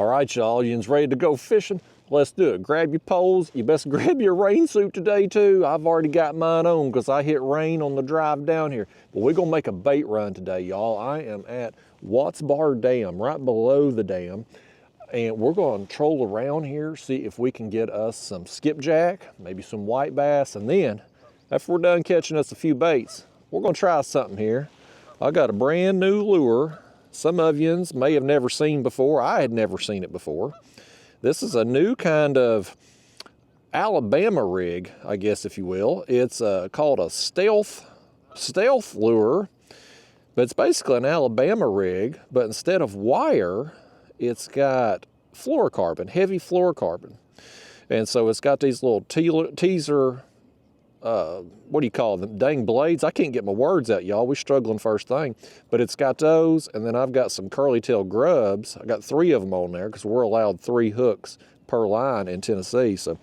All right, y'all, you ready to go fishing? Let's do it. Grab your poles. You best grab your rain suit today too. I've already got mine on because I hit rain on the drive down here. But we're gonna make a bait run today, y'all. I am at Watts Bar Dam, right below the dam. And we're gonna troll around here, see if we can get us some skipjack, maybe some white bass, and then after we're done catching us a few baits, we're gonna try something here. I got a brand new lure. Some of you may have never seen before. I had never seen it before. This is a new kind of Alabama rig, I guess, if you will. It's called a stealth lure, but it's basically an Alabama rig, but instead of wire, it's got fluorocarbon, heavy fluorocarbon. And so it's got these little teaser, what do you call them? Dang blades. I can't get my words out, y'all. We're struggling first thing. But it's got those, and then I've got some curly tail grubs. I got 3 of them on there because we're allowed 3 hooks per line in Tennessee. So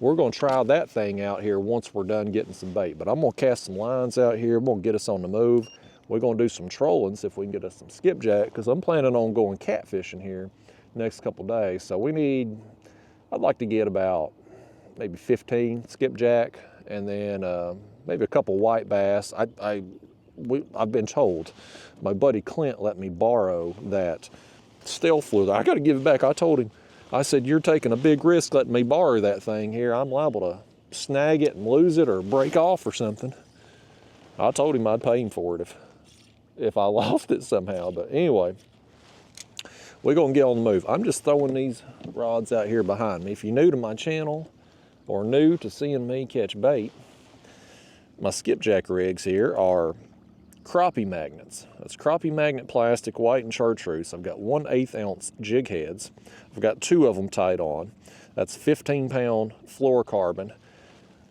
we're going to try that thing out here once we're done getting some bait. But I'm going to cast some lines out here. I'm going to get us on the move. We're going to do some trolling, see if we can get us some skipjack, because I'm planning on going catfishing here next couple days. So I'd like to get about maybe 15 skipjack, and then maybe a couple white bass. I've been told, my buddy Clint let me borrow that stealth lure. I got to give it back. I told him, I said, you're taking a big risk letting me borrow that thing here. I'm liable to snag it and lose it or break off or something. I told him I'd pay him for it if I lost it somehow. But anyway, we're gonna get on the move. I'm just throwing these rods out here behind me. If you're new to my channel or new to seeing me catch bait, my skipjack rigs here are crappie magnets. That's crappie magnet plastic, white and chartreuse. I've got 1/8 ounce jig heads. I've got 2 of them tied on. That's 15-pound fluorocarbon,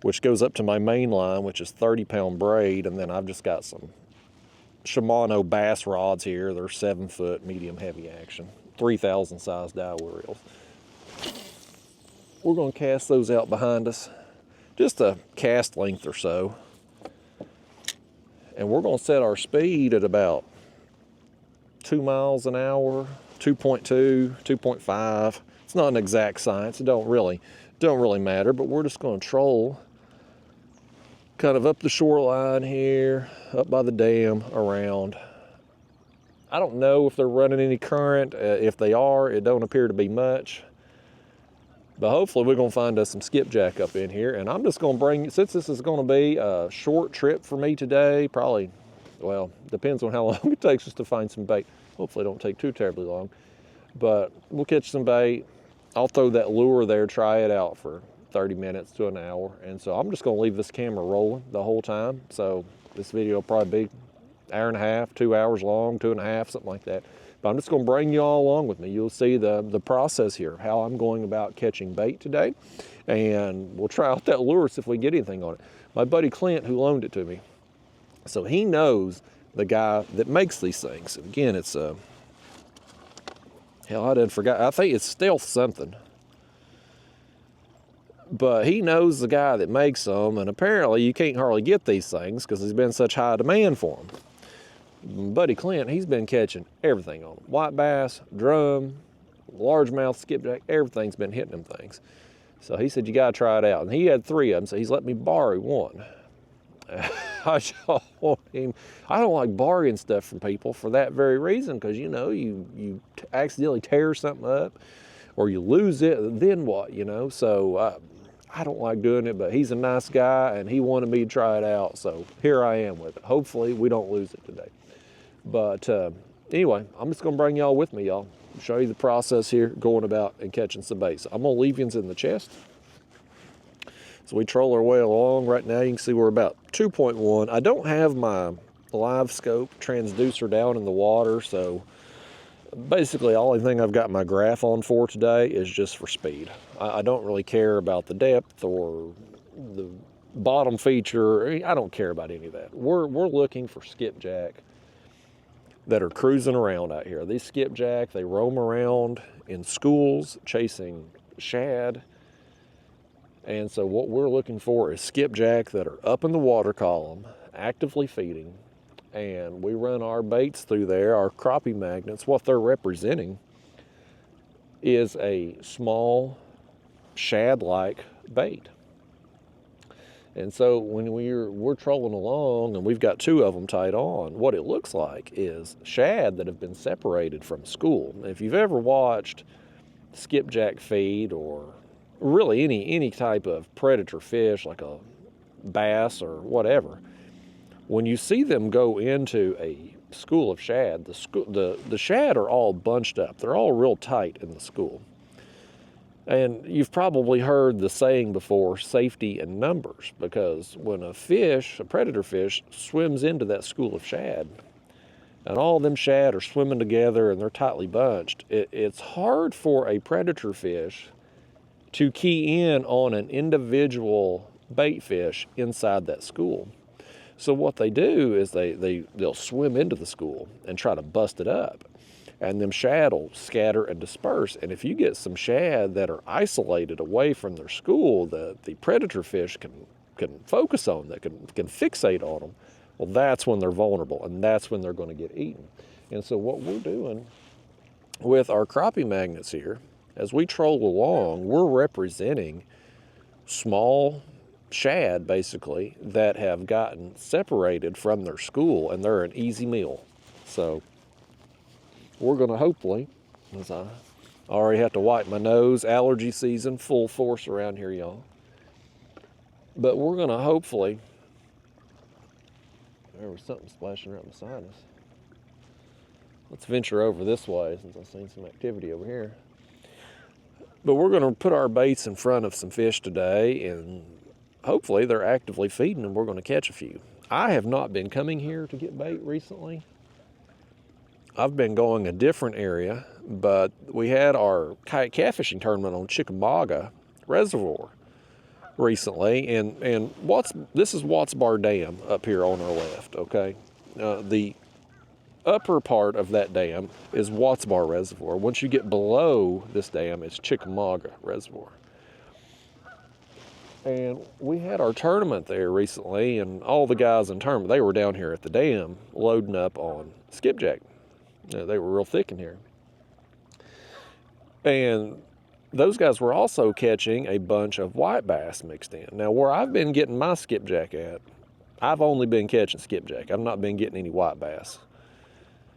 which goes up to my main line, which is 30-pound braid. And then I've just got some Shimano bass rods here. They're 7-foot medium heavy action, 3,000 size Daiwa reels. We're going to cast those out behind us, just a cast length or so. And we're going to set our speed at about 2 miles an hour, 2.2, 2.5. It's not an exact science. It don't really matter, but we're just going to troll kind of up the shoreline here, up by the dam, around. I don't know if they're running any current. If they are, it don't appear to be much. But hopefully we're gonna find us some skipjack up in here. And I'm just gonna bring, since this is gonna be a short trip for me today, probably, well, depends on how long it takes us to find some bait. Hopefully it don't take too terribly long. But we'll catch some bait. I'll throw that lure there, try it out for 30 minutes to an hour. And so I'm just gonna leave this camera rolling the whole time. So this video will probably be 1.5 hours, 2 hours long, 2.5, something like that. But I'm just gonna bring you all along with me. You'll see the process here, how I'm going about catching bait today. And we'll try out that lure, see if we get anything on it. My buddy Clint, who loaned it to me, so he knows the guy that makes these things. Again, it's hell, I done forgot. I think it's Stealth something. But he knows the guy that makes them, and apparently you can't hardly get these things because there's been such high demand for them. Buddy Clint, he's been catching everything on them. White bass, drum, largemouth, skipjack, everything's been hitting them things. So he said, you gotta try it out. And he had 3 of them, so he's let me borrow one. I don't like borrowing stuff from people for that very reason, because you know, you accidentally tear something up or you lose it, then what, you know? So I don't like doing it, but he's a nice guy and he wanted me to try it out. So here I am with it. Hopefully we don't lose it today. But anyway, I'm just gonna bring y'all with me, y'all. Show you the process here, going about and catching some bait. So I'm gonna leave you in the chest. So we troll our way along. Right now you can see we're about 2.1. I don't have my live scope transducer down in the water, so basically the only thing I've got my graph on for today is just for speed. I don't really care about the depth or the bottom feature. I don't care about any of that. We're looking for skipjack that are cruising around out here. These skipjack, they roam around in schools chasing shad. And so what we're looking for is skipjack that are up in the water column, actively feeding. And we run our baits through there, our crappie magnets. What they're representing is a small shad-like bait. And so when we're trolling along and we've got 2 of them tied on, what it looks like is shad that have been separated from school. If you've ever watched skipjack feed, or really any type of predator fish like a bass or whatever, when you see them go into a school of shad, the shad are all bunched up. They're all real tight in the school. And you've probably heard the saying before, safety in numbers, because when a predator fish, swims into that school of shad, and all them shad are swimming together and they're tightly bunched, it's hard for a predator fish to key in on an individual bait fish inside that school. So what they do is they'll swim into the school and try to bust it up. And them shad will scatter and disperse. And if you get some shad that are isolated away from their school, the predator fish can focus on, that can fixate on them, well, that's when they're vulnerable, and that's when they're going to get eaten. And so what we're doing with our crappie magnets here, as we troll along, we're representing small shad, basically, that have gotten separated from their school, and they're an easy meal. So we're going to hopefully, as I already have to wipe my nose, allergy season, full force around here, y'all. But we're going to hopefully, there was something splashing right beside us. Let's venture over this way since I've seen some activity over here. But we're going to put our baits in front of some fish today, and hopefully they're actively feeding and we're going to catch a few. I have not been coming here to get bait recently. I've been going a different area, but we had our kayak catfishing tournament on Chickamauga Reservoir recently, and this is Watts Bar Dam up here on our left, okay? The upper part of that dam is Watts Bar Reservoir. Once you get below this dam, it's Chickamauga Reservoir. And we had our tournament there recently, and all the guys in tournament, they were down here at the dam loading up on skipjack. They were real thick in here. And those guys were also catching a bunch of white bass mixed in. Now, where I've been getting my skipjack at, I've only been catching skipjack. I've not been getting any white bass.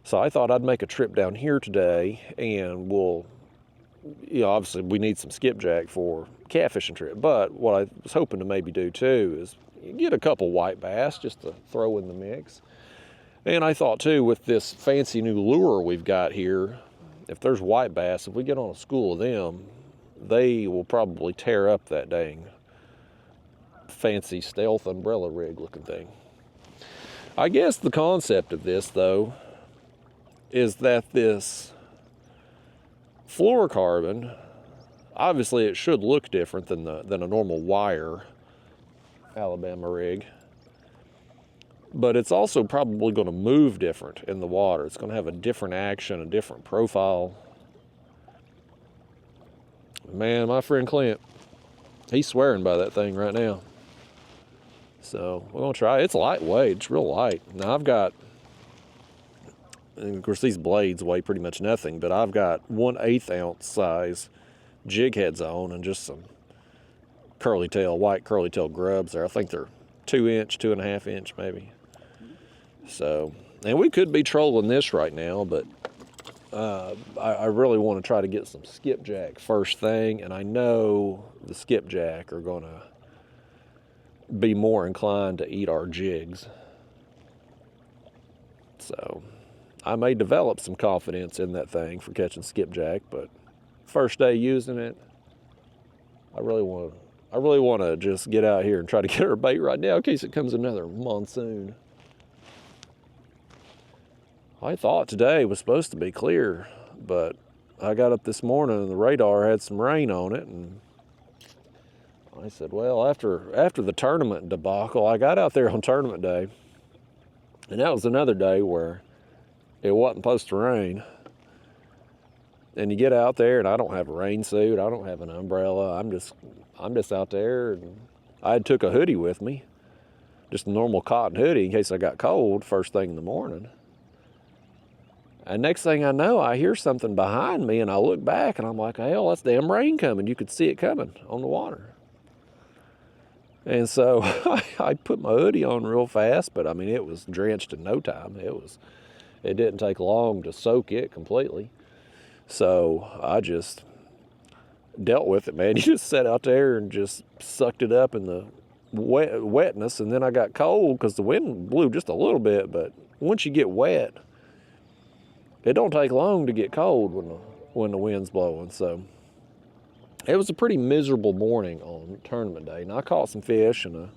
So I thought I'd make a trip down here today, and we'll, obviously we need some skipjack for catfishing trip. But what I was hoping to maybe do too is get a couple white bass just to throw in the mix. And I thought too, with this fancy new lure we've got here, if there's white bass, if we get on a school of them, they will probably tear up that dang fancy stealth umbrella rig looking thing. I guess the concept of this though is that this fluorocarbon, obviously it should look different than a normal wire Alabama rig, but it's also probably going to move different in the water. It's going to have a different action, a different profile. Man, my friend Clint, he's swearing by that thing right now. So we're going to try it. It's lightweight. It's real light. Now I've got, and of course these blades weigh pretty much nothing, but I've got 1/8 ounce size jig heads on and just some white curly tail grubs there. I think they're 2 inch, 2.5 inch maybe. So, and we could be trolling this right now, but I really want to try to get some skipjack first thing, and I know the skipjack are going to be more inclined to eat our jigs. So I may develop some confidence in that thing for catching skipjack, but first day using it, I really want to just get out here and try to get our bait right now in case it comes another monsoon. I thought today was supposed to be clear, but I got up this morning and the radar had some rain on it, and I said, well, after the tournament debacle, I got out there on tournament day, and that was another day where it wasn't supposed to rain. And you get out there, and I don't have a rain suit, I don't have an umbrella, I'm just out there, and I took a hoodie with me, just a normal cotton hoodie in case I got cold first thing in the morning. And next thing I know, I hear something behind me, and I look back, and I'm like, hell, that's damn rain coming. You could see it coming on the water. And so I put my hoodie on real fast, but I mean, it was drenched in no time. It didn't take long to soak it completely. So I just dealt with it, man. You just sat out there and just sucked it up in the wetness, and then I got cold because the wind blew just a little bit, but once you get wet, it don't take long to get cold when the wind's blowing. So it was a pretty miserable morning on tournament day. And I caught some fish and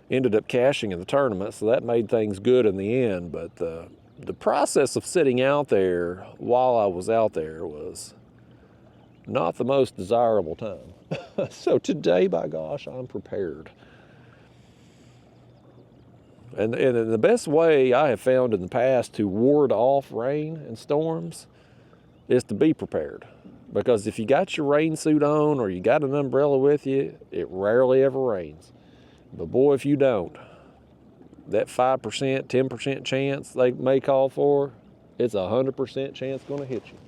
ended up cashing in the tournament, so that made things good in the end. But the process of sitting out there while I was out there was not the most desirable time. So today, by gosh, I'm prepared. And the best way I have found in the past to ward off rain and storms is to be prepared. Because if you got your rain suit on or you got an umbrella with you, it rarely ever rains. But boy, if you don't, that 5%, 10% chance they may call for, it's 100% chance going to hit you.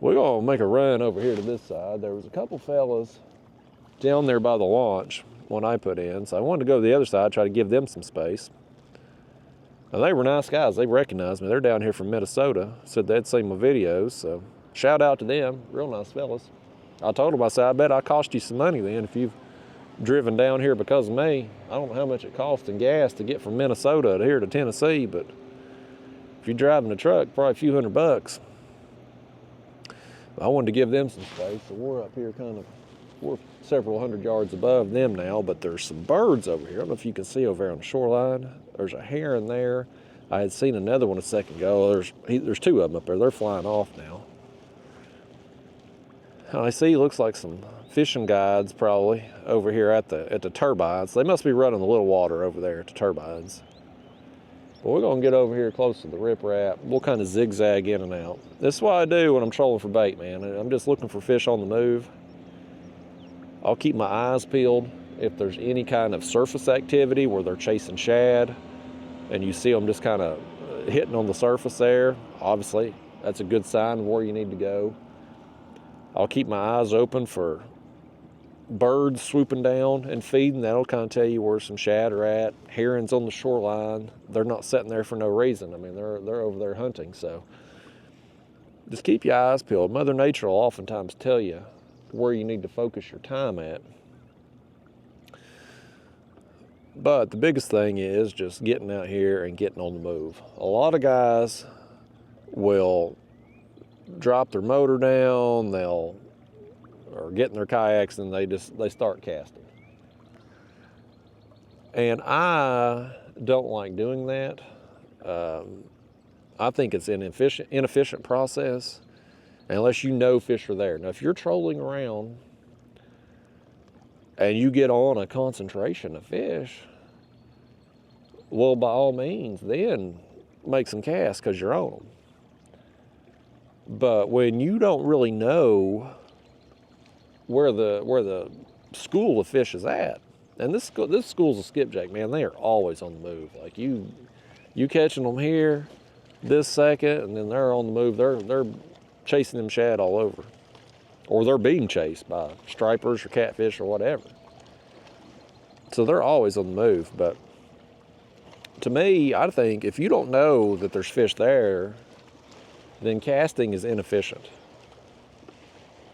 We're going to make a run over here to this side. There was a couple fellas down there by the launch when I put in, so I wanted to go to the other side, try to give them some space. And they were nice guys. They recognized me. They're down here from Minnesota. Said they'd seen my videos, so shout out to them. Real nice fellas. I told them, I said, I bet I cost you some money then if you've driven down here because of me. I don't know how much it costs in gas to get from Minnesota to here to Tennessee, but if you're driving a truck, probably a few $100. I wanted to give them some space, so we're up here we're several hundred yards above them now, but there's some birds over here. I don't know if you can see over there on the shoreline. There's a heron there. I had seen another one a second ago. There's two of them up there. They're flying off now. I see, looks like some fishing guides probably over here at the turbines. They must be running a little water over there at the turbines. But we're gonna get over here close to the riprap. We'll kind of zigzag in and out. This is what I do when I'm trolling for bait, man. I'm just looking for fish on the move. I'll keep my eyes peeled if there's any kind of surface activity where they're chasing shad and you see them just kind of hitting on the surface there. Obviously, that's a good sign of where you need to go. I'll keep my eyes open for birds swooping down and feeding. That'll kind of tell you where some shad are at. Herons on the shoreline, they're not sitting there for no reason. I mean, they're over there hunting, so just keep your eyes peeled. Mother Nature will oftentimes tell you where you need to focus your time at. But the biggest thing is just getting out here and getting on the move. A lot of guys will drop their motor down, or get in their kayaks and they start casting. And I don't like doing that. I think it's an inefficient process unless you know fish are there. Now, if you're trolling around and you get on a concentration of fish, well, by all means, then make some casts because you're on them. But when you don't really know where the school of fish is at, and this school's a skipjack, man, they are always on the move. Like you catching them here this second, and then they're on the move. They're chasing them shad all over, or they're being chased by stripers or catfish or whatever. So they're always on the move. But to me, I think if you don't know that there's fish there, then casting is inefficient.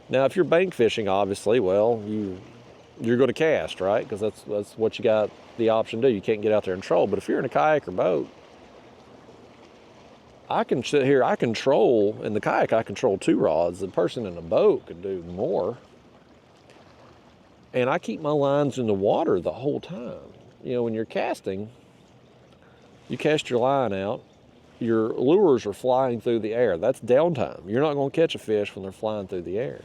Now, if you're bank fishing, obviously, well, you're going to cast, right? Because that's what you got the option to do. You can't get out there and troll. But if you're in a kayak or boat, I can sit here, I control, in the kayak, I control 2 rods. The person in a boat could do more. And I keep my lines in the water the whole time. You know, when you're casting, you cast your line out, your lures are flying through the air. That's downtime. You're not going to catch a fish when they're flying through the air.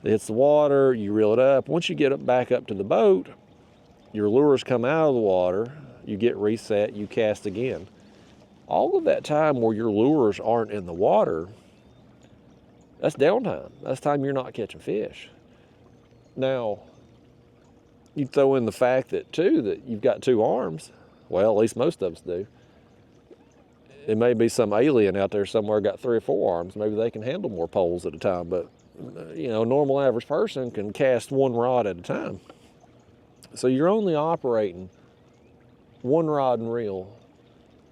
It hits the water, you reel it up. Once you get back up to the boat, your lures come out of the water, you get reset, you cast again. All of that time where your lures aren't in the water, that's downtime. That's time you're not catching fish. Now, you throw in the fact that, too, that you've got 2 arms. Well, at least most of us do. it may be some alien out there somewhere got 3 or 4 arms. Maybe they can handle more poles at a time, but you know, a normal average person can cast 1 rod at a time. So you're only operating 1 rod and reel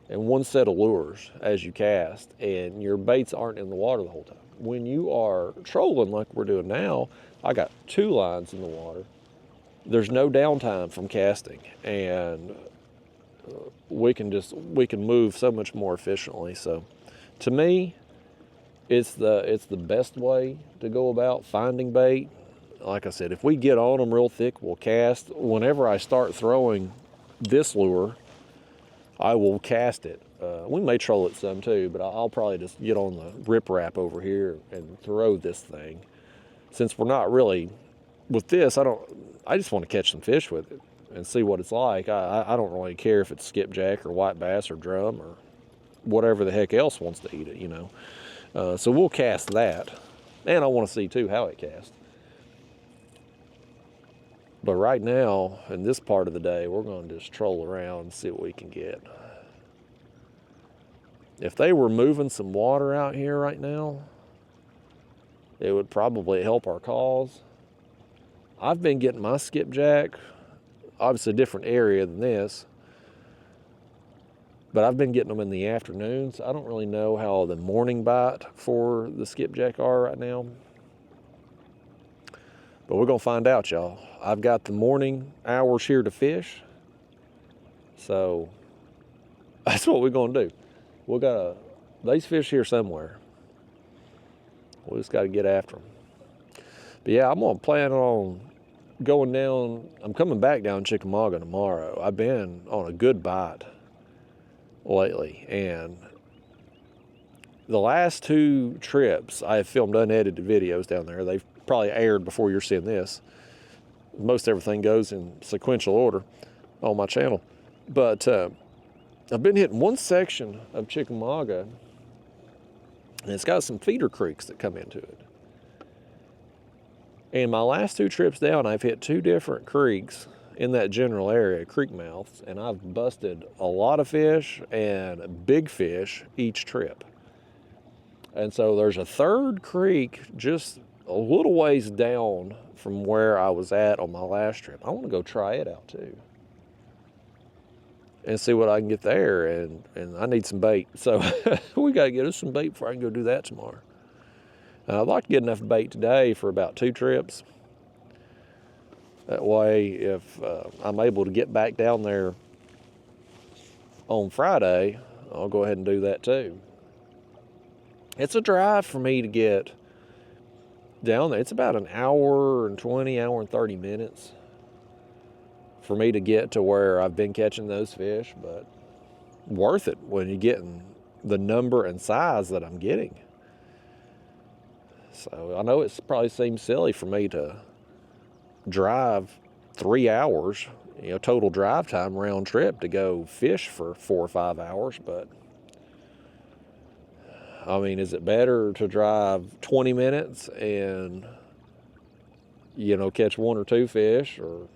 and 1 set of lures as you cast, and your baits aren't in the water the whole time. When you are trolling like we're doing now, I got 2 lines in the water. There's no downtime from casting, and we can move so much more efficiently. So to me, it's the best way to go about finding bait. Like I said, if we get on them real thick, we'll cast. Whenever I start throwing this lure, I will cast it. We may troll it some too, but I'll probably just get on the rip wrap over here and throw this thing. Since we're not really, with this, I just want to catch some fish with it and see what it's like. I don't really care if it's skipjack or white bass or drum or whatever the heck else wants to eat it, you know. So we'll cast that. And I want to see too how it casts. But right now, in this part of the day, we're going to just troll around and see what we can get. If they were moving some water out here right now, it would probably help our cause. I've been getting my skipjack, obviously a different area than this, but I've been getting them in the afternoons. I don't really know how the morning bite for the skipjack are right now, but we're gonna find out, y'all. I've got the morning hours here to fish, so that's what we're gonna do. We got these fish here somewhere. We just got to get after them. But yeah, I'm gonna plan on going down. I'm coming back down Chickamauga tomorrow. I've been on a good bite lately, and the last 2 trips I have filmed unedited videos down there. They've probably aired before you're seeing this. Most everything goes in sequential order on my channel, but I've been hitting one section of Chickamauga, and it's got some feeder creeks that come into it. And my last 2 trips down, I've hit 2 different creeks in that general area, creek mouths, and I've busted a lot of fish and big fish each trip. And so there's a 3rd creek just a little ways down from where I was at on my last trip. I want to go try it out too and see what I can get there, and I need some bait. So we got to get us some bait before I can go do that tomorrow. I'd like to get enough bait today for about 2 trips. That way, if I'm able to get back down there on Friday, I'll go ahead and do that too. It's a drive for me to get down there. It's about an hour and 20, hour and 30 minutes for me to get to where I've been catching those fish, but worth it when you're getting the number and size that I'm getting. So I know it probably seems silly for me to drive 3 hours, you know, total drive time round trip to go fish for 4 or 5 hours, but I mean, is it better to drive 20 minutes and, you know, catch 1 or 2 fish, or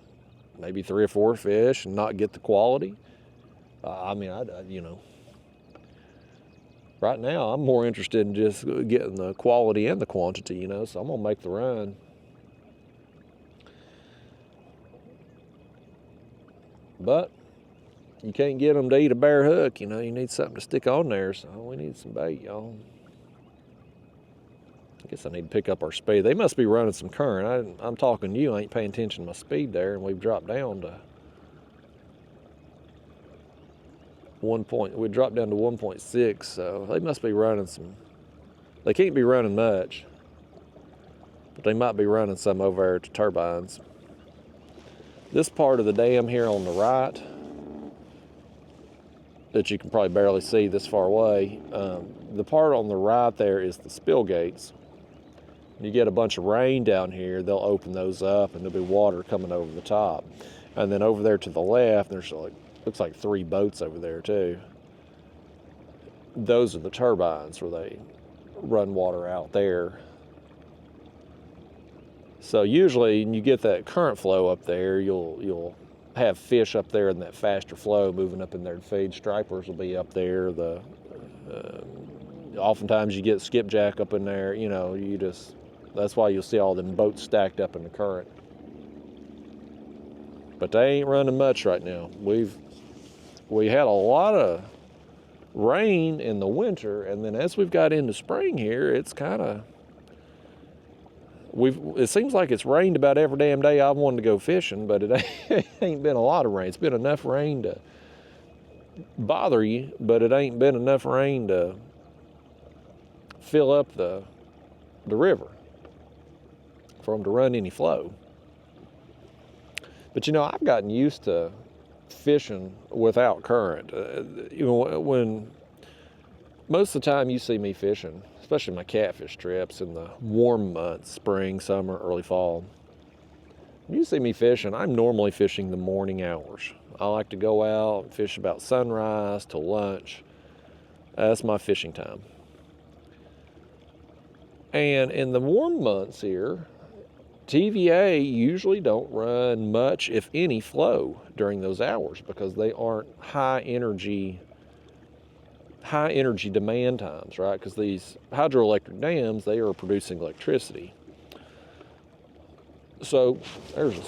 maybe 3 or 4 fish and not get the quality? I mean, you know, right now I'm more interested in just getting the quality and the quantity, you know, so I'm gonna make the run. But you can't get them to eat a bare hook, you know, you need something to stick on there, so we need some bait, y'all. I guess I need to pick up our speed. They must be running some current. I'm talking to you, I ain't paying attention to my speed there, and we've dropped down to 1.6, so they must be running some. They can't be running much, but they might be running some over there to turbines. This part of the dam here on the right, that you can probably barely see this far away, the part on the right there is the spill gates. You get a bunch of rain down here, they'll open those up and there'll be water coming over the top. And then over there to the left, there's like, looks like 3 boats over there too. Those are the turbines where they run water out there. So usually when you get that current flow up there, you'll have fish up there in that faster flow moving up in there to feed. Stripers will be up there. The Oftentimes you get skipjack up in there, you know, that's why you'll see all them boats stacked up in the current. But they ain't running much right now. We had a lot of rain in the winter, and then as we've got into spring here, it's kind of, it seems like it's rained about every damn day I've wanted to go fishing, but it ain't been a lot of rain. It's been enough rain to bother you, but it ain't been enough rain to fill up the river for them to run any flow. But you know, I've gotten used to fishing without current. You know, when most of the time you see me fishing, especially my catfish trips in the warm months, spring, summer, early fall, when you see me fishing, I'm normally fishing the morning hours. I like to go out and fish about sunrise to lunch. That's my fishing time. And in the warm months here, TVA usually don't run much, if any, flow during those hours because they aren't high energy demand times, right? Because these hydroelectric dams, they are producing electricity. So there's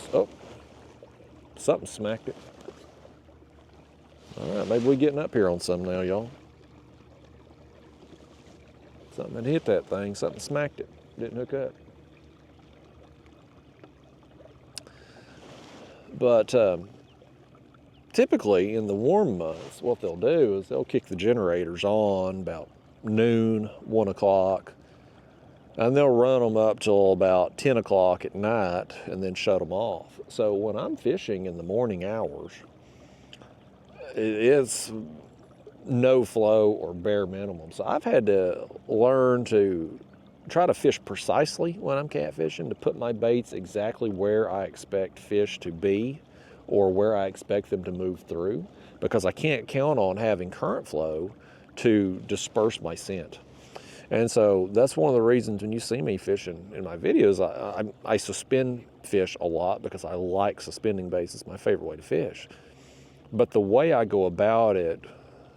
something smacked it. All right, maybe we're getting up here on some now, y'all. Something had hit that thing, something smacked it, didn't hook up. But typically in the warm months, what they'll do is they'll kick the generators on about noon, 1 o'clock, and they'll run them up till about 10 o'clock at night and then shut them off. So when I'm fishing in the morning hours, it's no flow or bare minimum. So I've had to learn to try to fish precisely when I'm catfishing, to put my baits exactly where I expect fish to be or where I expect them to move through, because I can't count on having current flow to disperse my scent. And so that's one of the reasons when you see me fishing in my videos, I suspend fish a lot because I like suspending baits. It's my favorite way to fish. But the way I go about it,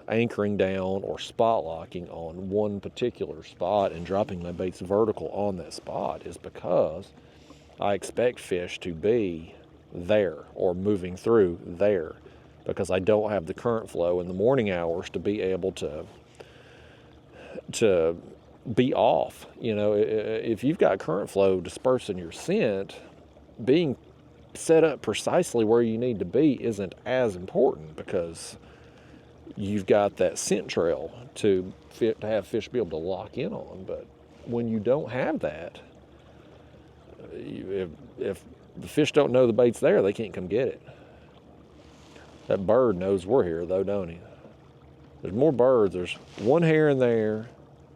anchoring down or spot locking on one particular spot and dropping my baits vertical on that spot, is because I expect fish to be there or moving through there, because I don't have the current flow in the morning hours to be able to be off. You know, if you've got current flow dispersing your scent, being set up precisely where you need to be isn't as important, because you've got that scent trail to have fish be able to lock in on. But when you don't have that, if the fish don't know the bait's there, they can't come get it. That bird knows we're here though, don't he? There's more birds. There's one heron there,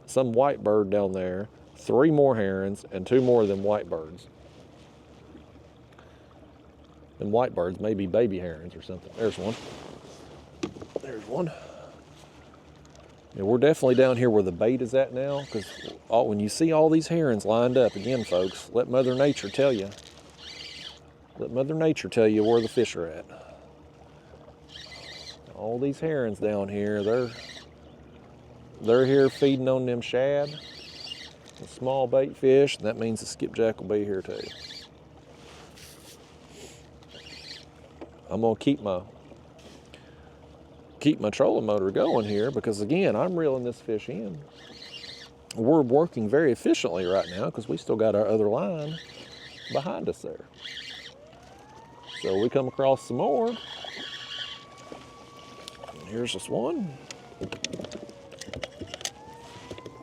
some white bird down there, 3 more herons, and 2 more of them white birds. Them white birds may be baby herons or something. There's one. There's one. Yeah, we're definitely down here where the bait is at now, because when you see all these herons lined up, again, folks, let Mother Nature tell you. Let Mother Nature tell you where the fish are at. All these herons down here, they're here feeding on them shad, the small bait fish, and that means the skipjack will be here too. I'm gonna keep my trolling motor going here, because again, I'm reeling this fish in. We're working very efficiently right now because we still got our other line behind us there. So we come across some more. And here's this one.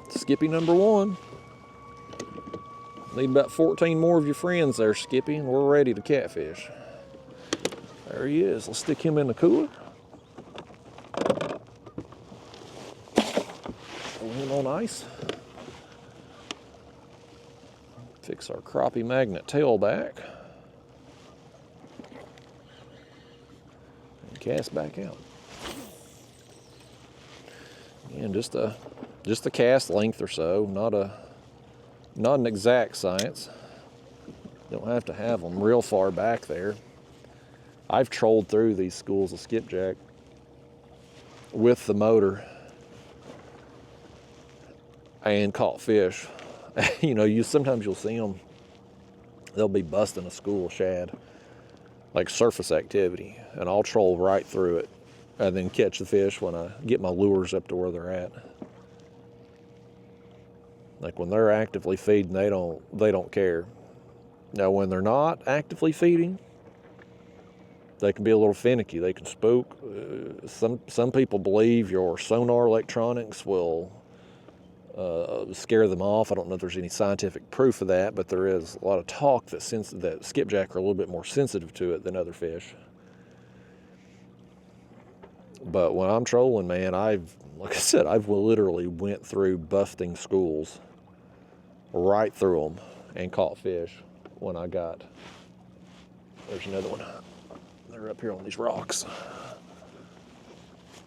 Skippy number 1. Need about 14 more of your friends there, Skippy, and we're ready to catfish. There he is. Let's stick him in the cooler. Throw him on ice. Fix our crappie magnet tail back. And cast back out. And just a cast length or so, not an exact science. Don't have to have them real far back there. I've trolled through these schools of skipjack with the motor and caught fish. You know, sometimes you'll see them, they'll be busting a school of shad, like surface activity, and I'll troll right through it and then catch the fish when I get my lures up to where they're at. Like when they're actively feeding, they don't care. Now when they're not actively feeding, they can be a little finicky. They can spook. Some people believe your sonar electronics will scare them off. I don't know if there's any scientific proof of that, but there is a lot of talk that skipjack are a little bit more sensitive to it than other fish. But when I'm trolling, man, like I said, I've literally went through buffing schools, right through them, and caught fish when I got, there's another one. They're up here on these rocks.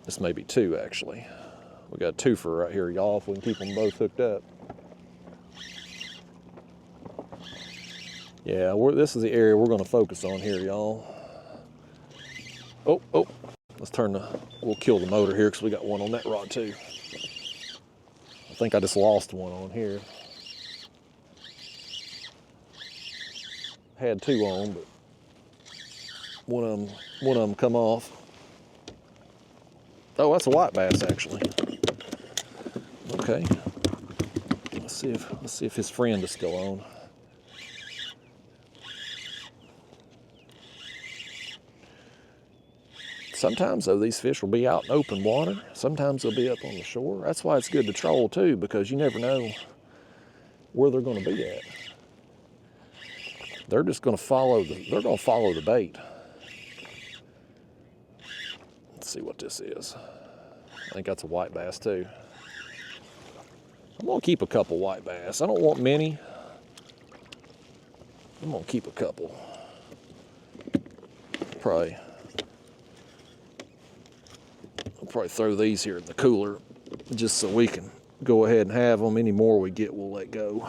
This may be two, actually. We got a twofer right here, y'all, if we can keep them both hooked up. Yeah, this is the area we're gonna focus on here, y'all. Oh, let's we'll kill the motor here because we got one on that rod too. I think I just lost one on here. Had two on, but one of them come off. Oh, that's a white bass actually. Okay. Let's see if his friend is still on. Sometimes though these fish will be out in open water. Sometimes they'll be up on the shore. That's why it's good to troll too, because you never know where they're going to be at. They're just going to follow the bait. Let's see what this is. I think that's a white bass too. I'm gonna keep a couple white bass. I don't want many. I'm gonna keep a couple. I'll probably throw these here in the cooler just so we can go ahead and have them. Any more we get, we'll let go.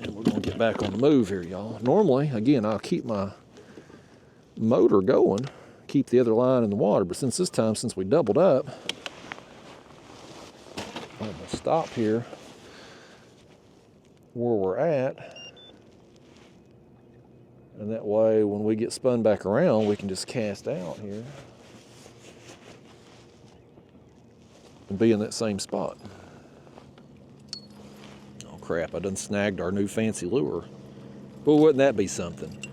And we're gonna get back on the move here, y'all. Normally, again, I'll keep my motor going, keep the other line in the water, but since we doubled up, I'm gonna stop here where we're at, and that way when we get spun back around, we can just cast out here and be in that same spot. Oh crap, I done snagged our new fancy lure. But wouldn't that be something?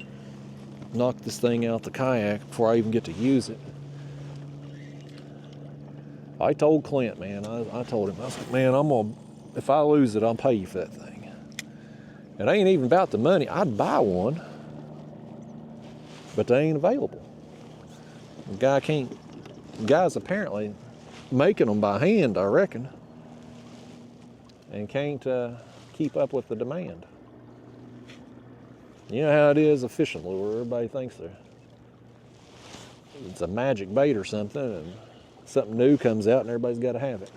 Knock this thing out the kayak before I even get to use it. I told Clint, man, I told him, I said, man, if I lose it, I'll pay you for that thing. It ain't even about the money. I'd buy one, but they ain't available. The guy's apparently making them by hand, I reckon, and can't keep up with the demand. You know how it is, a fishing lure. Everybody thinks it's a magic bait or something, and something new comes out and everybody's got to have it.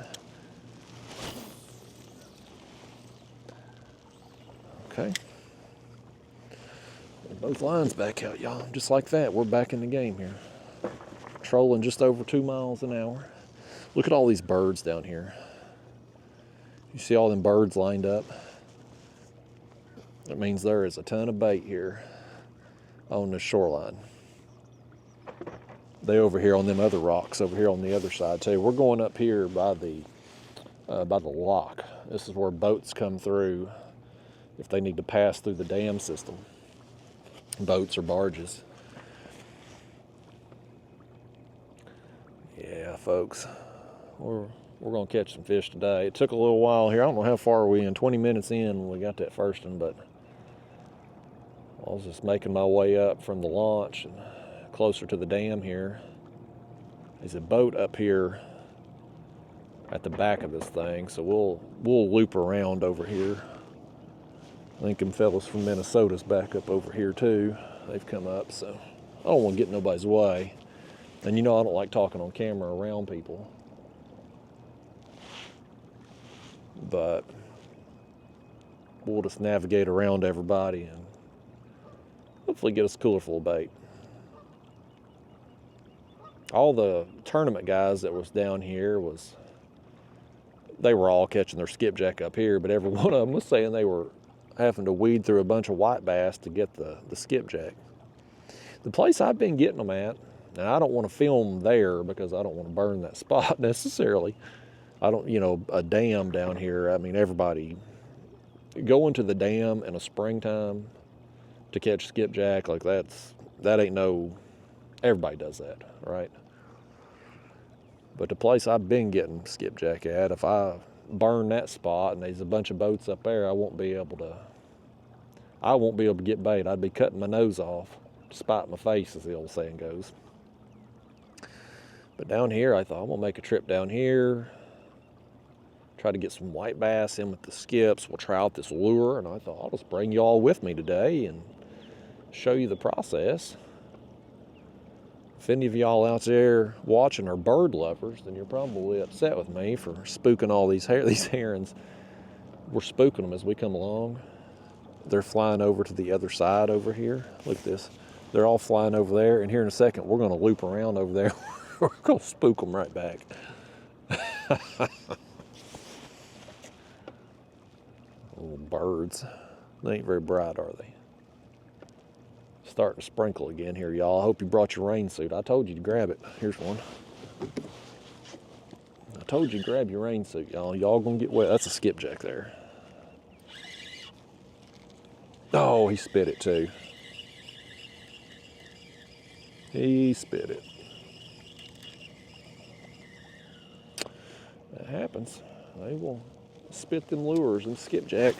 Okay. Both lines back out, y'all. Just like that, we're back in the game here. Trolling just over 2 miles an hour. Look at all these birds down here. You see all them birds lined up? That means there is a ton of bait here on the shoreline. They over here on them other rocks over here on the other side too. We're going up here by the lock. This is where boats come through if they need to pass through the dam system. Boats or barges. Yeah, folks, we're gonna catch some fish today. It took a little while here. I don't know how far we in. 20 minutes in when we got that first one, but I was just making my way up from the launch and closer to the dam here. There's a boat up here at the back of this thing, so we'll loop around over here. I think them fellas from Minnesota's back up over here too. They've come up, so I don't want to get in nobody's way. And you know I don't like talking on camera around people. But we'll just navigate around everybody and hopefully get us a cooler full of bait. all the tournament guys that was down here they were all catching their skipjack up here, but every one of them was saying they were having to weed through a bunch of white bass to get the skipjack. The place I've been getting them at, and I don't want to film there because I don't want to burn that spot necessarily. I don't, a dam down here, I mean, everybody going to the dam in a springtime to catch skipjack, like that ain't no, everybody does that, right? But the place I've been getting skipjack at, if I burn that spot and there's a bunch of boats up there, I won't be able to get bait. I'd be cutting my nose off to spite my face, as the old saying goes. But down here, I thought I'm gonna make a trip down here, try to get some white bass in with the skips. We'll try out this lure, and I thought I'll just bring you all with me today and show you the process. If any of y'all out there watching are bird lovers, then you're probably upset with me for spooking all these herons. We're spooking them as we come along. They're flying over to the other side over here. Look at this. They're all flying over there, and here in a second, we're going to loop around over there. We're going to spook them right back. Little birds. They ain't very bright, are they? Starting to sprinkle again here, y'all. I hope you brought your rain suit. I told you to grab it. Here's one. I told you to grab your rain suit, y'all. Y'all gonna get wet. That's a skipjack there. Oh, he spit it too. He spit it. That happens. They will spit them lures and skipjack.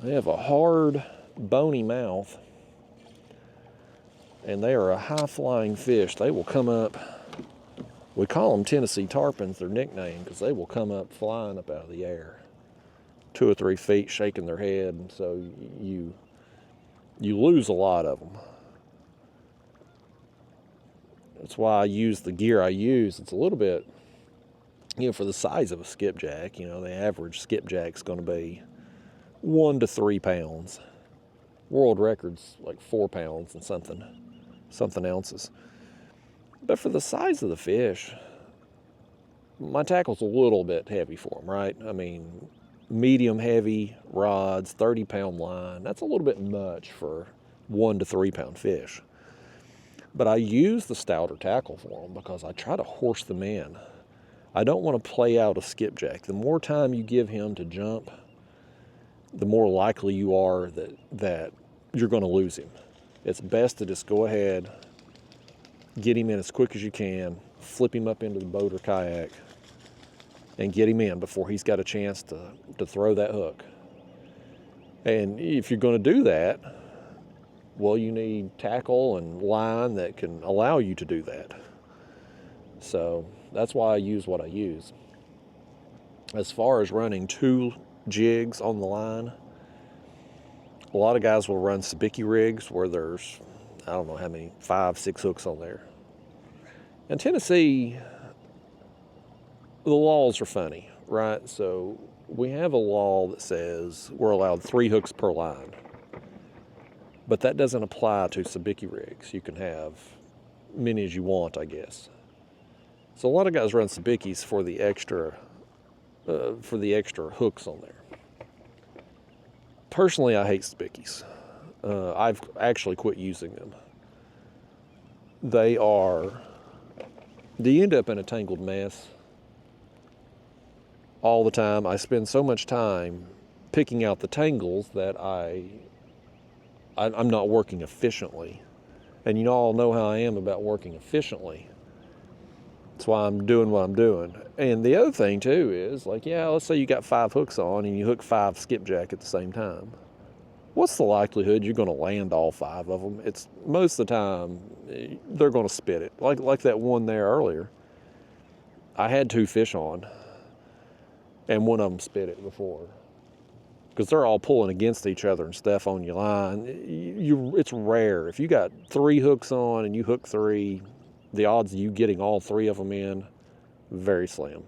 They have a hard, bony mouth. And they are a high-flying fish. They will come up, we call them Tennessee tarpons, their nickname, because they will come up flying up out of the air, 2 or 3 feet, shaking their head, and so you lose a lot of them. That's why I use the gear I use. It's a little bit, for the size of a skipjack, the average skipjack's going to be 1 to 3 pounds. World record's like 4 pounds and something ounces. But for the size of the fish, my tackle's a little bit heavy for them, right? I mean, medium heavy rods, 30-pound line. That's a little bit much for 1 to 3 pound fish. But I use the stouter tackle for them because I try to horse them in. I don't want to play out a skipjack. The more time you give him to jump, the more likely you are that you're going to lose him. It's best to just go ahead, get him in as quick as you can, flip him up into the boat or kayak, and get him in before he's got a chance to throw that hook. And if you're going to do that, well, you need tackle and line that can allow you to do that. So that's why I use what I use. As far as running 2 jigs on the line, a lot of guys will run sabiki rigs where there's, I don't know how many, 5, 6 hooks on there. In Tennessee, the laws are funny, right? So we have a law that says we're allowed 3 hooks per line. But that doesn't apply to sabiki rigs. You can have many as you want, I guess. So a lot of guys run sabikis for the extra hooks on there. Personally, I hate sabikis. I've actually quit using them. You end up in a tangled mess all the time. I spend so much time picking out the tangles that I'm not working efficiently. And you all know how I am about working efficiently. That's why I'm doing what I'm doing. And the other thing too is, let's say you got 5 hooks on and you hook 5 skipjack at the same time. What's the likelihood you're going to land all 5 of them? It's most of the time they're going to spit it. Like that one there earlier. I had 2 fish on, and one of them spit it before. Because they're all pulling against each other and stuff on your line. It's rare. If you got 3 hooks on and you hook 3, the odds of you getting all 3 of them in, very slim.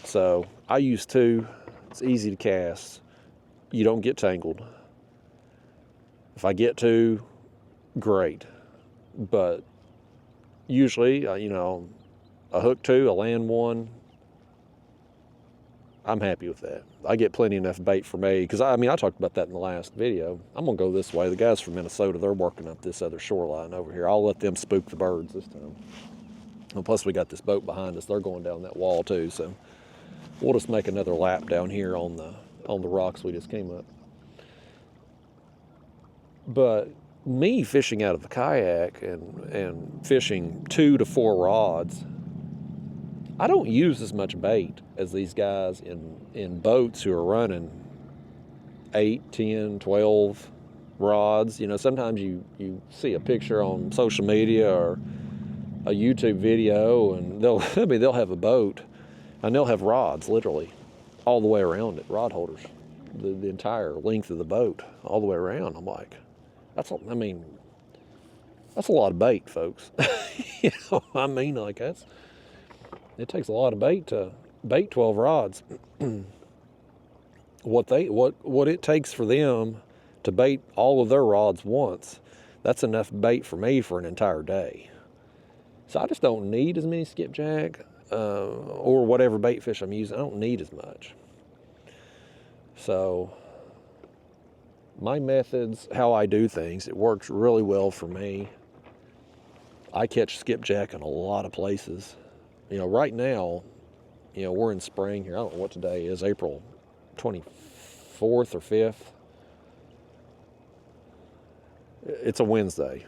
So I use 2. It's easy to cast. You don't get tangled. If I get 2, great. But usually, you know, a hook 2, a land 1, I'm happy with that. I get plenty enough bait for me, because I mean, I talked about that in the last video. I'm gonna go this way. The guys from Minnesota, they're working up this other shoreline over here. I'll let them spook the birds this time. And plus we got this boat behind us. They're going down that wall too, so we'll just make another lap down here on the rocks we just came up. But me fishing out of the kayak and fishing 2 to 4 rods, I don't use as much bait as these guys in boats who are running 8, 10, 12 rods. You know, sometimes you see a picture on social media or a YouTube video, and they'll have a boat and they'll have rods literally all the way around it, rod holders, the entire length of the boat all the way around. I'm like, that's a lot of bait, folks. You know, I mean, like it takes a lot of bait to bait 12 rods. What it takes for them to bait all of their rods once, that's enough bait for me for an entire day. So I just don't need as many skipjack or whatever bait fish I'm using. I don't need as much. So my methods, how I do things, it works really well for me. I catch skipjack in a lot of places. You know, right now, you know, we're in spring here. I don't know what today is, April 24th or 5th. It's a Wednesday.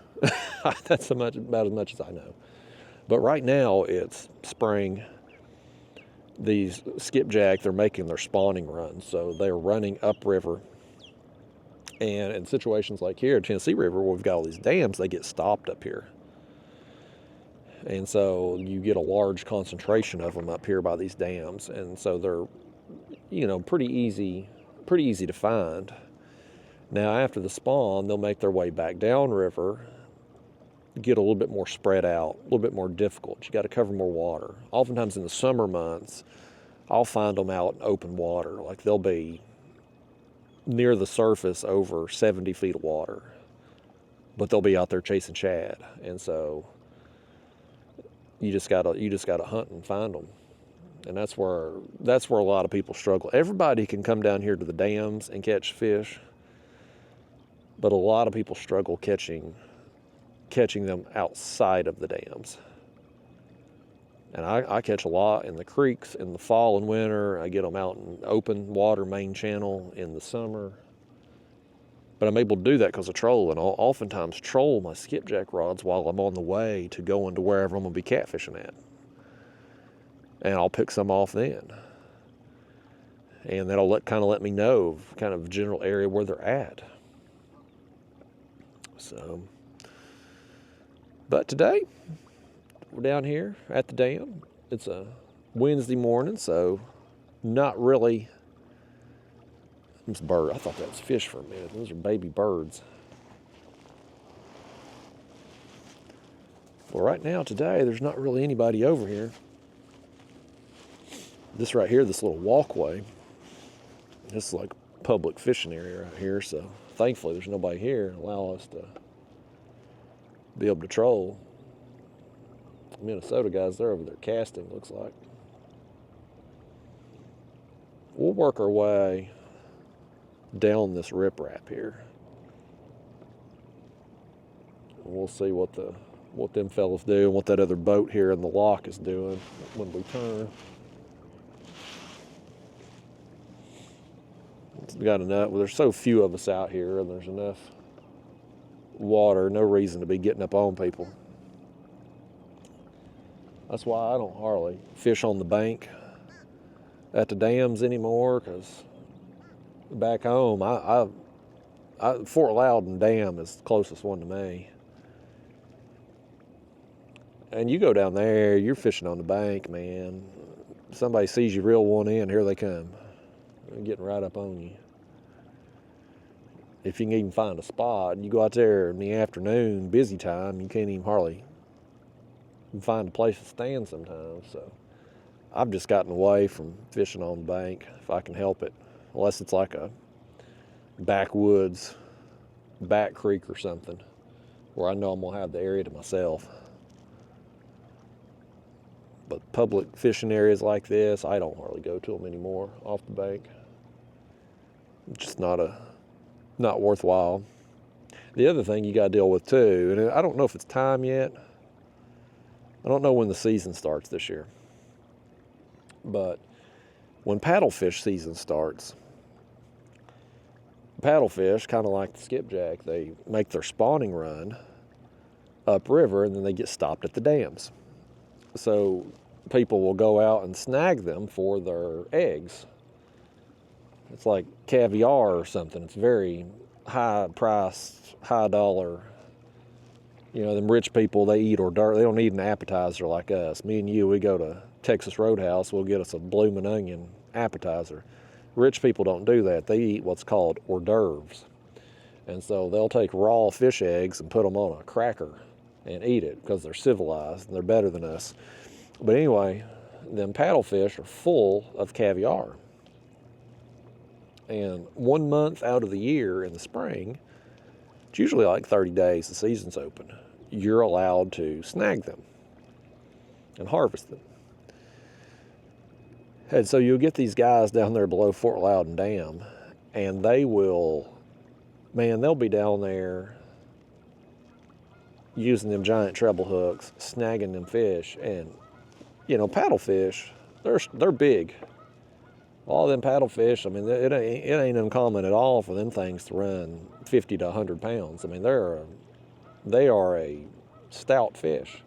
That's about as much as I know. But right now it's spring. These skipjack, they're making their spawning runs. So they're running upriver. And in situations like here, Tennessee River, where we've got all these dams, they get stopped up here. And so you get a large concentration of them up here by these dams. And so they're, you know, pretty easy to find. Now after the spawn, they'll make their way back downriver, get a little bit more spread out, a little bit more difficult. You got to cover more water. Oftentimes in the summer months, I'll find them out in open water. Like they'll be near the surface over 70 feet of water, but they'll be out there chasing shad. And so you just gotta hunt and find them. And that's where a lot of people struggle. Everybody can come down here to the dams and catch fish, but a lot of people struggle catching them outside of the dams. And I catch a lot in the creeks in the fall and winter. I get them out in open water, main channel in the summer. But I'm able to do that because of trolling. I'll oftentimes troll my skipjack rods while I'm on the way to going to wherever I'm going to be catfishing at. And I'll pick some off then. And that'll let me know kind of general area where they're at. So, but today, we're down here at the dam. It's a Wednesday morning, so not really. It's a bird. I thought that was fish for a minute. Those are baby birds. Well, right now, today, there's not really anybody over here. This right here, this little walkway, this is like a public fishing area right here, so thankfully there's nobody here to allow us to be able to troll. Minnesota guys, they're over there casting, looks like. We'll work our way down this riprap here. We'll see what them fellas do and what that other boat here in the lock is doing when we turn. We got enough. Well, there's so few of us out here, and there's enough water, no reason to be getting up on people. That's why I don't hardly fish on the bank at the dams anymore, because back home, Fort Loudon Dam is the closest one to me. And you go down there, you're fishing on the bank, man. Somebody sees you reel one in, here they come. They're getting right up on you. If you can even find a spot, and you go out there in the afternoon, busy time, you can't even hardly find a place to stand sometimes. So I've just gotten away from fishing on the bank if I can help it, unless it's like a backwoods, back creek or something. where I know I'm gonna have the area to myself. But public fishing areas like this, I don't hardly go to them anymore off the bank. Just not worthwhile. The other thing you got to deal with too, and I don't know if it's time yet. I don't know when the season starts this year. But when paddlefish season starts, paddlefish, kind of like the skipjack, they make their spawning run upriver and then they get stopped at the dams. So people will go out and snag them for their eggs. It's like caviar or something. It's very high priced, high dollar. You know, them rich people, they eat hors d'oeuvre. They don't need an appetizer like us. Me and you, we go to Texas Roadhouse, we'll get us a bloomin' onion appetizer. Rich people don't do that. They eat what's called hors d'oeuvres. And so they'll take raw fish eggs and put them on a cracker and eat it because they're civilized and they're better than us. But anyway, them paddlefish are full of caviar. And 1 month out of the year in the spring, it's usually like 30 days the season's open, you're allowed to snag them and harvest them. And so you'll get these guys down there below Fort Loudon Dam, and they will, man, they'll be down there using them giant treble hooks, snagging them fish. And, you know, paddlefish, they're big. All them paddlefish, I mean, it ain't uncommon at all for them things to run 50 to 100 pounds. I mean, they are a stout fish.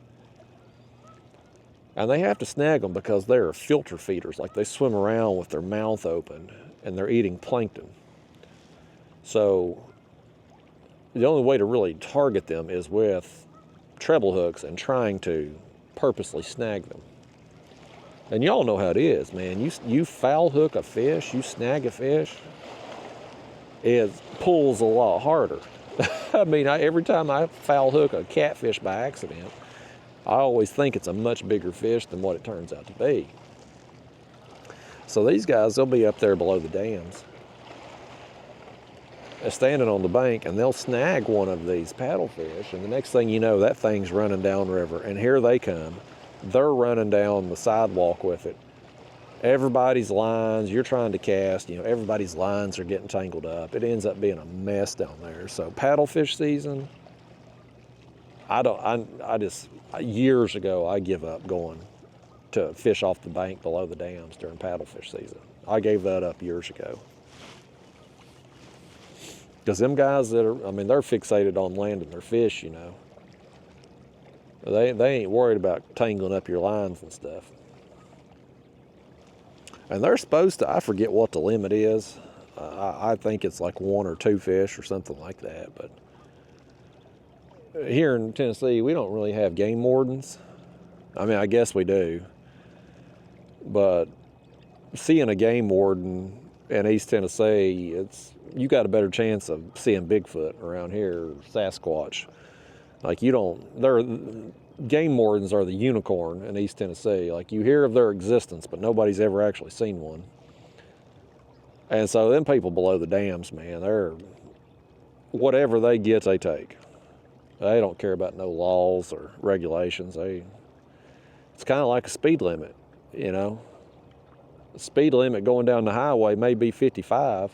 And they have to snag them because they're filter feeders. Like, they swim around with their mouth open and they're eating plankton. So the only way to really target them is with treble hooks and trying to purposely snag them. And y'all know how it is, man. You foul hook a fish, you snag a fish, it pulls a lot harder. I mean, every time I foul hook a catfish by accident, I always think it's a much bigger fish than what it turns out to be. So these guys, they'll be up there below the dams, standing on the bank, and they'll snag one of these paddlefish, and the next thing you know, that thing's running downriver, and here they come. They're running down the sidewalk with it. Everybody's lines, you're trying to cast, you know, everybody's lines are getting tangled up. It ends up being a mess down there. So paddlefish season, years ago, I give up going to fish off the bank below the dams during paddlefish season. I gave that up years ago. Because them guys they're fixated on landing their fish, you know. They ain't worried about tangling up your lines and stuff. And they're supposed to, I forget what the limit is. I think it's like 1 or 2 fish or something like that. But here in Tennessee, we don't really have game wardens. I mean, I guess we do. But seeing a game warden in East Tennessee, you got a better chance of seeing Bigfoot around here, or Sasquatch. Like, game wardens are the unicorn in East Tennessee. Like, you hear of their existence, but nobody's ever actually seen one. And so them people below the dams, man, whatever they get, they take. They don't care about no laws or regulations. It's kind of like a speed limit, you know. The speed limit going down the highway may be 55,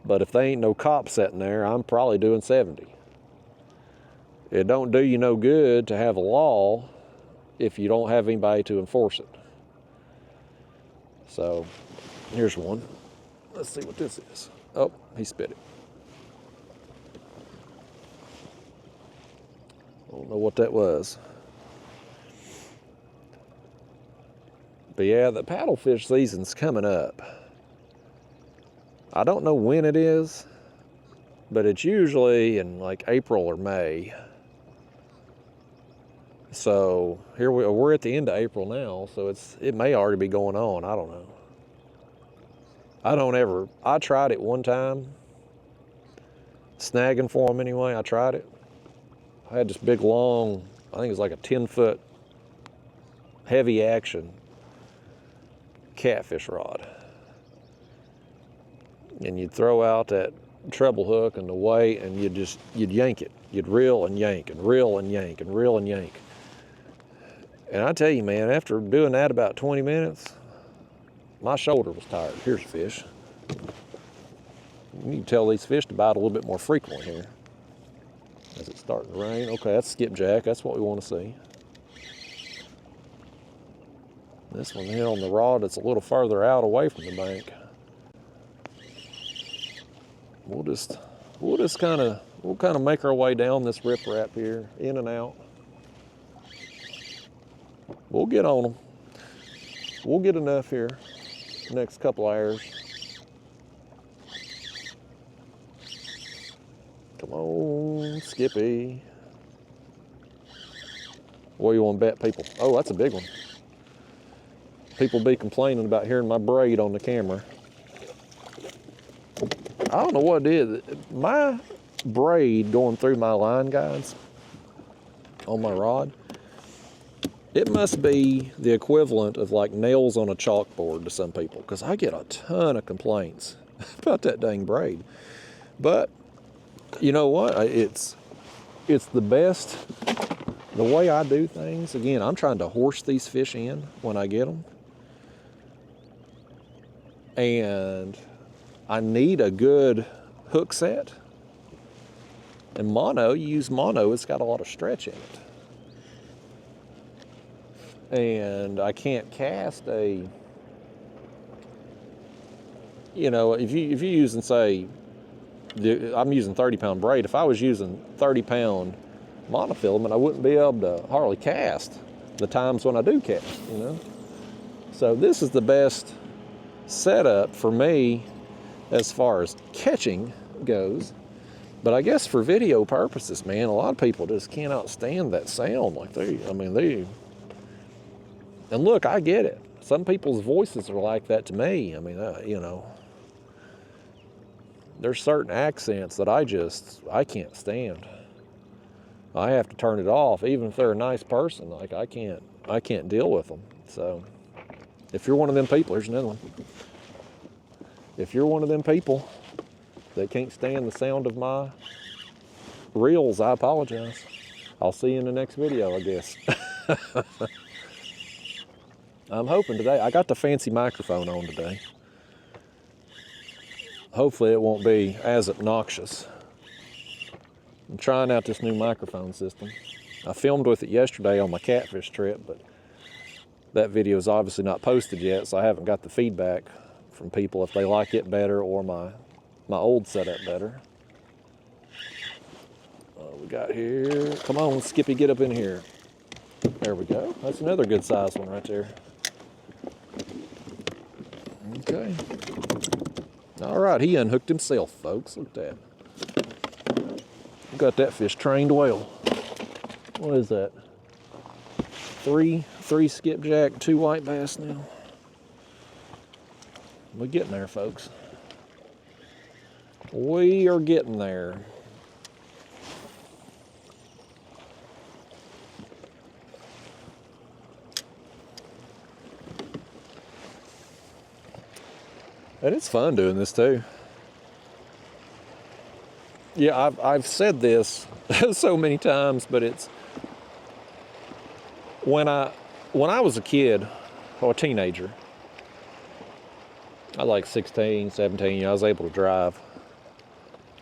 but if there ain't no cop sitting there, I'm probably doing 70. It don't do you no good to have a law if you don't have anybody to enforce it. So, here's one. Let's see what this is. Oh, he spit it. I don't know what that was. But yeah, the paddlefish season's coming up. I don't know when it is, but it's usually in like April or May. So here we're at the end of April now, so it may already be going on. I don't know. I tried it one time, snagging for them anyway. I tried it. I had this big long, I think it was like a 10-foot heavy action catfish rod. And you'd throw out that treble hook and the weight, and you'd yank it. You'd reel and yank and reel and yank and reel and yank. And I tell you, man, after doing that about 20 minutes, my shoulder was tired. Here's a fish. You can tell these fish to bite a little bit more frequently here as it's starting to rain. Okay, that's skipjack. That's what we want to see. This one here on the rod, it's a little further out away from the bank. We'll kind of make our way down this riprap here, in and out. We'll get on them. We'll get enough here next couple hours. Come on, Skippy. What do you want to bet, people? Oh, that's a big one. People be complaining about hearing my braid on the camera. I don't know what it is. My braid going through my line guides on my rod, it must be the equivalent of like nails on a chalkboard to some people, because I get a ton of complaints about that dang braid. But you know what? It's the best. The way I do things, again, I'm trying to horse these fish in when I get them. And I need a good hook set. And mono, you use mono, it's got a lot of stretch in it. And I can't cast a, you know, if you're using, say, I'm using 30-pound braid. If I was using 30-pound monofilament, I wouldn't be able to hardly cast the times when I do cast, you know. So this is the best setup for me as far as catching goes. But I guess for video purposes, man, a lot of people just cannot stand that sound. Like and look, I get it. Some people's voices are like that to me. I mean, you know, there's certain accents that I can't stand. I have to turn it off, even if they're a nice person. Like I can't deal with them. So if you're one of them people, here's another one. If you're one of them people that can't stand the sound of my reels, I apologize. I'll see you in the next video, I guess. I'm hoping today, I got the fancy microphone on today. Hopefully it won't be as obnoxious. I'm trying out this new microphone system. I filmed with it yesterday on my catfish trip, but that video is obviously not posted yet, so I haven't got the feedback from people if they like it better or my old setup better. We got here. Come on, Skippy, get up in here. There we go. That's another good size one right there. Okay. All right, he unhooked himself, folks. Look at that. Got that fish trained well. What is that? Three skipjack, 2 white bass now. We're getting there, folks. We are getting there. And it's fun doing this too. Yeah, I've said this so many times, but it's when I was a kid or a teenager, I was like 16, 17, I was able to drive.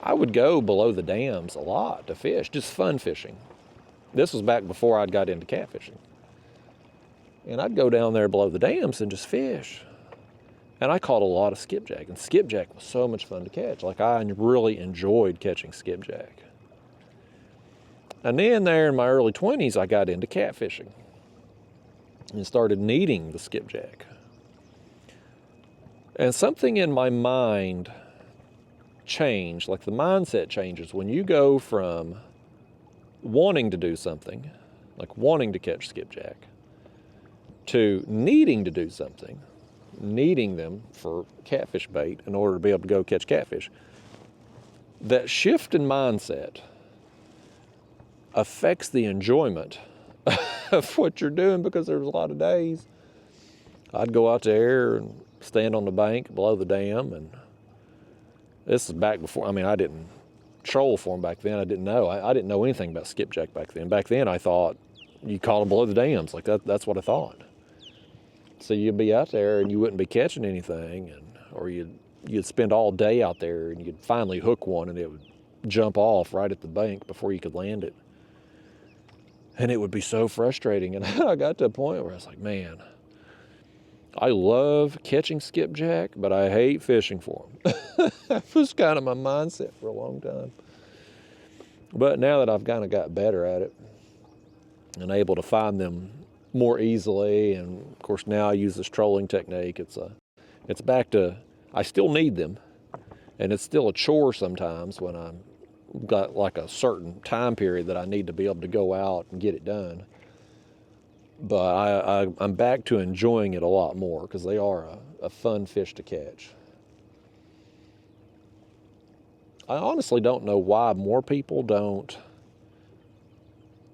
I would go below the dams a lot to fish, just fun fishing. This was back before I'd got into catfishing. And I'd go down there below the dams and just fish. And I caught a lot of skipjack, and skipjack was so much fun to catch. Like, I really enjoyed catching skipjack. And then there in my early 20s, I got into catfishing and started needing the skipjack. And something in my mind changed, like the mindset changes when you go from wanting to do something, like wanting to catch skipjack, to needing to do something, needing them for catfish bait in order to be able to go catch catfish. That shift in mindset affects the enjoyment of what you're doing, because there was a lot of days I'd go out there and stand on the bank below the dam This is back before, I mean, I didn't troll for them back then. I didn't know. I didn't know anything about skipjack back then. Back then, I thought you caught them below the dams. Like that's what I thought. So you'd be out there and you wouldn't be catching anything, or you'd spend all day out there and you'd finally hook one and it would jump off right at the bank before you could land it. And it would be so frustrating. And I got to a point where I was like, man, I love catching skipjack, but I hate fishing for them. That was kind of my mindset for a long time. But now that I've kind of got better at it and able to find them more easily, and of course now I use this trolling technique, it's back to, I still need them, and it's still a chore sometimes when I'm got like a certain time period that I need to be able to go out and get it done. But I'm back to enjoying it a lot more because they are a fun fish to catch. I honestly don't know why more people don't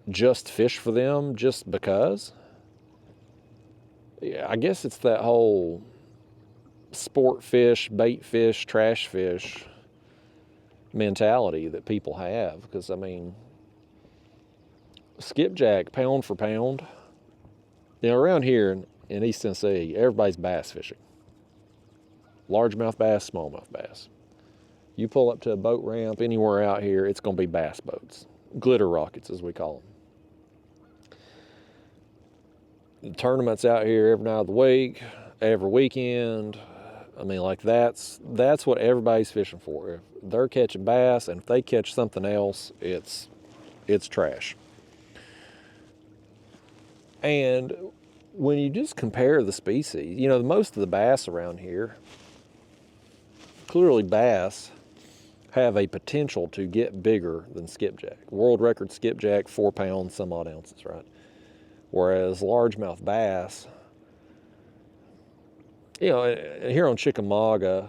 just fish for them just because. Yeah, I guess it's that whole sport fish, bait fish, trash fish mentality that people have. Because, I mean, skipjack, pound for pound, you know, around here in East Tennessee, everybody's bass fishing. Largemouth bass, smallmouth bass. You pull up to a boat ramp anywhere out here, it's going to be bass boats. Glitter rockets, as we call them. The tournaments out here every night of the week, every weekend. I mean, like that's what everybody's fishing for. If they're catching bass, and if they catch something else, it's trash. And when you just compare the species, you know, most of the bass around here, clearly bass have a potential to get bigger than skipjack. World record skipjack, 4 pounds, some odd ounces, right? Whereas largemouth bass, you know, here on Chickamauga,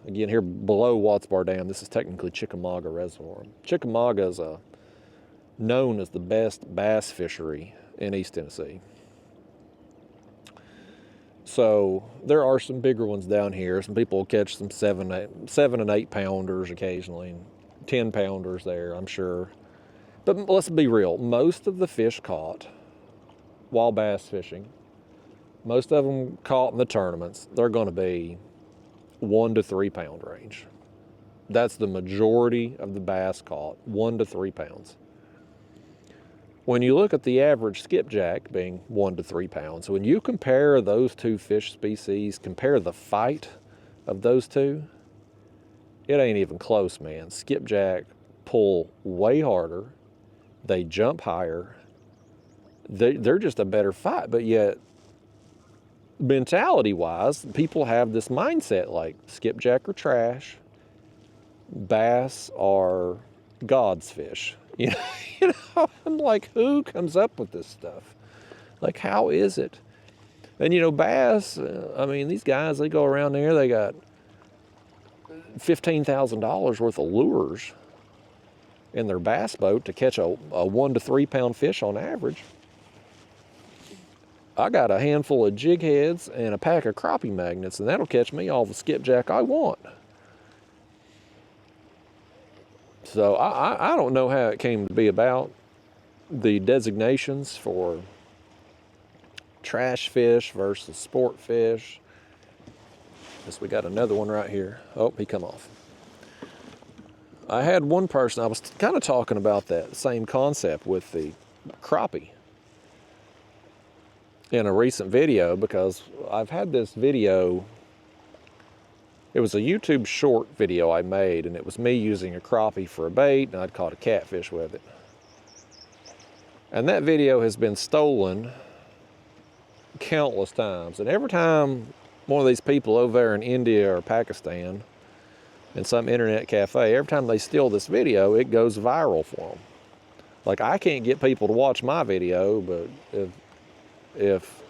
again, here below Watts Bar Dam, this is technically Chickamauga Reservoir. Chickamauga is known as the best bass fishery in East Tennessee. So there are some bigger ones down here. Some people will catch some 7 and 8 pounders occasionally, and 10 pounders there, I'm sure. But let's be real, most of the fish caught while bass fishing, most of them caught in the tournaments, they're going to be 1 to 3 pound range. That's the majority of the bass caught, 1 to 3 pounds. When you look at the average skipjack being 1 to 3 pounds, when you compare those two fish species, compare the fight of those two, it ain't even close, man. Skipjack pull way harder, they jump higher, they're just a better fight. But yet, mentality-wise, people have this mindset like skipjack are trash, bass are God's fish. You know, I'm like, who comes up with this stuff? Like, how is it? And, you know, bass, I mean, these guys, they go around there, they got $15,000 worth of lures in their bass boat to catch a 1 to 3 pound fish on average. I got a handful of jig heads and a pack of crappie magnets, and that'll catch me all the skipjack I want. So I don't know how it came to be about, the designations for trash fish versus sport fish. Guess we got another one right here. Oh, he come off. I had one person, I was kind of talking about that same concept with the crappie in a recent video, because I've had this video. It was a YouTube short video I made, and it was me using a crappie for a bait, and I'd caught a catfish with it. And that video has been stolen countless times. And every time one of these people over there in India or Pakistan, in some internet cafe, every time they steal this video, it goes viral for them. Like, I can't get people to watch my video, but if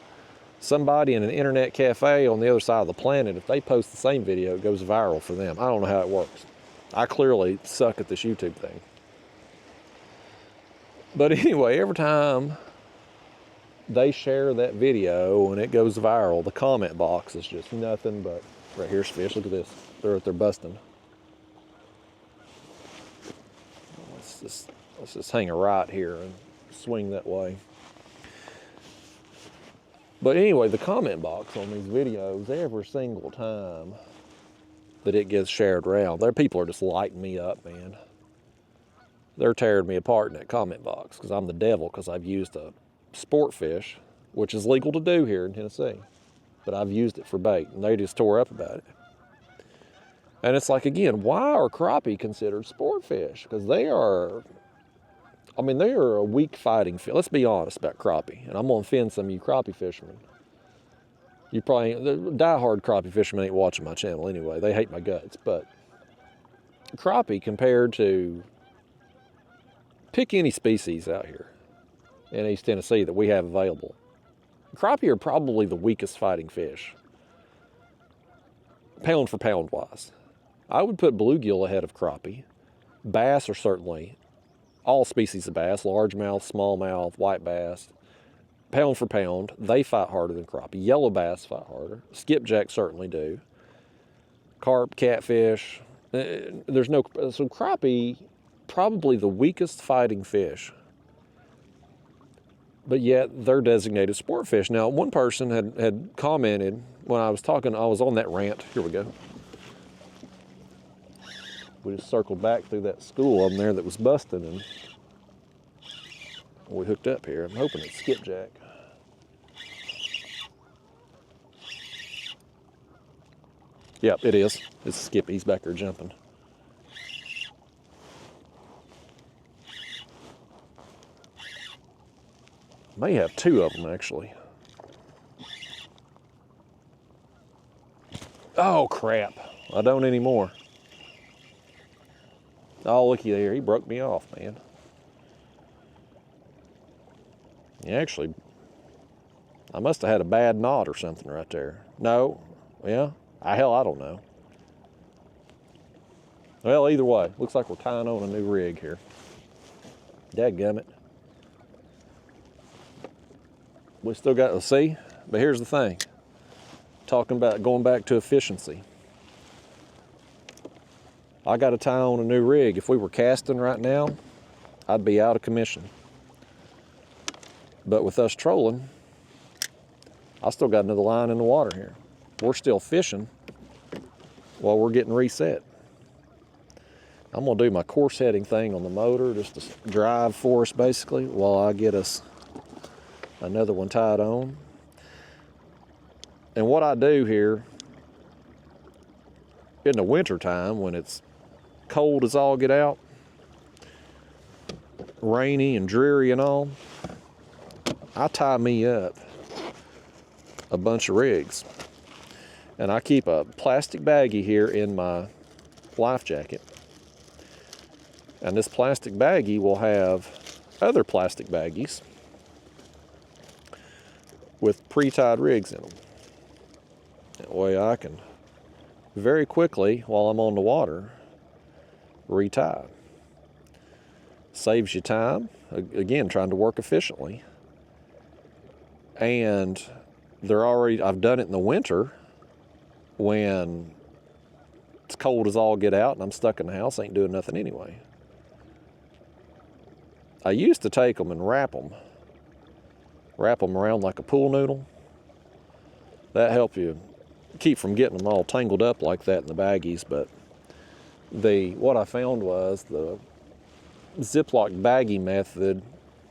somebody in an internet cafe on the other side of the planet, if they post the same video, it goes viral for them. I don't know how it works. I clearly suck at this YouTube thing. But anyway, every time they share that video and it goes viral, the comment box is just nothing but, right here's fish, look at this. They're busting. let's just hang a right here and swing that way. But anyway, the comment box on these videos, every single time that it gets shared around, there people are just lighting me up, man. They're tearing me apart in that comment box because I'm the devil, because I've used a sport fish, which is legal to do here in Tennessee, but I've used it for bait, and they just tore up about it. And it's like, again, why are crappie considered sport fish? Because they are, I mean, they are a weak fighting fish. Let's be honest about crappie, and I'm gonna offend some of you crappie fishermen. You probably, the diehard crappie fishermen ain't watching my channel anyway. They hate my guts, but crappie compared to, pick any species out here in East Tennessee that we have available, crappie are probably the weakest fighting fish, pound for pound wise. I would put bluegill ahead of crappie. Bass are certainly, all species of bass, largemouth, smallmouth, white bass, pound for pound, they fight harder than crappie. Yellow bass fight harder. Skipjack certainly do. Carp, catfish, there's no, so crappie, probably the weakest fighting fish, but yet they're designated sport fish. Now, one person had commented when I was talking, I was on that rant. Here we go. We just circled back through that school up there that was busting, and we hooked up here. I'm hoping it's skipjack. Yep, it is. It's Skip. He's back there jumping. May have two of them, actually. Oh, crap. I don't anymore. Oh, looky there. He broke me off, man. Actually, I must have had a bad knot or something right there. No. Yeah. Hell, I don't know. Well, either way, looks like we're tying on a new rig here. Dadgummit. We still got to see, but here's the thing. Talking about going back to efficiency. I got to tie on a new rig. If we were casting right now, I'd be out of commission. But with us trolling, I still got another line in the water here. We're still fishing while we're getting reset. I'm gonna do my course heading thing on the motor, just to drive for us basically, while I get us another one tied on. And what I do here in the winter time, when it's cold as all get out, rainy and dreary and all, I tie me up a bunch of rigs. And I keep a plastic baggie here in my life jacket. And this plastic baggie will have other plastic baggies with pre-tied rigs in them. That way I can very quickly, while I'm on the water, retie. Saves you time, again, trying to work efficiently. And I've done it in the winter when it's cold as all get out and I'm stuck in the house, ain't doing nothing anyway. I used to take them and wrap them around like a pool noodle. That helped you keep from getting them all tangled up like that in the baggies. But what I found was the Ziploc baggie method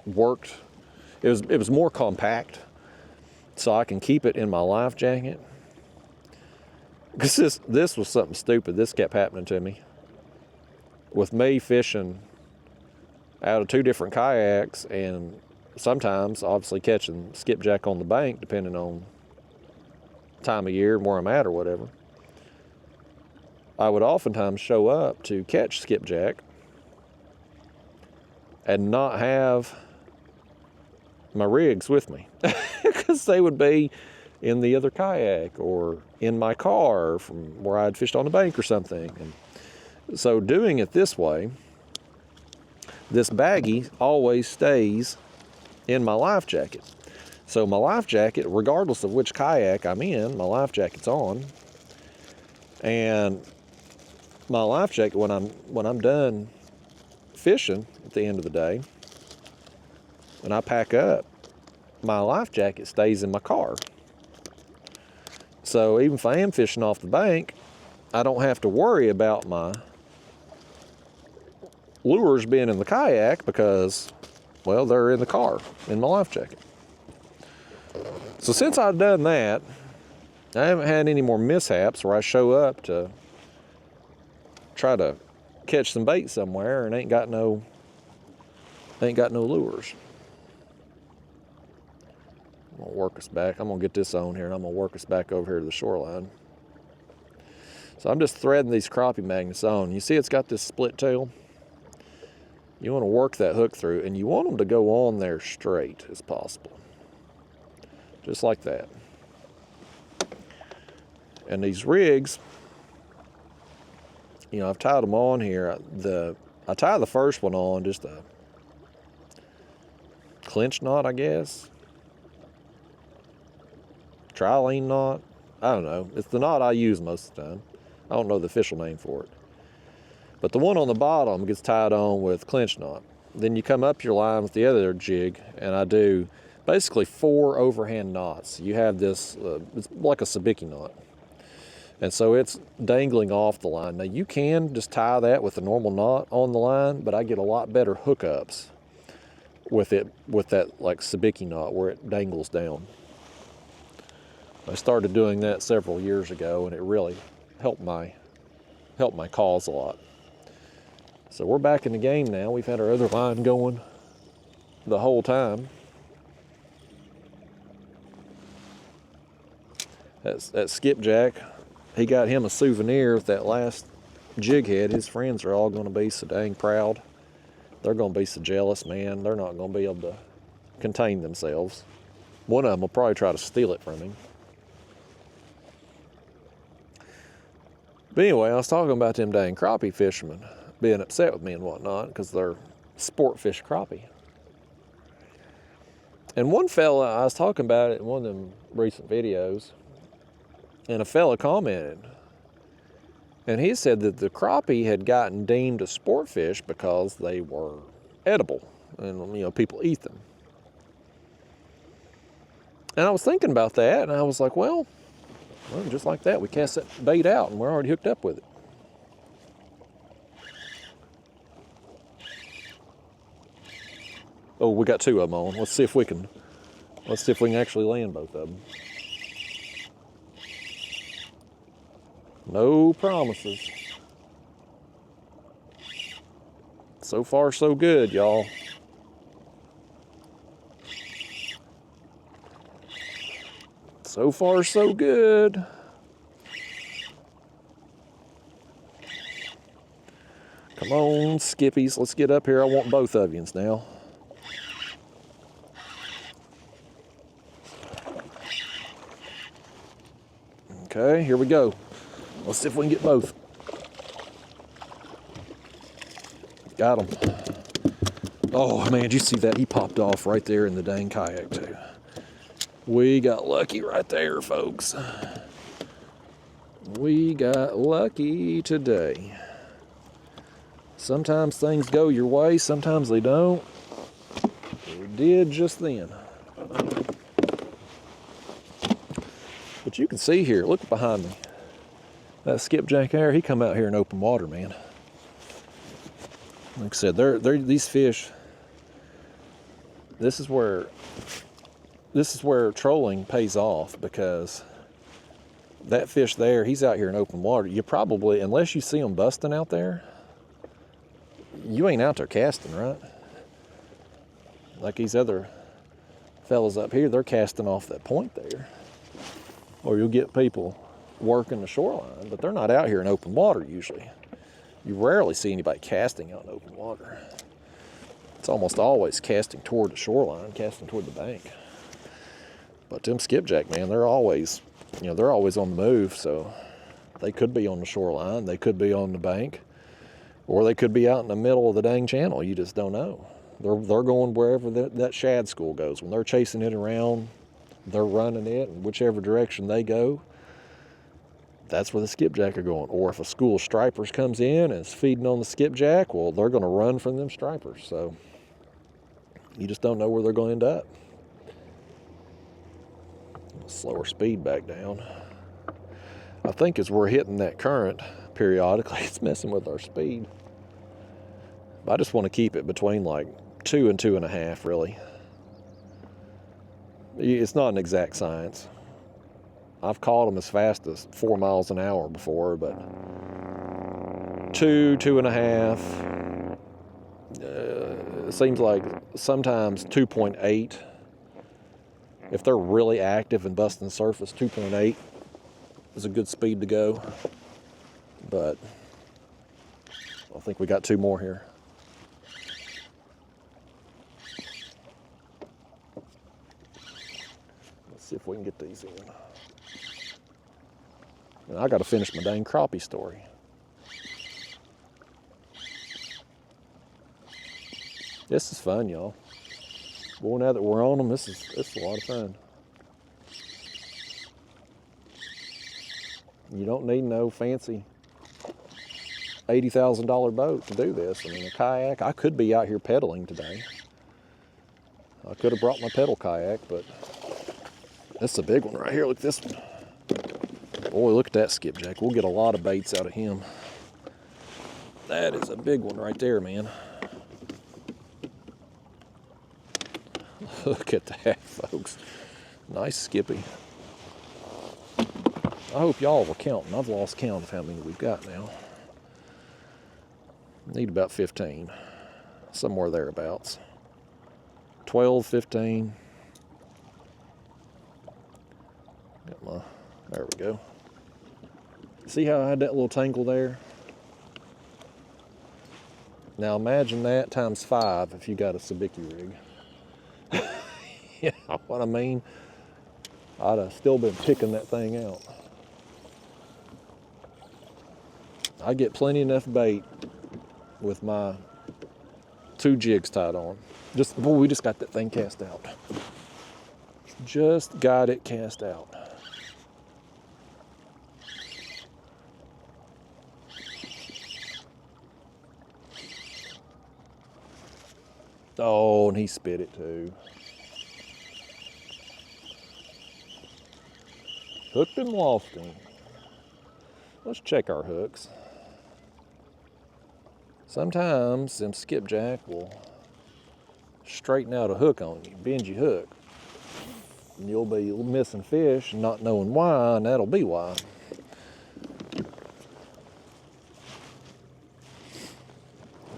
worked. It was more compact, so I can keep it in my life jacket. Because this was something stupid. This kept happening to me. With me fishing out of two different kayaks, and sometimes obviously catching skipjack on the bank, depending on time of year and where I'm at or whatever, I would oftentimes show up to catch skipjack and not have my rigs with me because they would be in the other kayak or in my car from where I'd fished on the bank or something. And so doing it this way, this baggie always stays in my life jacket. So my life jacket, regardless of which kayak I'm in, my life jacket's on. And my life jacket, when I'm done fishing at the end of the day, and I pack up, my life jacket stays in my car. So even if I am fishing off the bank, I don't have to worry about my lures being in the kayak because, well, they're in the car in my life jacket. So since I've done that, I haven't had any more mishaps where I show up to try to catch some bait somewhere and ain't got no lures. I'm gonna work us back. I'm gonna get this on here and I'm gonna work us back over here to the shoreline. So I'm just threading these crappie magnets on. You see it's got this split tail? You want to work that hook through, and you want them to go on there straight as possible. Just like that. And these rigs, you know, I've tied them on here. I tie the first one on just a clinch knot, I guess. Trilene knot. I don't know. It's the knot I use most of the time. I don't know the official name for it. But the one on the bottom gets tied on with clinch knot. Then you come up your line with the other jig, and I do basically 4 overhand knots. You have this, it's like a sabiki knot. And so it's dangling off the line. Now you can just tie that with a normal knot on the line, but I get a lot better hookups with it, with that like sabiki knot where it dangles down. I started doing that several years ago, and it really helped my cause a lot. So we're back in the game now. We've had our other line going the whole time. That skipjack, he got him a souvenir with that last jig head. His friends are all going to be so dang proud. They're going to be so jealous, man. They're not going to be able to contain themselves. One of them will probably try to steal it from him. But anyway, I was talking about them dang crappie fishermen being upset with me and whatnot because they're sport fish crappie. And one fella, I was talking about it in one of them recent videos, and a fella commented, and he said that the crappie had gotten deemed a sport fish because they were edible, and you know, people eat them. And I was thinking about that, and I was like, well, just like that, we cast that bait out, and we're already hooked up with it. Oh, we got 2 of them on. Let's see if we can actually land both of them. No promises. So far, so good, y'all. So far, so good. Come on, skippies, let's get up here. I want both of yous now. Okay, here we go. Let's see if we can get both. Got him. Oh man, did you see that? He popped off right there in the dang kayak too. We got lucky right there, folks. We got lucky today. Sometimes things go your way, sometimes they don't. We did just then. But you can see here, look behind me. That skipjack there, he come out here in open water, man. Like I said, they're these fish. This is where trolling pays off, because that fish there, he's out here in open water. You probably, unless you see him busting out there, you ain't out there casting, right? Like these other fellas up here, they're casting off that point there. Or you'll get people working the shoreline, but they're not out here in open water usually. You rarely see anybody casting out in open water. It's almost always casting toward the shoreline, casting toward the bank. But them skipjack, man, they're always on the move, so they could be on the shoreline, they could be on the bank, or they could be out in the middle of the dang channel. You just don't know. They're going wherever that shad school goes. When they're chasing it around, they're running it, and whichever direction they go, that's where the skipjack are going. Or if a school of stripers comes in and is feeding on the skipjack, well, they're going to run from them stripers. So you just don't know where they're going to end up. Slower speed back down. I think as we're hitting that current periodically, it's messing with our speed. But I just want to keep it between like 2 and 2.5, really. It's not an exact science. I've caught them as fast as 4 miles an hour before, but 2, 2.5. It seems like sometimes 2.8. If they're really active and busting the surface, 2.8 is a good speed to go. But I think we got 2 more here. Let's see if we can get these in. And I got to finish my dang crappie story. This is fun, y'all. Boy, now that we're on them, this is a lot of fun. You don't need no fancy $80,000 boat to do this. I mean, a kayak, I could be out here pedaling today. I could have brought my pedal kayak, but that's a big one right here. Look at this one. Boy, look at that skipjack. We'll get a lot of baits out of him. That is a big one right there, man. Look at that, folks. Nice skippy. I hope y'all were counting. I've lost count of how many we've got now. Need about 15. Somewhere thereabouts. 12, 15. Got my, there we go. See how I had that little tangle there? Now imagine that times 5 if you got a sabiki rig. You know what I mean? I'd have still been picking that thing out. I get plenty enough bait with my 2 jigs tied on. Boy, we just got that thing cast out. Just got it cast out. Oh, and he spit it too. Hooked and lost him. Let's check our hooks. Sometimes them skipjack will straighten out a hook on you, bend your hook. And you'll be missing fish and not knowing why, and that'll be why.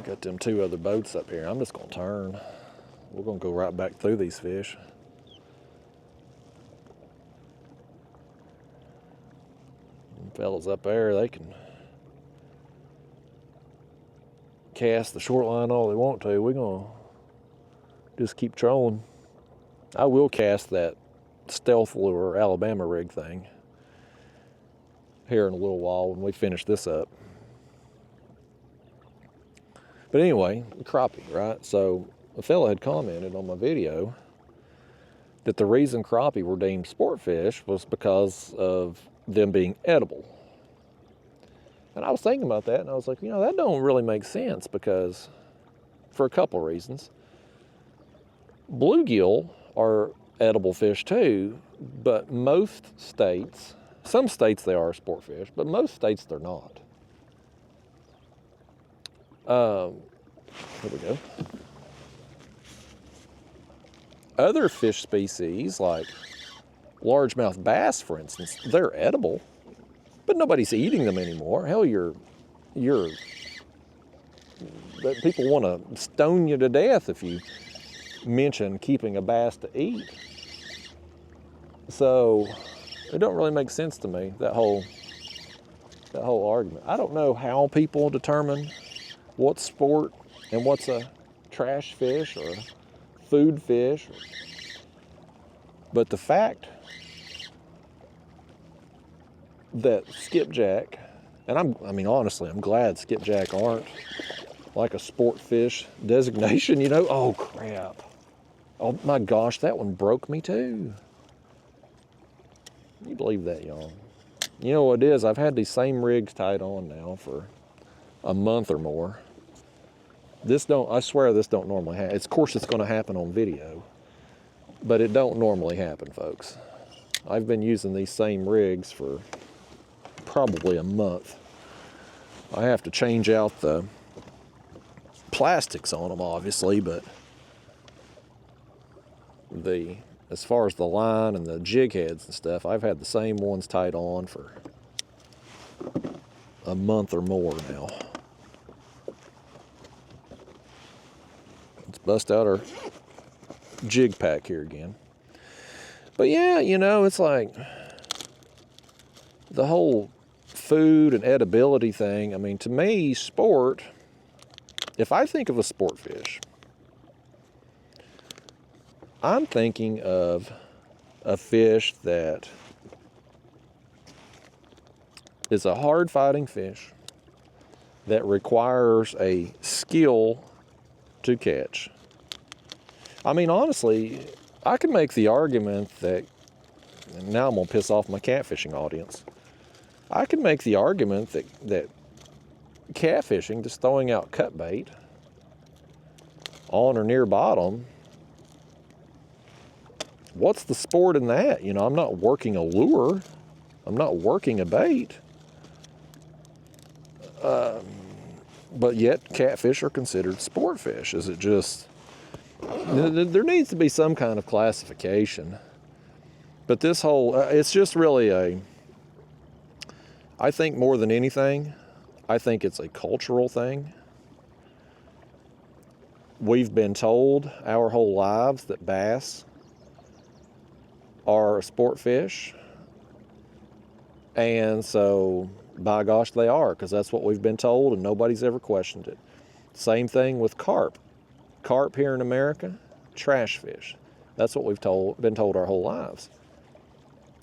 Got them 2 other boats up here. I'm just gonna turn. We're gonna go right back through these fish. Them fellas up there, they can cast the short line all they want to. We're gonna just keep trolling. I will cast that stealth lure Alabama rig thing here in a little while when we finish this up. But anyway, crappie, right? So a fella had commented on my video that the reason crappie were deemed sport fish was because of them being edible. And I was thinking about that, and I was like, you know, that don't really make sense because, for a couple of reasons. Bluegill are edible fish too, but most states, some states they are sport fish, but most states they're not. Here we go. Other fish species, like largemouth bass, for instance, they're edible, but nobody's eating them anymore. Hell, but people want to stone you to death if you mention keeping a bass to eat. So it don't really make sense to me, that whole argument. I don't know how people determine what's sport and what's a trash fish or food fish. But the fact that skipjack, and I mean honestly, I'm glad skipjack aren't like a sport fish designation, you know? Oh crap. Oh my gosh, that one broke me too. Can you believe that, y'all? You know what it is? I've had these same rigs tied on now for a month or more. I swear this don't normally happen. Of course it's gonna happen on video, but it don't normally happen, folks. I've been using these same rigs for probably a month. I have to change out the plastics on them, obviously, but as far as the line and the jig heads and stuff, I've had the same ones tied on for a month or more now. Let's bust out our jig pack here again. But yeah, you know, it's like the whole food and edibility thing. I mean, to me, sport, if I think of a sport fish, I'm thinking of a fish that is a hard fighting fish that requires a skill to catch. I mean, honestly, I can make the argument that, and now I'm gonna piss off my catfishing audience, I can make the argument that catfishing, just throwing out cut bait on or near bottom, what's the sport in that? You know, I'm not working a lure. I'm not working a bait. But yet catfish are considered sport fish. Is it just, there needs to be some kind of classification. But this whole, it's just really I think more than anything, I think it's a cultural thing. We've been told our whole lives that bass are a sport fish, and so by gosh they are, because that's what we've been told and nobody's ever questioned it. Same thing with carp. Carp here in America, trash fish. That's what we've been told our whole lives.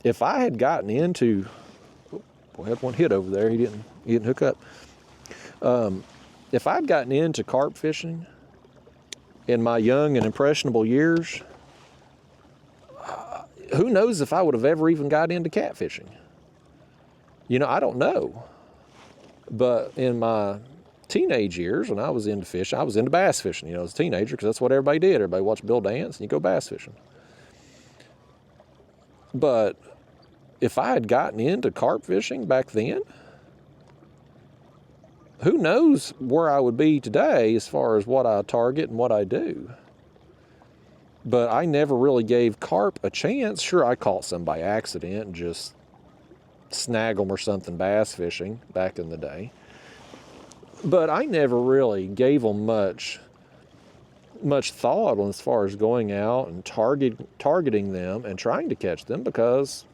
If I had gotten into, I had one hit over there, he didn't hook up. If I'd gotten into carp fishing in my young and impressionable years, who knows if I would have ever even got into catfishing. You know, I don't know. But in my teenage years, when I was into fishing, I was into bass fishing, you know, as a teenager, because that's what everybody did. Everybody watched Bill Dance and you go bass fishing. But if I had gotten into carp fishing back then, who knows where I would be today as far as what I target and what I do. But I never really gave carp a chance. Sure, I caught some by accident and just snag them or something bass fishing back in the day. But I never really gave them much thought on as far as going out and targeting them and trying to catch them, because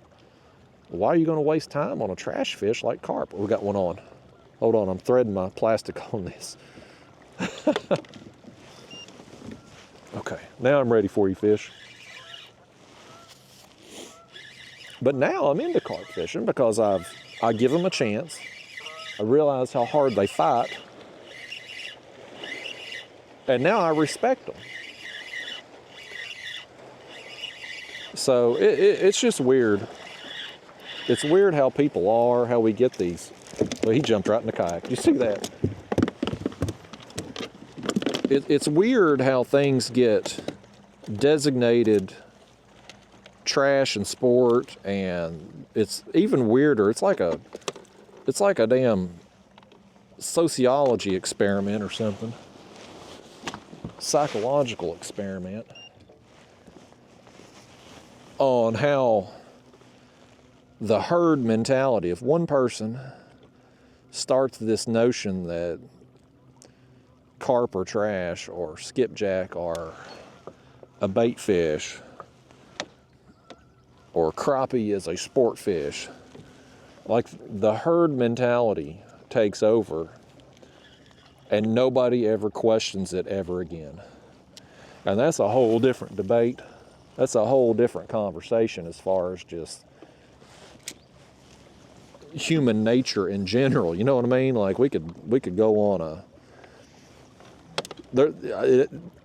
why are you going to waste time on a trash fish like carp? We got one on. Hold on, I'm threading my plastic on this. Okay, now I'm ready for you, fish. But now I'm into carp fishing because I give them a chance. I realize how hard they fight. And now I respect them. So it's just weird. It's weird how people are, how we get these. Well, he jumped right in the kayak. Did you see that? It's weird how things get designated trash and sport, and it's even weirder. It's like a damn sociology experiment or something. Psychological experiment on how the herd mentality, if one person starts this notion that carp are trash or skipjack are a bait fish or crappie is a sport fish, like the herd mentality takes over and nobody ever questions it ever again. And that's a whole different debate. That's a whole different conversation as far as just human nature in general. You know what I mean? Like we could go on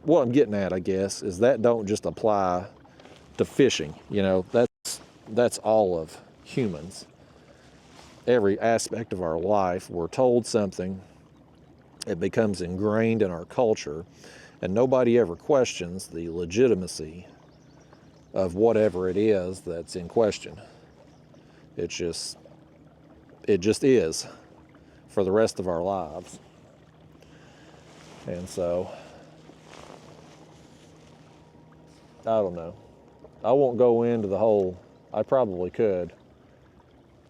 what I'm getting at, I guess, is that don't just apply to fishing. You know, that's all of humans. every aspect of our life, we're told something, it becomes ingrained in our culture, and nobody ever questions the legitimacy of whatever it is that's in question. It just is for the rest of our lives. And so, I don't know. I won't go into the whole, I probably could.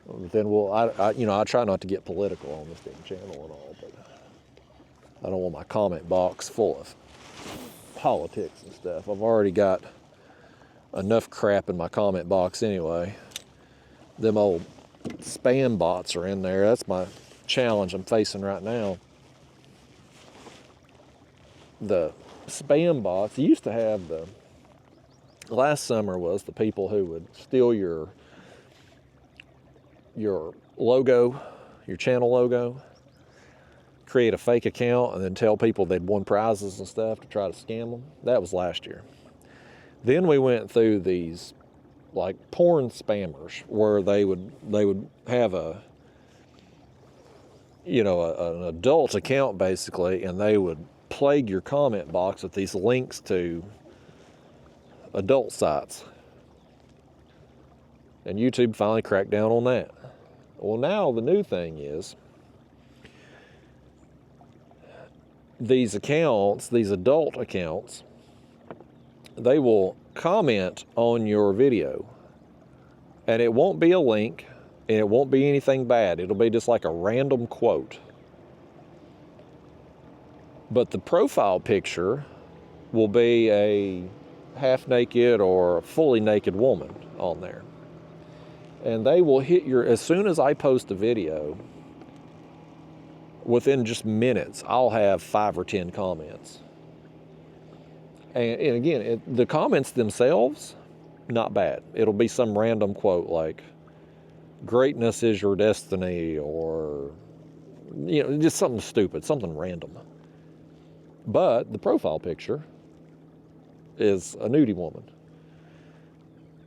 But then I try not to get political on this damn channel and all, but I don't want my comment box full of politics and stuff. I've already got enough crap in my comment box anyway. Them old spam bots are in there. That's my challenge I'm facing right now. The spam bots, you used to have last summer was the people who would steal your logo, your channel logo, create a fake account, and then tell people they'd won prizes and stuff to try to scam them. That was last year. Then we went through these like porn spammers where they would have an adult account basically, and they would plague your comment box with these links to adult sites. And YouTube finally cracked down on that. Well, now the new thing is these accounts, these adult accounts, they will comment on your video, and it won't be a link, and it won't be anything bad. It'll be just like a random quote. But the profile picture will be a half-naked or fully naked woman on there. And they will hit as soon as I post a video, within just minutes, I'll have 5 or 10 comments. And again, the comments themselves, not bad. It'll be some random quote like, "Greatness is your destiny," or, just something stupid, something random. But the profile picture is a nudie woman.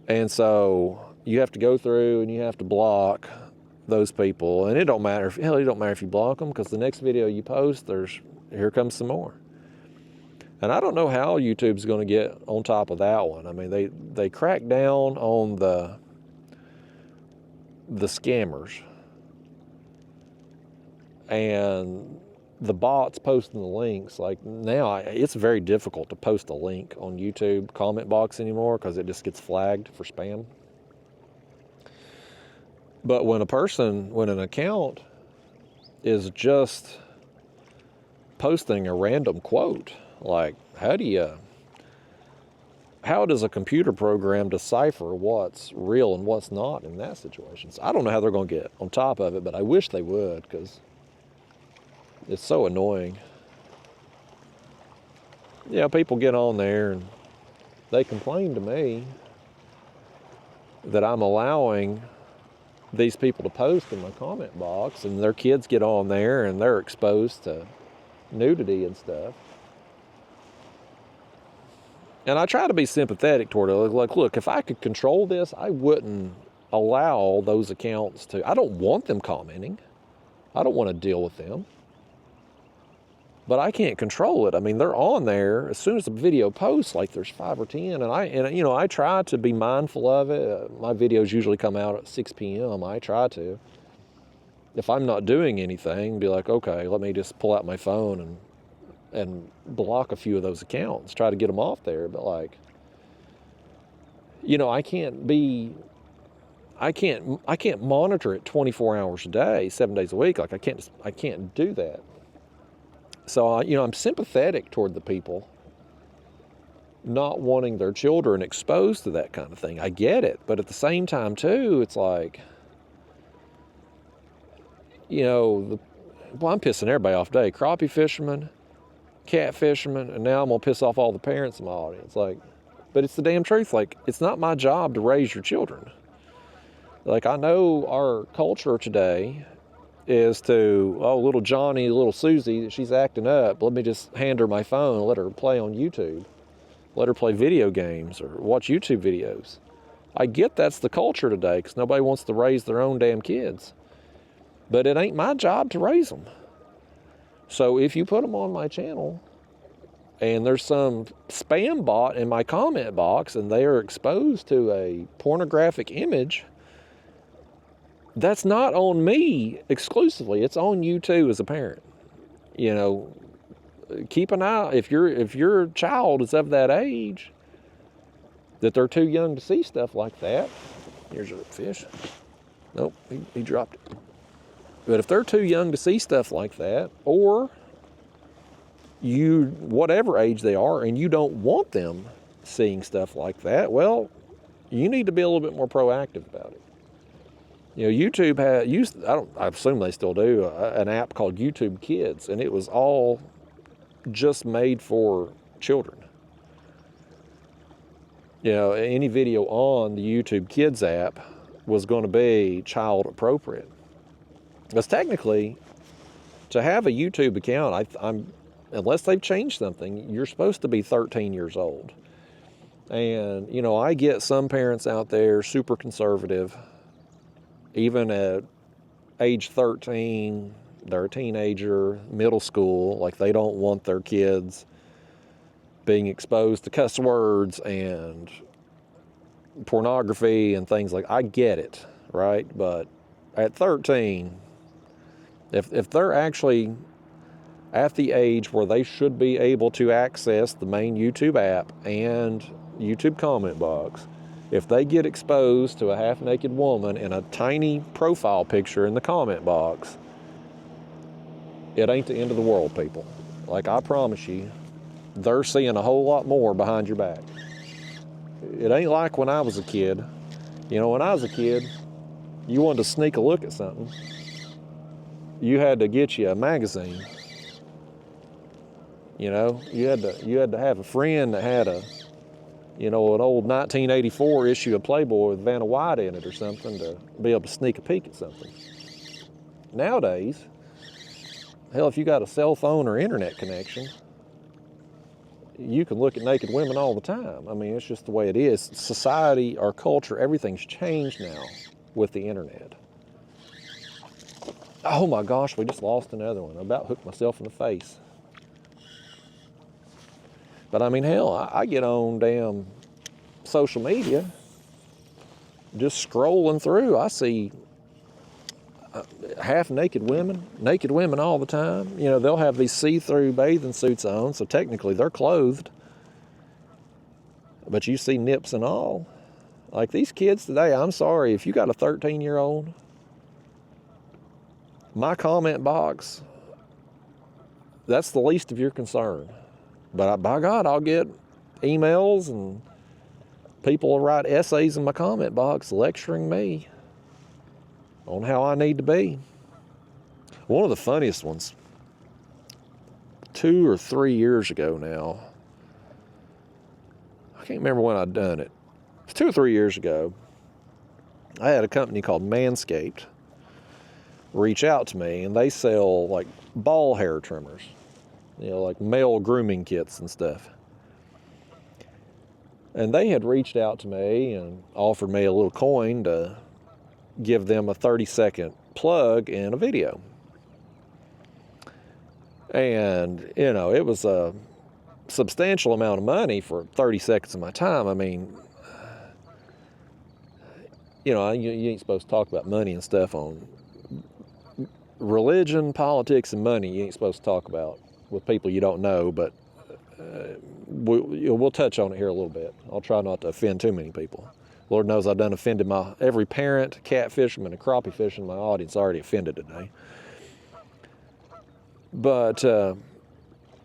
And so you have to go through and you have to block those people. And it don't matter if you block them, because the next video you post, here comes some more. And I don't know how YouTube's going to get on top of that one. I mean, they crack down on the scammers and the bots posting the links. Like now, it's very difficult to post a link on YouTube comment box anymore because it just gets flagged for spam. But when an account is just posting a random quote, like, how does a computer program decipher what's real and what's not in that situation? So I don't know how they're going to get on top of it, but I wish they would, because it's so annoying. People get on there and they complain to me that I'm allowing these people to post in my comment box, and their kids get on there and they're exposed to nudity and stuff. And I try to be sympathetic toward it. Like, look, if I could control this, I wouldn't allow those accounts to. I don't want them commenting. I don't want to deal with them. But I can't control it. I mean, they're on there as soon as the video posts. Like, there's 5 or 10, and I try to be mindful of it. My videos usually come out at 6 p.m. I try to. If I'm not doing anything, be like, okay, let me just pull out my phone and block a few of those accounts, try to get them off there. But like, I can't monitor it 24 hours a day, 7 days a week. Like, I can't do that. So, I'm sympathetic toward the people not wanting their children exposed to that kind of thing. I get it. But at the same time, too, it's like, I'm pissing everybody off today. Crappie fishermen, cat fishermen, and now I'm going to piss off all the parents in my audience. Like, but it's the damn truth. Like, it's not my job to raise your children. Like, I know our culture today is to, little Johnny, little Susie, she's acting up. Let me just hand her my phone and let her play on YouTube. Let her play video games or watch YouTube videos. I get that's the culture today because nobody wants to raise their own damn kids. but it ain't my job to raise them. So if you put them on my channel and there's some spam bot in my comment box and they are exposed to a pornographic image, that's not on me exclusively. It's on you too as a parent. You know, keep an eye. If your child is of that age that they're too young to see stuff like that. Here's a fish. Nope, he dropped it. But if they're too young to see stuff like that, or you, whatever age they are, and you don't want them seeing stuff like that, well, you need to be a little bit more proactive about it. You know, YouTube I assume they still do, an app called YouTube Kids, and it was all just made for children. You know, any video on the YouTube Kids app was going to be child appropriate. Because technically, to have a YouTube account, unless they've changed something, you're supposed to be 13 years old. And, you know, I get some parents out there super conservative. Even at age 13, they're a teenager, middle school, like they don't want their kids being exposed to cuss words and pornography and things like. I get it, right? But at 13, if they're actually at the age where they should be able to access the main YouTube app and YouTube comment box, if they get exposed to a half-naked woman in a tiny profile picture in the comment box, it ain't the end of the world, people. Like, I promise you, they're seeing a whole lot more behind your back. It ain't like when I was a kid. You know, when I was a kid, you wanted to sneak a look at something, you had to get you a magazine. You know, you had to have a friend that had an old 1984 issue of Playboy with Vanna White in it or something to be able to sneak a peek at something. Nowadays, hell, if you got a cell phone or internet connection, you can look at naked women all the time. I mean, it's just the way it is. Society, our culture, everything's changed now with the internet. Oh my gosh, we just lost another one. I about hooked myself in the face. But I mean, hell, I get on damn social media, just scrolling through. I see half-naked women all the time. You know, they'll have these see-through bathing suits on, so technically they're clothed. But you see nips and all. Like these kids today, I'm sorry, if you got a 13-year-old, my comment box, that's the least of your concern. But by God, I'll get emails and people will write essays in my comment box lecturing me on how I need to be. One of the funniest ones, 2 or 3 years ago now, I can't remember when I'd done it. It was 2 or 3 years ago. I had a company called Manscaped reach out to me, and they sell like ball hair trimmers. You know, like male grooming kits and stuff. And they had reached out to me and offered me a little coin to give them a 30-second plug in a video. And, you know, it was a substantial amount of money for 30 seconds of my time. I mean, you know, you ain't supposed to talk about money and stuff on religion, politics, and money. You ain't supposed to talk about with people you don't know, but we'll touch on it here a little bit. I'll try not to offend too many people. Lord knows I've done offended every parent, catfisherman, and crappie fisher in my audience already offended today. But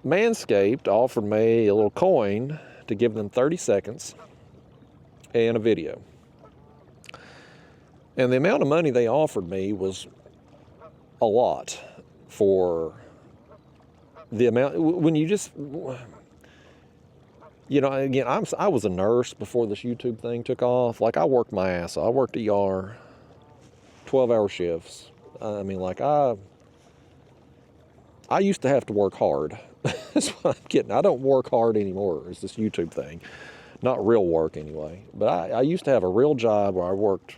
Manscaped offered me a little coin to give them 30 seconds and a video. And the amount of money they offered me was a lot for the amount. When you just, you know, again, I was a nurse before this YouTube thing took off. Like, I worked my ass off. I worked ER, 12-hour shifts. I mean, like, I used to have to work hard. That's what I'm getting. I don't work hard anymore. It's this YouTube thing. Not real work anyway. But I used to have a real job where I worked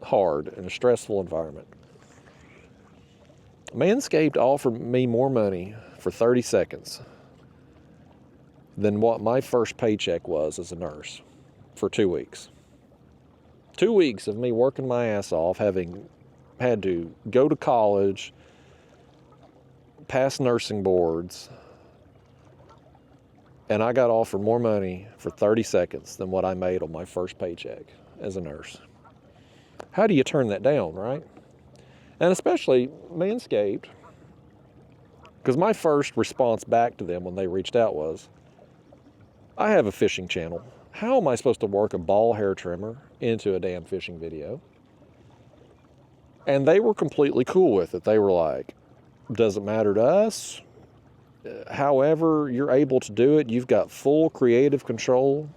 hard in a stressful environment. Manscaped offered me more money for 30 seconds than what my first paycheck was as a nurse for 2 weeks. 2 weeks of me working my ass off, having had to go to college, pass nursing boards, and I got offered more money for 30 seconds than what I made on my first paycheck as a nurse. How do you turn that down, right? And especially Manscaped, because my first response back to them when they reached out was, I have a fishing channel. How am I supposed to work a ball hair trimmer into a damn fishing video? And they were completely cool with it. They were like, doesn't matter to us. However you're able to do it, you've got full creative control.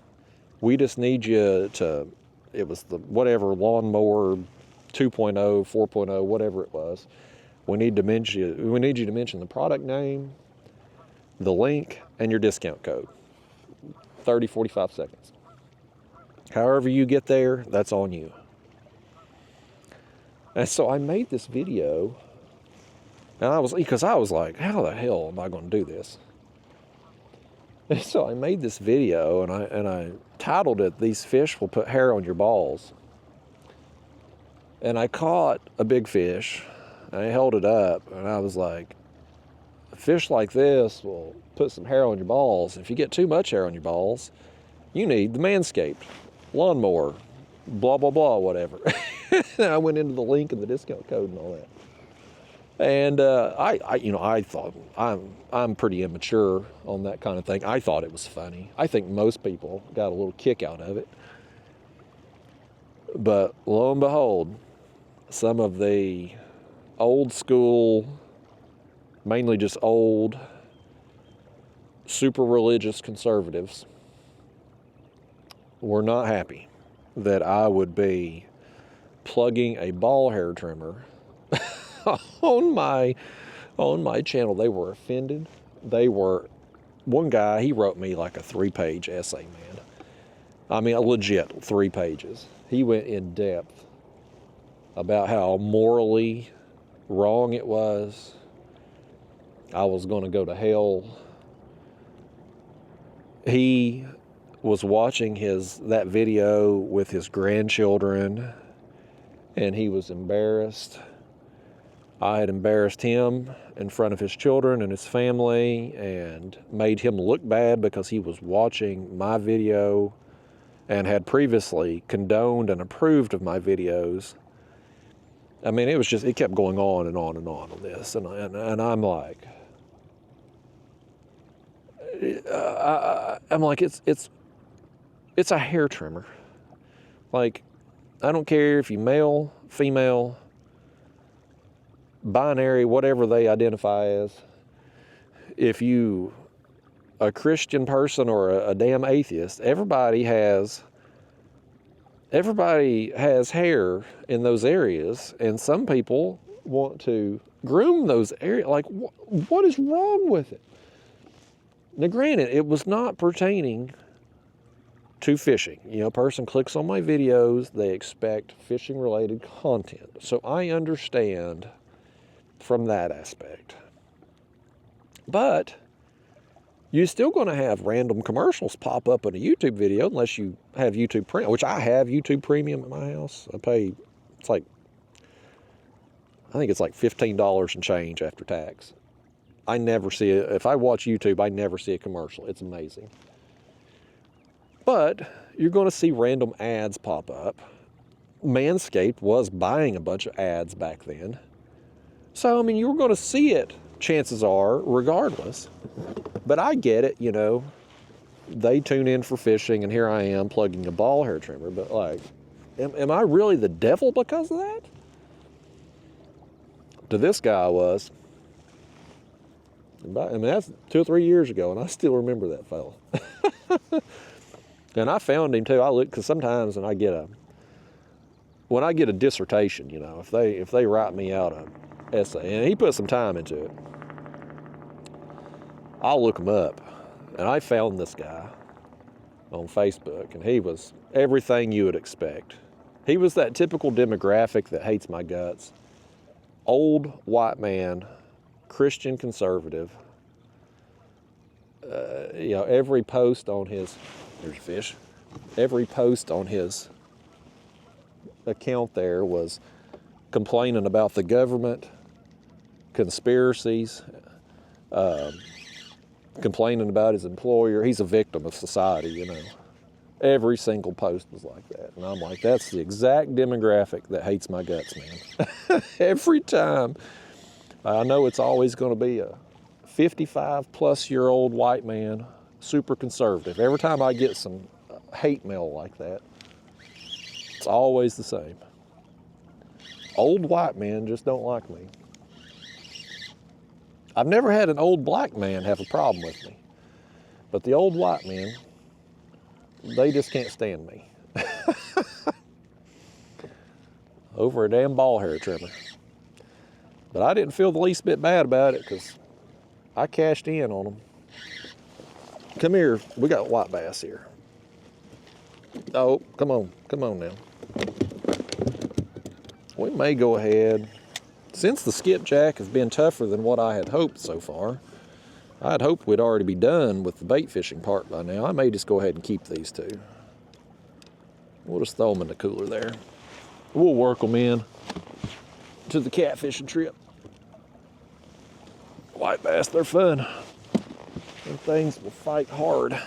We just need you to, it was the whatever lawnmower 2.0, 4.0, whatever it was. We need you to mention the product name, the link, and your discount code. 30, 45 seconds. However you get there, that's on you. And so I made this video, and because I was like, how the hell am I going to do this? And so I made this video, and I titled it, "These fish will put hair on your balls." And I caught a big fish, and I held it up, and I was like, a fish like this will put some hair on your balls. If you get too much hair on your balls, you need the Manscaped lawnmower, blah, blah, blah, whatever. And I went into the link and the discount code and all that. And I thought, I'm pretty immature on that kind of thing. I thought it was funny. I think most people got a little kick out of it. But lo and behold, some of the old school, mainly just old, super religious conservatives were not happy that I would be plugging a ball hair trimmer on my channel. They were offended. One guy, he wrote me like a 3-page essay, man. I mean, a legit 3 pages. He went in depth about how morally wrong it was. I was going to go to hell. He was watching that video with his grandchildren, and he was embarrassed. I had embarrassed him in front of his children and his family and made him look bad because he was watching my video and had previously condoned and approved of my videos. I mean, it kept going on and on and on this. And I'm like, it's a hair trimmer. Like, I don't care if you male, female, binary, whatever they identify as. If you a Christian person or a damn atheist, everybody has hair in those areas, and some people want to groom those areas. Like, what is wrong with it? Now, granted, it was not pertaining to fishing. You know, a person clicks on my videos, they expect fishing-related content. So I understand from that aspect. But you're still going to have random commercials pop up in a YouTube video unless you have YouTube Premium, which I have YouTube Premium at my house. I think it's like $15 and change after tax. I never see it. If I watch YouTube, I never see a commercial. It's amazing. But you're going to see random ads pop up. Manscaped was buying a bunch of ads back then. So, I mean, you're going to see it, chances are, regardless. But I get it, you know. They tune in for fishing, and here I am plugging a ball hair trimmer. But, like, am I really the devil because of that? To this guy, I was. I mean, that's 2 or 3 years ago, and I still remember that fella. And I found him, too. I look, because sometimes when I get a dissertation, you know, if they write me out an essay, and he put some time into it, I'll look him up. And I found this guy on Facebook, and he was everything you would expect. He was that typical demographic that hates my guts. old white man, Christian conservative. You know, every post on his, there's a fish, every post on his account there was complaining about the government, conspiracies, complaining about his employer. He's a victim of society, you know. Every single post was like that. And I'm like, that's the exact demographic that hates my guts, man. Every time. I know it's always going to be a 55-plus-year-old white man, super conservative. Every time I get some hate mail like that, it's always the same. Old white men just don't like me. I've never had an old black man have a problem with me. But the old white men, they just can't stand me. Over a damn ball hair trimmer. But I didn't feel the least bit bad about it because I cashed in on them. Come here, we got white bass here. Oh, come on now. We may go ahead. Since the skipjack has been tougher than what I had hoped so far, I had hoped we'd already be done with the bait fishing part by now. I may just go ahead and keep these two. We'll just throw them in the cooler there. We'll work them in to the catfishing trip. White bass, they're fun. Them things will fight hard.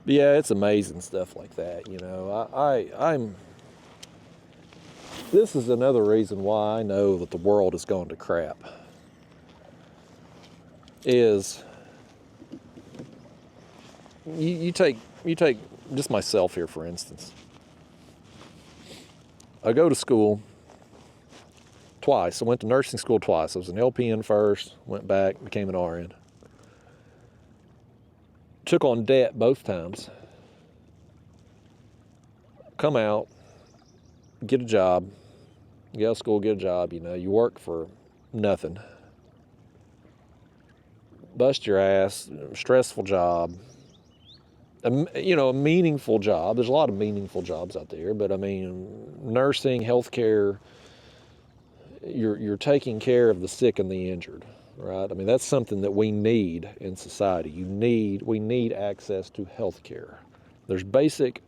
But yeah, it's amazing stuff like that, you know. I'm. This is another reason why I know that the world has gone to crap. Is you take just myself here, for instance. I go to school twice. I went to nursing school twice. I was an LPN first, went back, became an RN. Took on debt both times. Come out, get a job, get out of school, get a job, you know, you work for nothing. Bust your ass, stressful job. You know, a meaningful job. There's a lot of meaningful jobs out there, but I mean, nursing, healthcare, you're taking care of the sick and the injured. Right? I mean, that's something that we need in society. We need access to health care. There's basic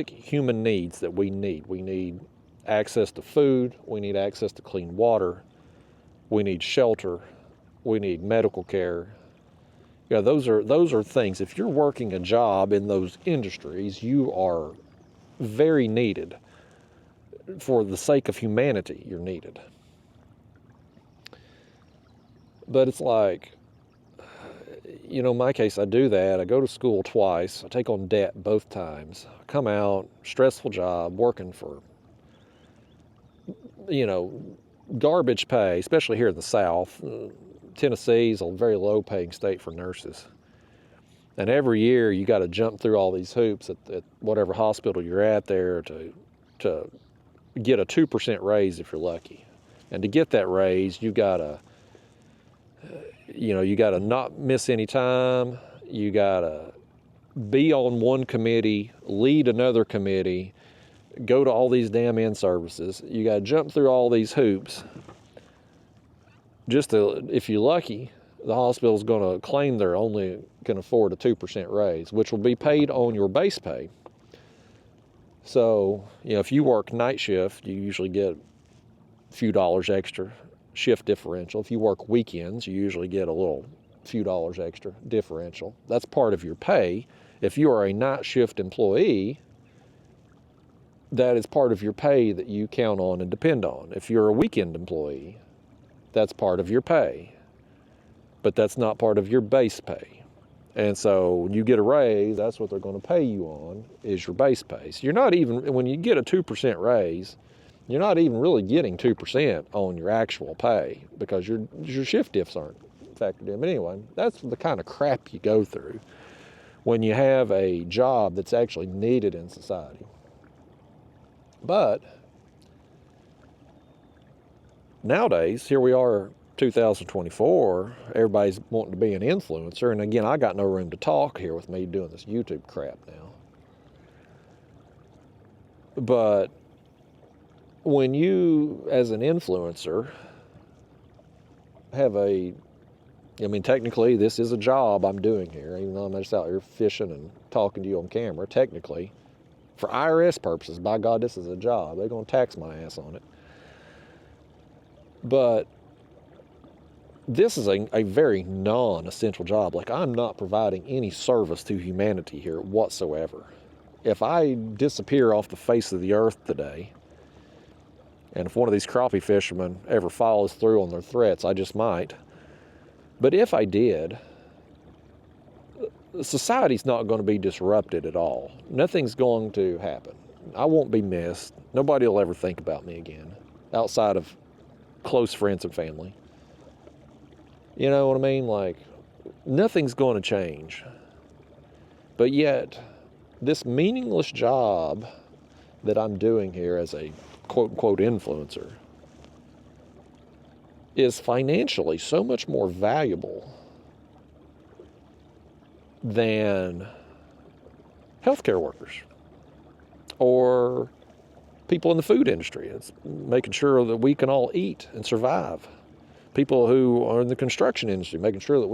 human needs that we need. We need access to food. We need access to clean water. We need shelter. We need medical care. Yeah, those are things. If you're working a job in those industries, you are very needed. For the sake of humanity, you're needed. But it's like, you know, in my case, I do that. I go to school twice. I take on debt both times. I come out, stressful job, working for, you know, garbage pay, especially here in the South. Tennessee is a very low-paying state for nurses. And every year you got to jump through all these hoops at whatever hospital you're at there to get a 2% raise if you're lucky. And to get that raise, you got to not miss any time. You got to be on one committee, lead another committee, go to all these damn in-services. You got to jump through all these hoops. If you're lucky, the hospital's going to claim they're only can afford a 2% raise, which will be paid on your base pay. So, you know, if you work night shift, you usually get a few dollars extra shift differential. If you work weekends, you usually get a few dollars extra differential. That's part of your pay. If you are a night shift employee, that is part of your pay that you count on and depend on. If you're a weekend employee, that's part of your pay, but that's not part of your base pay. And so when you get a raise, that's what they're going to pay you on, is your base pay. So you're not even, when you get a 2% raise, you're not even really getting 2% on your actual pay because your shift diffs aren't factored in. But anyway, that's the kind of crap you go through when you have a job that's actually needed in society. But nowadays, here we are 2024, everybody's wanting to be an influencer. And again, I got no room to talk here with me doing this YouTube crap now. But when you, as an influencer, have technically this is a job I'm doing here, even though I'm just out here fishing and talking to you on camera. Technically, for IRS purposes, by God, this is a job. They're going to tax my ass on it. But this is a very non-essential job. Like, I'm not providing any service to humanity here whatsoever. If I disappear off the face of the earth today, and if one of these crappie fishermen ever follows through on their threats, I just might. But if I did, society's not going to be disrupted at all. Nothing's going to happen. I won't be missed. Nobody will ever think about me again, outside of close friends and family. You know what I mean? Like, nothing's going to change. But yet, this meaningless job that I'm doing here as a quote-unquote influencer is financially so much more valuable than healthcare workers or people in the food industry. It's making sure that we can all eat and survive. People who are in the construction industry, making sure that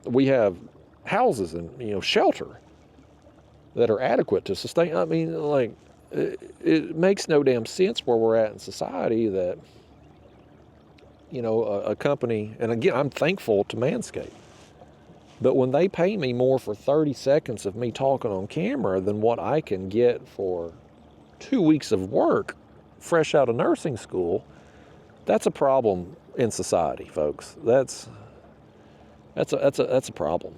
we have houses and shelter that are adequate to sustain. I mean, like, it makes no damn sense where we're at in society that, a company, and again, I'm thankful to Manscaped, but when they pay me more for 30 seconds of me talking on camera than what I can get for 2 weeks of work fresh out of nursing school, that's a problem in society, folks. That's a problem.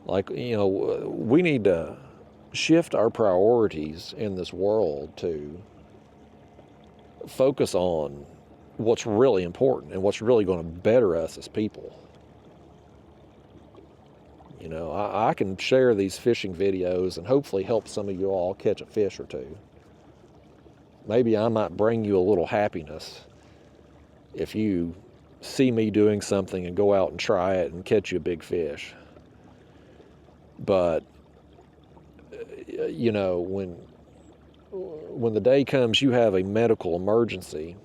Like, we need to shift our priorities in this world to focus on what's really important and what's really going to better us as people. I can share these fishing videos and hopefully help some of you all catch a fish or two. Maybe I might bring you a little happiness if you see me doing something and go out and try it and catch you a big fish. But, when the day comes you have a medical emergency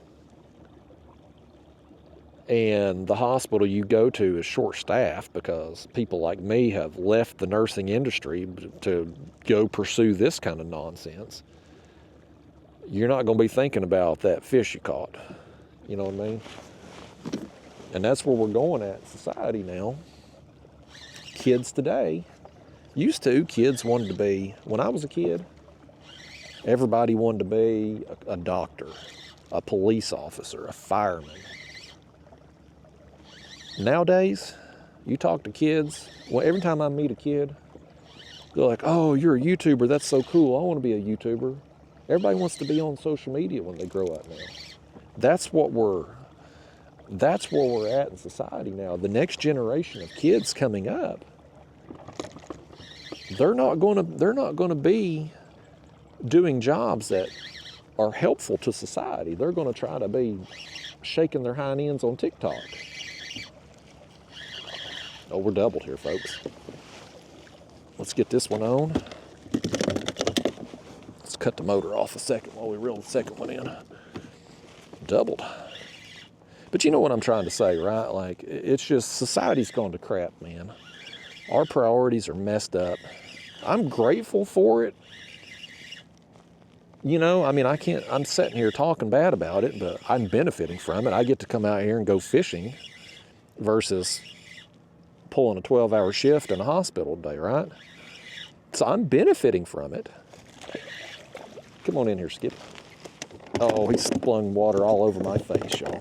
and the hospital you go to is short-staffed because people like me have left the nursing industry to go pursue this kind of nonsense, you're not going to be thinking about that fish you caught. You know what I mean? And that's where we're going at society now. Kids today, kids wanted to be, when I was a kid, everybody wanted to be a doctor, a police officer, a fireman. Nowadays, you talk to kids, well, every time I meet a kid, they're like, oh, you're a YouTuber, that's so cool, I want to be a YouTuber. Everybody wants to be on social media when they grow up now. That's where we're at in society now. The next generation of kids coming up, they're not going to be doing jobs that are helpful to society. They're going to try to be shaking their hind ends on TikTok. Oh, we're doubled here, folks. Let's get this one on. Let's cut the motor off a second while we reel the second one in. Doubled. But you know what I'm trying to say, right? Like, it's just society's gone to crap, man. Our priorities are messed up. I'm grateful for it. I'm sitting here talking bad about it, but I'm benefiting from it. I get to come out here and go fishing versus pulling a 12-hour shift in a hospital today, right? So I'm benefiting from it. Come on in here, Skip. Oh, he splung water all over my face, y'all.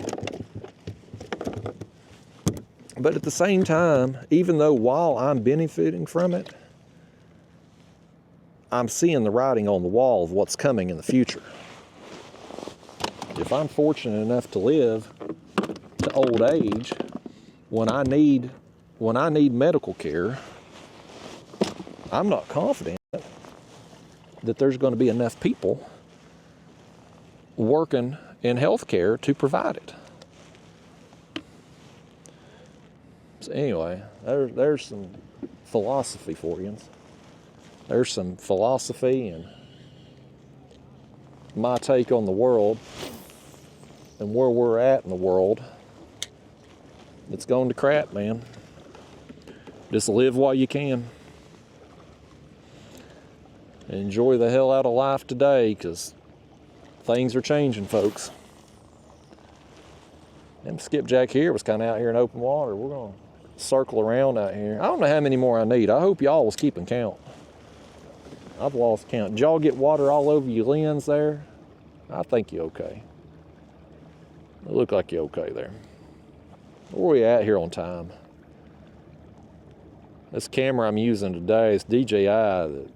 But at the same time, even though while I'm benefiting from it, I'm seeing the writing on the wall of what's coming in the future. If I'm fortunate enough to live to old age, when I need medical care, I'm not confident that there's going to be enough people working in healthcare to provide it. So anyway, there's some philosophy for you. There's some philosophy and my take on the world and where we're at in the world. It's going to crap, man. Just live while you can. Enjoy the hell out of life today, because things are changing, folks. Them skipjack here was kind of out here in open water. We're going to circle around out here. I don't know how many more I need. I hope y'all was keeping count. I've lost count. Did y'all get water all over your lens there? I think you're okay. It look like you're okay there. Where are we at here on time? This camera I'm using today is DJI.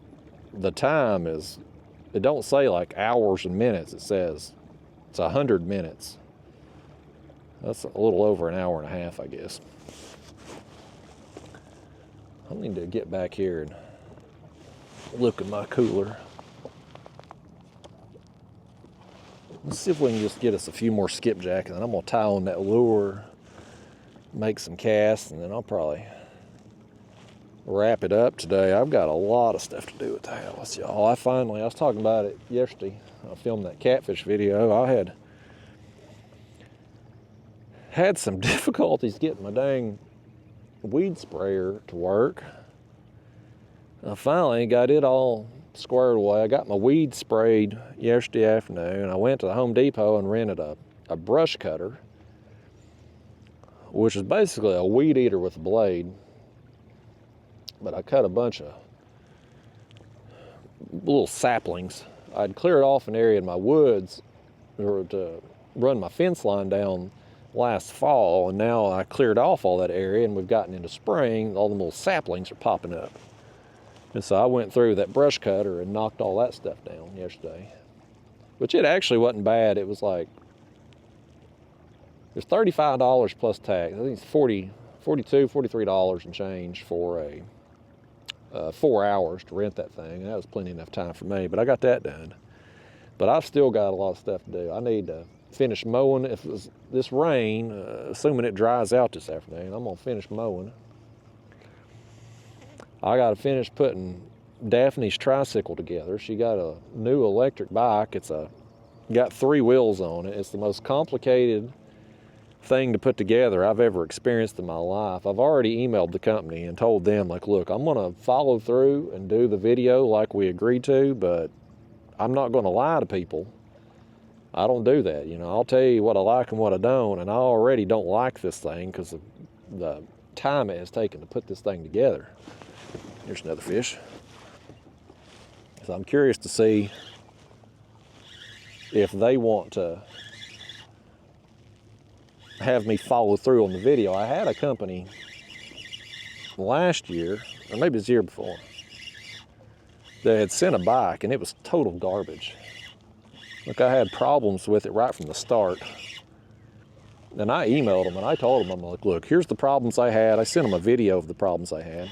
The time is, it don't say like hours and minutes. It says it's 100 minutes. That's a little over an hour and a half, I guess. I need to get back here and look at my cooler. Let's see if we can just get us a few more skipjack, and then I'm gonna tie on that lure, make some casts, and then I'll probably wrap it up today. I've got a lot of stuff to do with the house, y'all. I was talking about it yesterday. I filmed that catfish video. I had some difficulties getting my dang weed sprayer to work. I finally got it all squared away. I got my weed sprayed yesterday afternoon. I went to the Home Depot and rented a brush cutter, which is basically a weed eater with a blade. But I cut a bunch of little saplings. I'd cleared off an area in my woods to run my fence line down last fall, and now I cleared off all that area, and we've gotten into spring. All the little saplings are popping up. And so I went through that brush cutter and knocked all that stuff down yesterday. Which it actually wasn't bad. It was like, it was $35 plus tax. I think it's $42, $43 and change for a 4 hours to rent that thing. That was plenty enough time for me, but I got that done. But I've still got a lot of stuff to do. I need to finish mowing. If this rain, assuming it dries out this afternoon, I'm gonna finish mowing. I gotta finish putting Daphne's tricycle together. She got a new electric bike. Got 3 wheels on it. It's the most complicated thing to put together I've ever experienced in my life. I've already emailed the company and told them, like, look, I'm gonna follow through and do the video like we agreed to, but I'm not gonna lie to people. I don't do that. You know, I'll tell you what I like and what I don't, and I already don't like this thing because of the time it has taken to put this thing together. Here's another fish. So I'm curious to see if they want to have me follow through on the video. I had a company last year, or maybe it was the year before, that had sent a bike and it was total garbage. Like, I had problems with it right from the start. And I emailed them and I told them, I'm like, look, here's the problems I had. I sent them a video of the problems I had.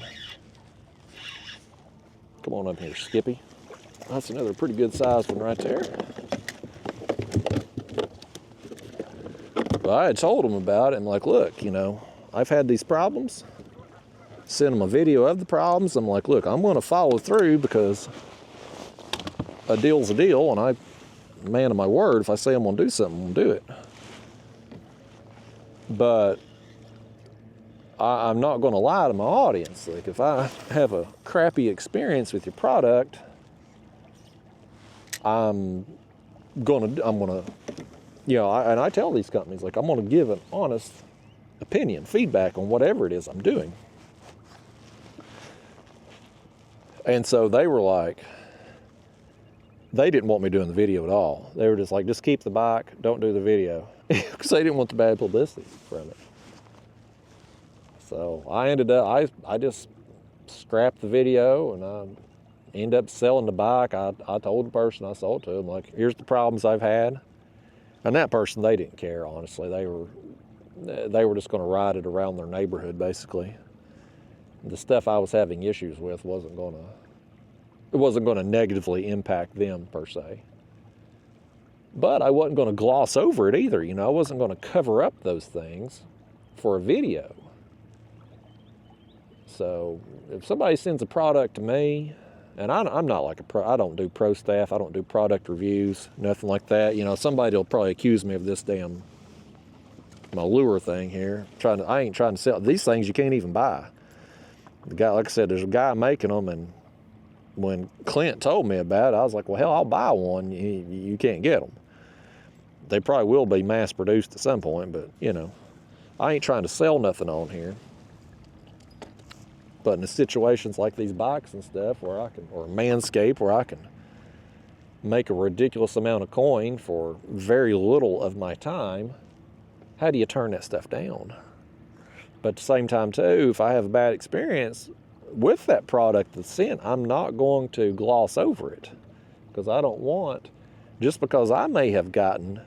Come on up here, Skippy. That's another pretty good sized one right there. But I had told them about it and like, look, you know, I've had these problems. Sent them a video of the problems. I'm like, look, I'm going to follow through because a deal's a deal, and I'm a man of my word. If I say I'm going to do something, I'm going to do it. But I'm not going to lie to my audience. Like, if I have a crappy experience with your product, I'm gonna, you know, and I tell these companies, like, I'm gonna give an honest opinion, feedback on whatever it is I'm doing. And so they were like, they didn't want me doing the video at all. They were just like, just keep the bike, don't do the video. Because they didn't want the bad publicity from it. So I ended up, I just scrapped the video, and I ended up selling the bike. I told the person I sold to them, like, here's the problems I've had. And that person, they didn't care, honestly. They were just going to ride it around their neighborhood, basically. The stuff I was having issues with wasn't going to negatively impact them, per se. But I wasn't going to gloss over it either, you know. I wasn't going to cover up those things for a video. So if somebody sends a product to me, and I'm not like a pro, I don't do pro staff, I don't do product reviews, nothing like that. You know, somebody will probably accuse me of this damn, my lure thing here. I ain't trying to sell these things. You can't even buy. The guy, like I said, there's a guy making them, and when Clint told me about it, I was like, well, hell, I'll buy one. You can't get them. They probably will be mass produced at some point, but you know, I ain't trying to sell nothing on here. But in the situations like these bikes and stuff where I can, or Manscaped, where I can make a ridiculous amount of coin for very little of my time, how do you turn that stuff down? But at the same time too, if I have a bad experience with that product that's sent, I'm not going to gloss over it, because I don't want, just because I may have gotten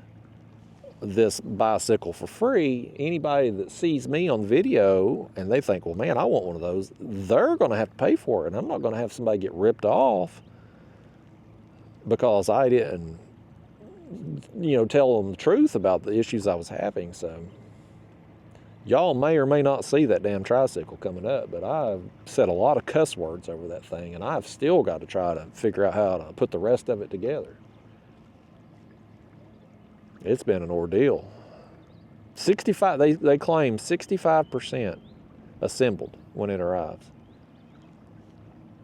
this bicycle for free, anybody that sees me on video and they think, well, man, I want one of those, they're going to have to pay for it. And I'm not going to have somebody get ripped off because I didn't, you know, tell them the truth about the issues I was having. So y'all may or may not see that damn tricycle coming up, but I've said a lot of cuss words over that thing, and I've still got to try to figure out how to put the rest of it together. It's been an ordeal. 65, they claim 65% assembled when it arrives.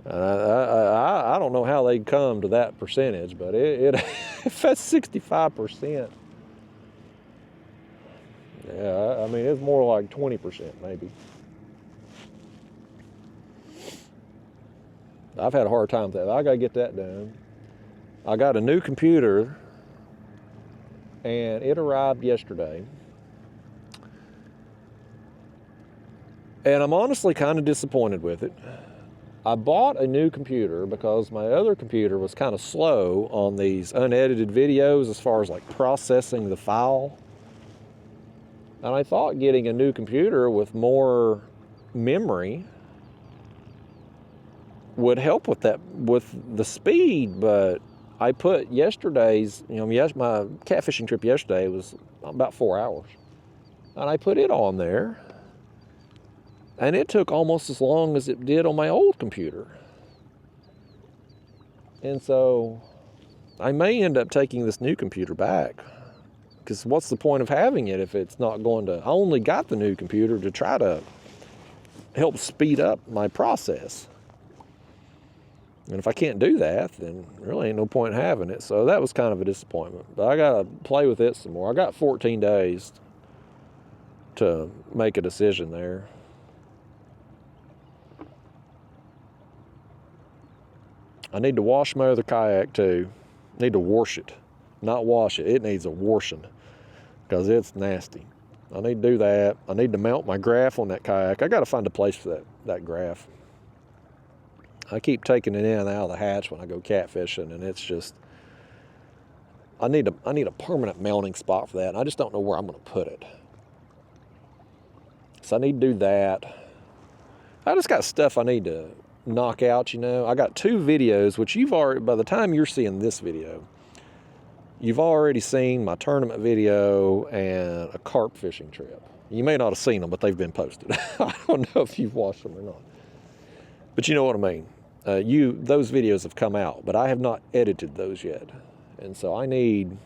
I don't know how they come to that percentage, but if that's 65%, yeah, I mean, it's more like 20% maybe. I've had a hard time with that. I got to get that done. I got a new computer, and it arrived yesterday. And I'm honestly kind of disappointed with it. I bought a new computer because my other computer was kind of slow on these unedited videos as far as like processing the file. And I thought getting a new computer with more memory would help with that, with the speed, but I put yesterday's, you know, my catfishing trip yesterday was about 4 hours. And I put it on there, and it took almost as long as it did on my old computer. And so I may end up taking this new computer back, because what's the point of having it if it's not going to, I only got the new computer to try to help speed up my process. And if I can't do that, then really ain't no point in having it. So that was kind of a disappointment. But I got to play with it some more. I got 14 days to make a decision there. I need to wash my other kayak too. Need to wash it. Not wash it. It needs a washing because it's nasty. I need to do that. I need to mount my graph on that kayak. I got to find a place for that graph. I keep taking it in and out of the hatch when I go catfishing, and it's just, I need a permanent mounting spot for that, and I just don't know where I'm going to put it. So I need to do that. I just got stuff I need to knock out, you know. I got 2 videos, which you've already, by the time you're seeing this video, you've already seen my tournament video and a carp fishing trip. You may not have seen them, but they've been posted. I don't know if you've watched them or not. But you know what I mean. Those videos have come out, but I have not edited those yet. And so I need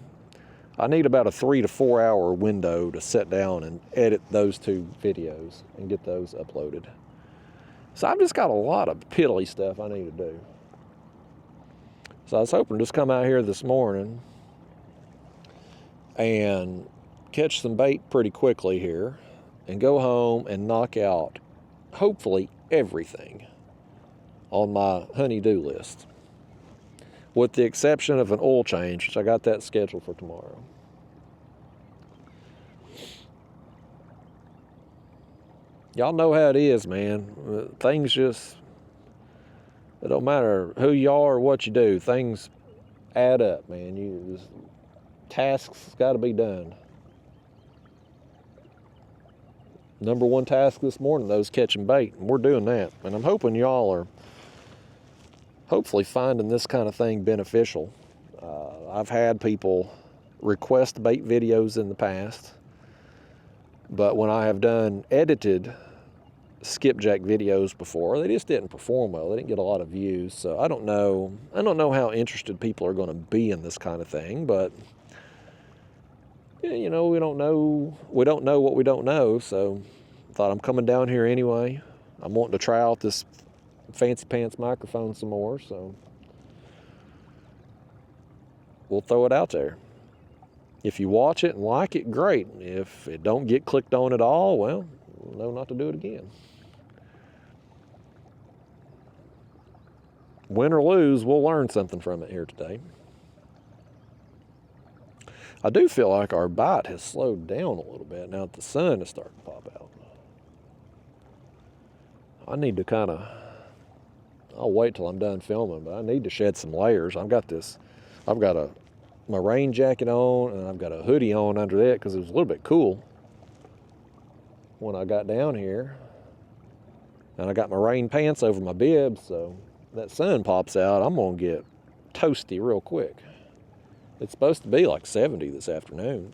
about a 3 to 4 hour window to sit down and edit those 2 videos and get those uploaded. So I've just got a lot of piddly stuff I need to do. So I was hoping to just come out here this morning and catch some bait pretty quickly here and go home and knock out, hopefully, everything on my honey-do list, with the exception of an oil change, which I got that scheduled for tomorrow. Y'all know how it is, man. Things just, it don't matter who you are or what you do, things add up, man. Tasks got to be done. Number 1 task this morning, though, is catching bait, and we're doing that. And I'm hoping y'all are hopefully finding this kind of thing beneficial. I've had people request bait videos in the past, but when I have done edited skipjack videos before. They just didn't perform well. They didn't get a lot of views. So I don't know how interested people are going to be in this kind of thing, but you know, we don't know what we don't know. So I thought I'm coming down here anyway. I'm wanting to try out this fancy pants microphone some more, so we'll throw it out there. If you watch it and like it, great. If it don't get clicked on at all, well, we'll know not to do it again. Win or lose, we'll learn something from it here today. I do feel like our bite has slowed down a little bit now that the sun is starting to pop out. I need to I'll wait till I'm done filming, but I need to shed some layers. I've got my rain jacket on, and I've got a hoodie on under that because it was a little bit cool when I got down here. And I got my rain pants over my bib, so that sun pops out, I'm gonna get toasty real quick. It's supposed to be like 70 this afternoon.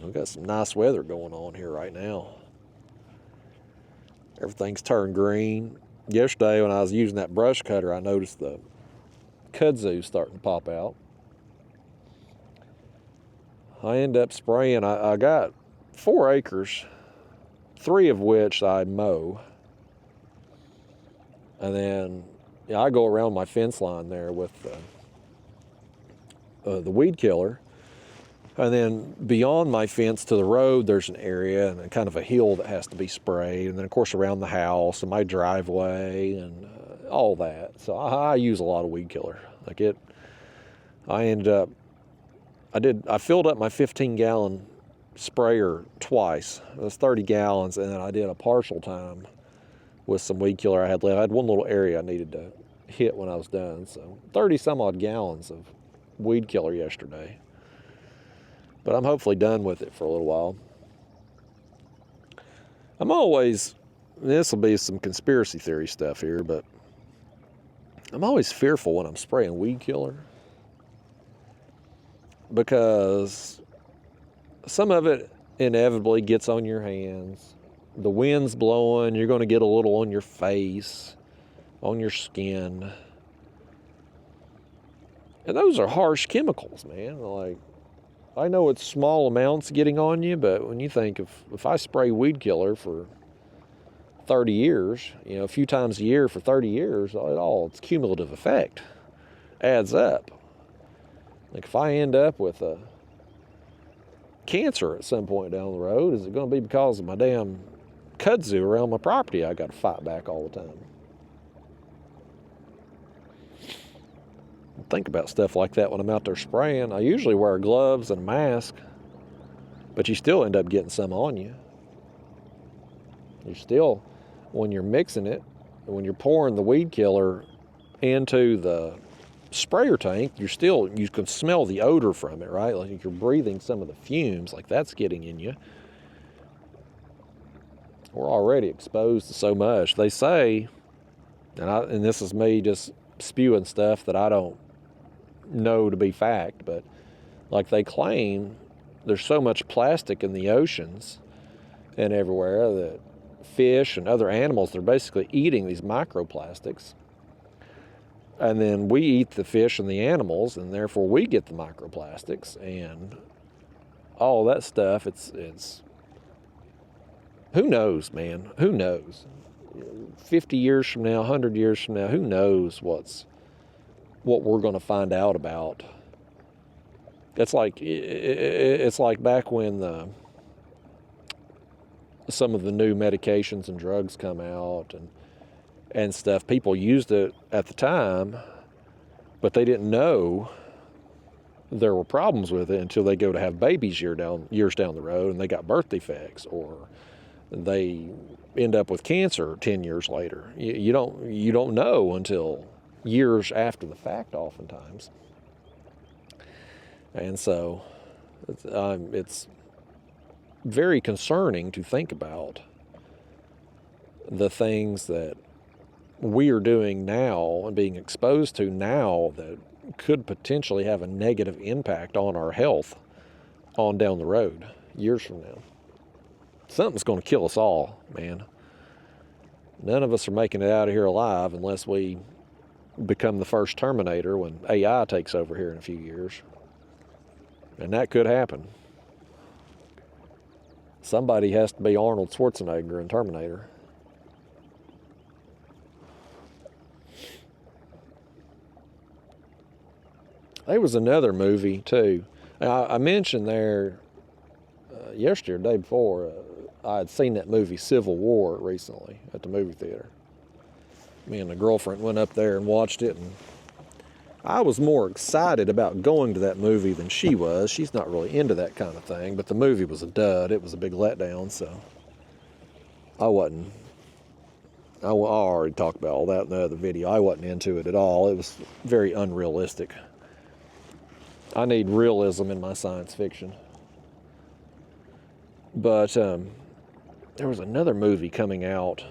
We've got some nice weather going on here right now. Everything's turned green. Yesterday when I was using that brush cutter, I noticed the kudzu starting to pop out. I end up spraying, I got 4 acres, 3 of which I mow. And then I go around my fence line there with the weed killer. And then beyond my fence to the road, there's an area and kind of a hill that has to be sprayed. And then, of course, around the house and my driveway and all that. So I use a lot of weed killer. I filled up my 15-gallon sprayer twice. It was 30 gallons, and then I did a partial time with some weed killer I had left. I had one little area I needed to hit when I was done. So 30-some-odd gallons of weed killer yesterday. But I'm hopefully done with it for a little while. This will be some conspiracy theory stuff here, but I'm always fearful when I'm spraying weed killer because some of it inevitably gets on your hands. The wind's blowing, you're going to get a little on your face, on your skin. And those are harsh chemicals, man. Like, I know it's small amounts getting on you, but when you think if I spray weed killer for 30 years, you know, a few times a year for 30 years, its cumulative effect adds up. Like if I end up with a cancer at some point down the road, is it going to be because of my damn kudzu around my property I got to fight back all the time? Think about stuff like that when I'm out there spraying. I usually wear gloves and a mask, but you still end up getting some on you. When you're mixing it, when you're pouring the weed killer into the sprayer tank, you can smell the odor from it, right? Like you're breathing some of the fumes, like that's getting in you. We're already exposed to so much. They say, and this is me just spewing stuff that I don't know to be fact, but like they claim there's so much plastic in the oceans and everywhere that fish and other animals, they're basically eating these microplastics, and then we eat the fish and the animals, and therefore we get the microplastics and all that stuff. It's who knows, man, who knows? 50 years from now, 100 years from now, who knows what we're going to find out about. It's like back when some of the new medications and drugs come out and stuff. People used it at the time, but they didn't know there were problems with it until they go to have babies years down the road, and they got birth defects, or they end up with cancer 10 years later. You don't know until years after the fact oftentimes. And so it's very concerning to think about the things that we are doing now and being exposed to now that could potentially have a negative impact on our health on down the road, years from now. Something's going to kill us all, man. None of us are making it out of here alive unless we become the first Terminator when AI takes over here in a few years. And that could happen. Somebody has to be Arnold Schwarzenegger in Terminator. There was another movie too. I mentioned there yesterday or the day before, I had seen that movie Civil War recently at the movie theater. Me and the girlfriend went up there and watched it, and I was more excited about going to that movie than she was. She's not really into that kind of thing, but the movie was a dud. It was a big letdown, so I already talked about all that in the other video. I wasn't into it at all. It was very unrealistic. I need realism in my science fiction. But there was another movie coming out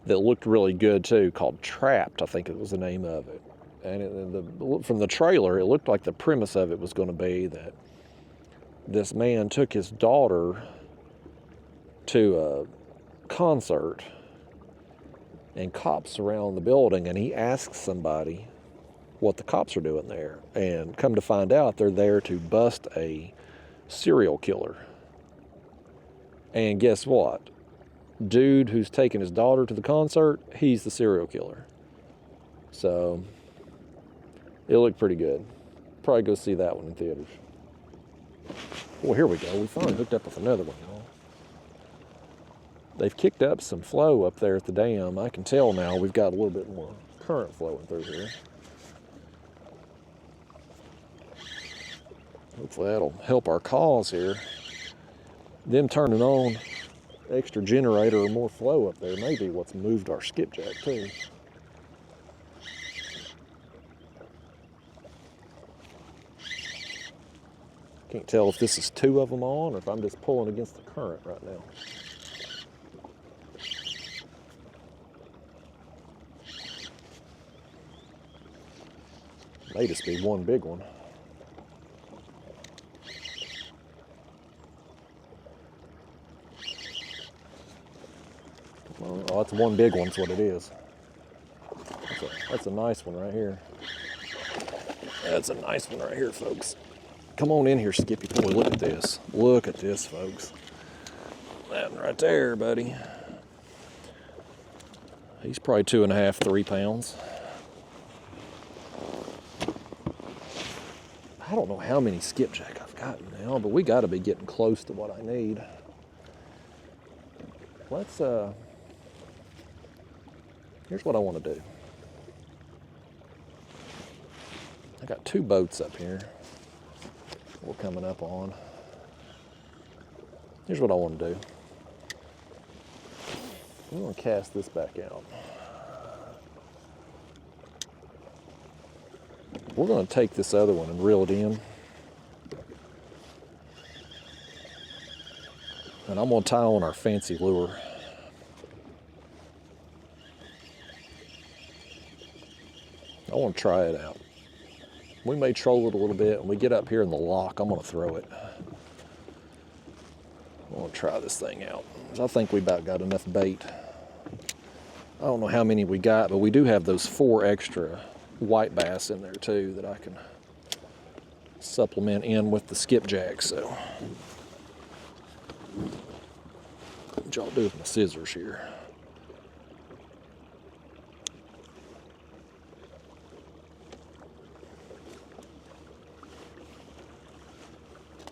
that looked really good too, called Trapped, I think it was the name of it. And from the trailer, it looked like the premise of it was going to be that this man took his daughter to a concert, and cops surround the building, and he asks somebody what the cops are doing there. And come to find out, they're there to bust a serial killer. And guess what? Dude who's taking his daughter to the concert, he's the serial killer. So it looked pretty good. Probably go see that one in theaters. Well, here we go. We finally hooked up with another one, y'all. They've kicked up some flow up there at the dam. I can tell now we've got a little bit more current flowing through here. Hopefully that'll help our cause here. Them turning on extra generator or more flow up there may be what's moved our skipjack too. Can't tell if this is two of them on or if I'm just pulling against the current right now. May just be one big one. Oh, that's one big one's what it is. That's a nice one right here. That's a nice one right here, folks. Come on in here, Skippy. Boy, look at this. Look at this, folks. That one right there, buddy. He's probably 2.5, 3 pounds. I don't know how many skipjack I've gotten now, but we got to be getting close to what I need. Let's, here's what I want to do. I got 2 boats up here we're coming up on. Here's what I want to do. I'm going to cast this back out. We're going to take this other one and reel it in. And I'm going to tie on our fancy lure. I want to try it out. We may troll it a little bit. When we get up here in the lock, I'm going to throw it. I want to try this thing out. I think we about got enough bait. I don't know how many we got, but we do have those 4 extra white bass in there too that I can supplement in with the skipjack. So what y'all do with my scissors here?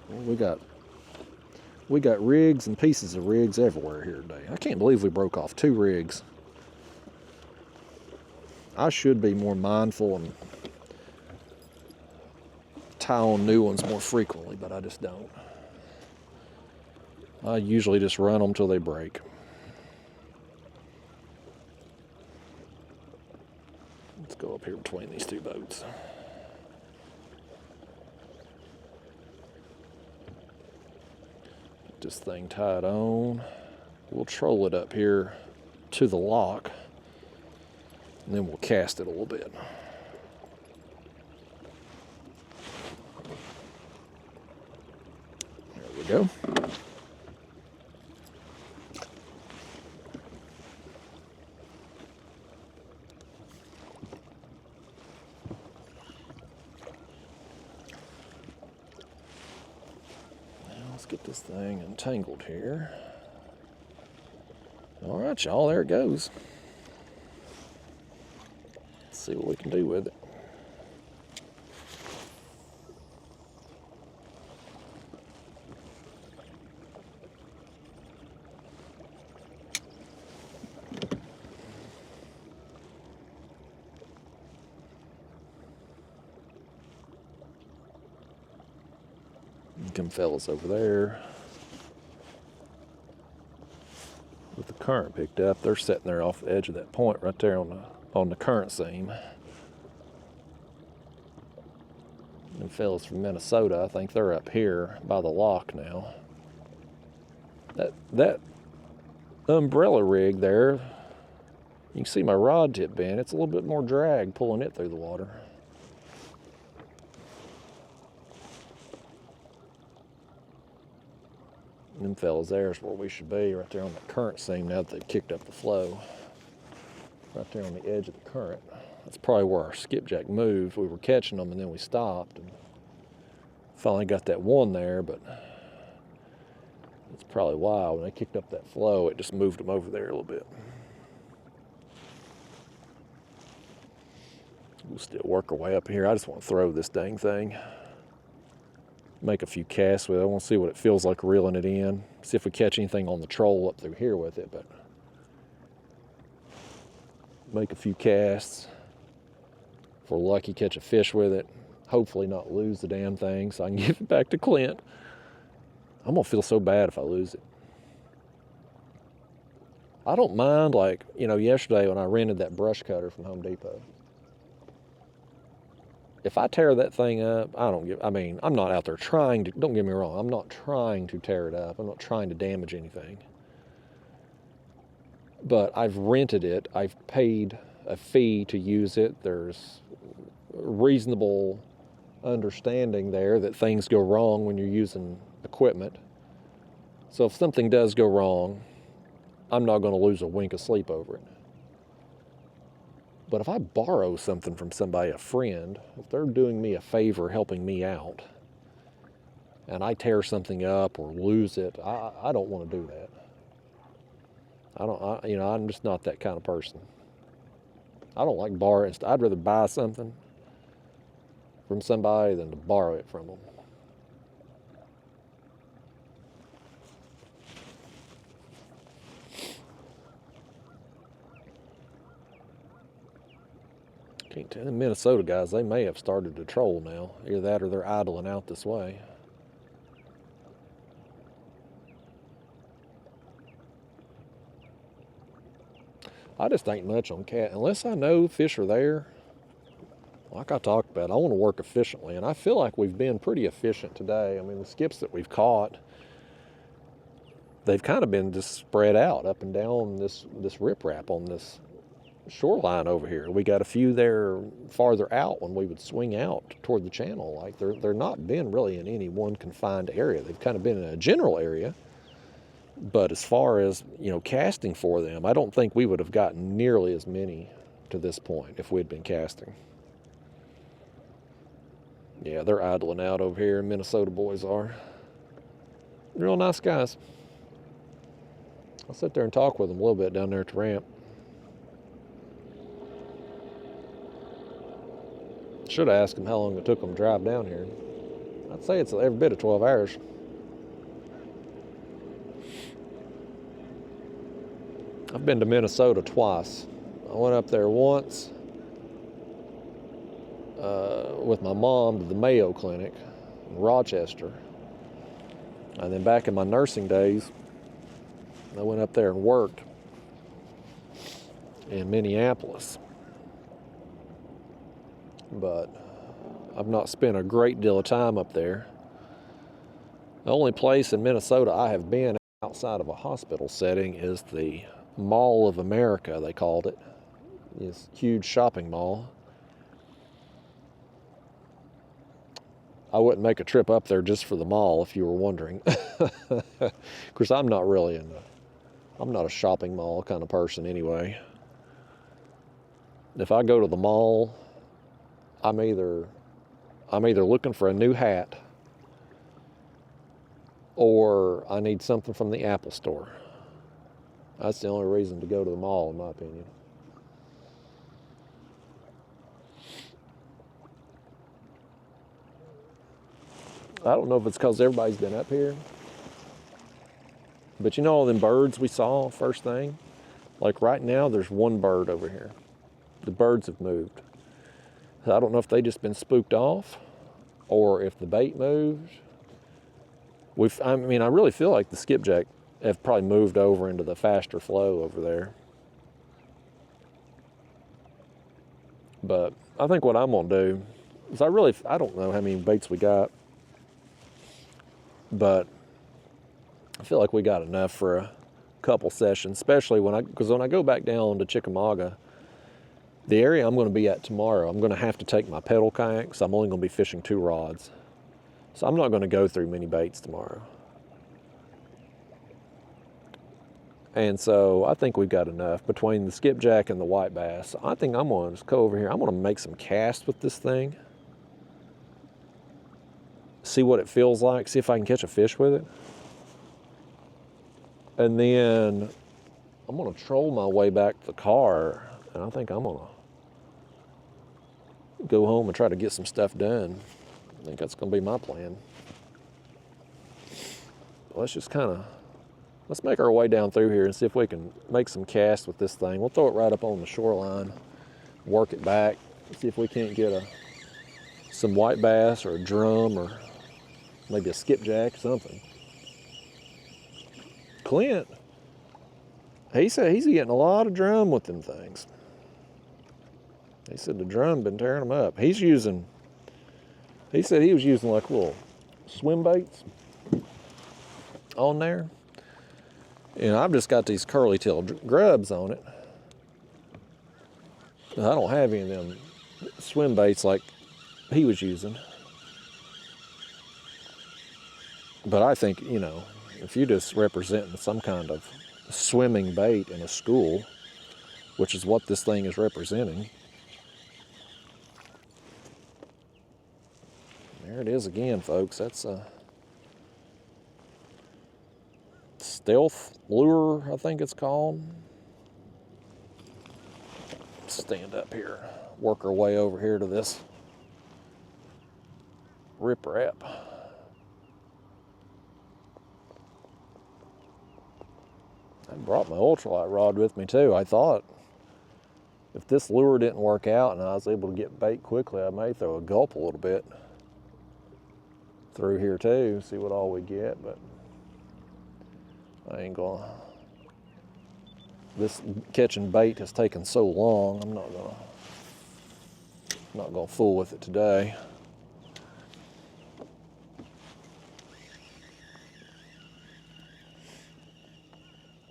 Well, we got rigs and pieces of rigs everywhere here today. I can't believe we broke off 2 rigs. I should be more mindful and tie on new ones more frequently, but I just don't. I usually just run them till they break. Let's go up here between these 2 boats. Get this thing tied on. We'll troll it up here to the lock, and then we'll cast it a little bit. There we go. get this thing entangled here. All right, y'all, there it goes. Let's see what we can do with it. Them fellas over there with the current picked up, they're sitting there off the edge of that point right there on the current seam. Them fellas from Minnesota, I think they're up here by the lock now. That umbrella rig there, you can see my rod tip bend. It's a little bit more drag pulling it through the water. Them fellas there is where we should be, right there on the current seam now that they've kicked up the flow. Right there on the edge of the current. That's probably where our skipjack moved. We were catching them and then we stopped and finally got that one there, but it's probably why when they kicked up that flow, it just moved them over there a little bit. We'll still work our way up here. I just want to throw this dang thing. Make a few casts with it. I want to see what it feels like reeling it in. See if we catch anything on the troll up through here with it, but make a few casts. If we're lucky, catch a fish with it. Hopefully not lose the damn thing so I can give it back to Clint. I'm gonna feel so bad if I lose it. I don't mind, like, you know, yesterday when I rented that brush cutter from Home Depot. If I tear that thing up, I mean, I'm not out there trying to, don't get me wrong, I'm not trying to tear it up. I'm not trying to damage anything. But I've rented it. I've paid a fee to use it. There's reasonable understanding there that things go wrong when you're using equipment. So if something does go wrong, I'm not going to lose a wink of sleep over it. But if I borrow something from somebody, a friend, if they're doing me a favor, helping me out, and I tear something up or lose it, I don't want to do that. I'm just not that kind of person. I don't like borrowing. I'd rather buy something from somebody than to borrow it from them. Can't tell. The Minnesota guys, they may have started to troll now. Either that or they're idling out this way. I just ain't much on cat. Unless I know fish are there, like I talked about, I want to work efficiently. And I feel like we've been pretty efficient today. I mean, the skips that we've caught, they've kind of been just spread out up and down this riprap on this shoreline over here. We got a few there farther out when we would swing out toward the channel. Like they're not been really in any one confined area. They've kind of been in a general area. But as far as, you know, casting for them, I don't think we would have gotten nearly as many to this point if we'd been casting. Yeah, they're idling out over here. Minnesota boys are. Real nice guys. I'll sit there and talk with them a little bit down there at the ramp. Should have asked them how long it took them to drive down here. I'd say it's every bit of 12 hours. I've been to Minnesota twice. I went up there once with my mom to the Mayo Clinic in Rochester. And then back in my nursing days, I went up there and worked in Minneapolis. But I've not spent a great deal of time up there. The only place in Minnesota I have been outside of a hospital setting is the Mall of America, they called it. This huge shopping mall. I wouldn't make a trip up there just for the mall, if you were wondering. Of course, I'm not a shopping mall kind of person anyway. If I go to the mall, I'm either looking for a new hat, or I need something from the Apple store. That's the only reason to go to the mall, in my opinion. I don't know if it's because everybody's been up here, but you know all them birds we saw first thing? Like right now, there's one bird over here. The birds have moved. So I don't know if they just been spooked off or if the bait moved. I mean, I really feel like the skipjack have probably moved over into the faster flow over there. But I think what I'm gonna do is I don't know how many baits we got, but I feel like we got enough for a couple sessions, especially because when I go back down to Chickamauga, the area I'm going to be at tomorrow, I'm going to have to take my pedal kayak, so I'm only going to be fishing 2 rods. So I'm not going to go through many baits tomorrow. And so I think we've got enough between the skipjack and the white bass. I think I'm going to just go over here. I'm going to make some casts with this thing. See what it feels like. See if I can catch a fish with it. And then I'm going to troll my way back to the car. And I think I'm going to go home and try to get some stuff done. I think that's going to be my plan. Let's make our way down through here and see if we can make some casts with this thing. We'll throw it right up on the shoreline, work it back, see if we can't get some white bass or a drum or maybe a skipjack or something. Clint, he said he's getting a lot of drum with them things. He said the drum been tearing them up. He said he was using like little swim baits on there. And I've just got these curly tail grubs on it. I don't have any of them swim baits like he was using. But I think, you know, if you're just representing some kind of swimming bait in a school, which is what this thing is representing. There it is again, folks. That's a stealth lure, I think it's called. Stand up here, work our way over here to this riprap. I brought my ultralight rod with me too. I thought if this lure didn't work out and I was able to get bait quickly, I may throw a gulp a little bit through here too, see what all we get, but I ain't gonna. This catching bait has taken so long, I'm not gonna fool with it today.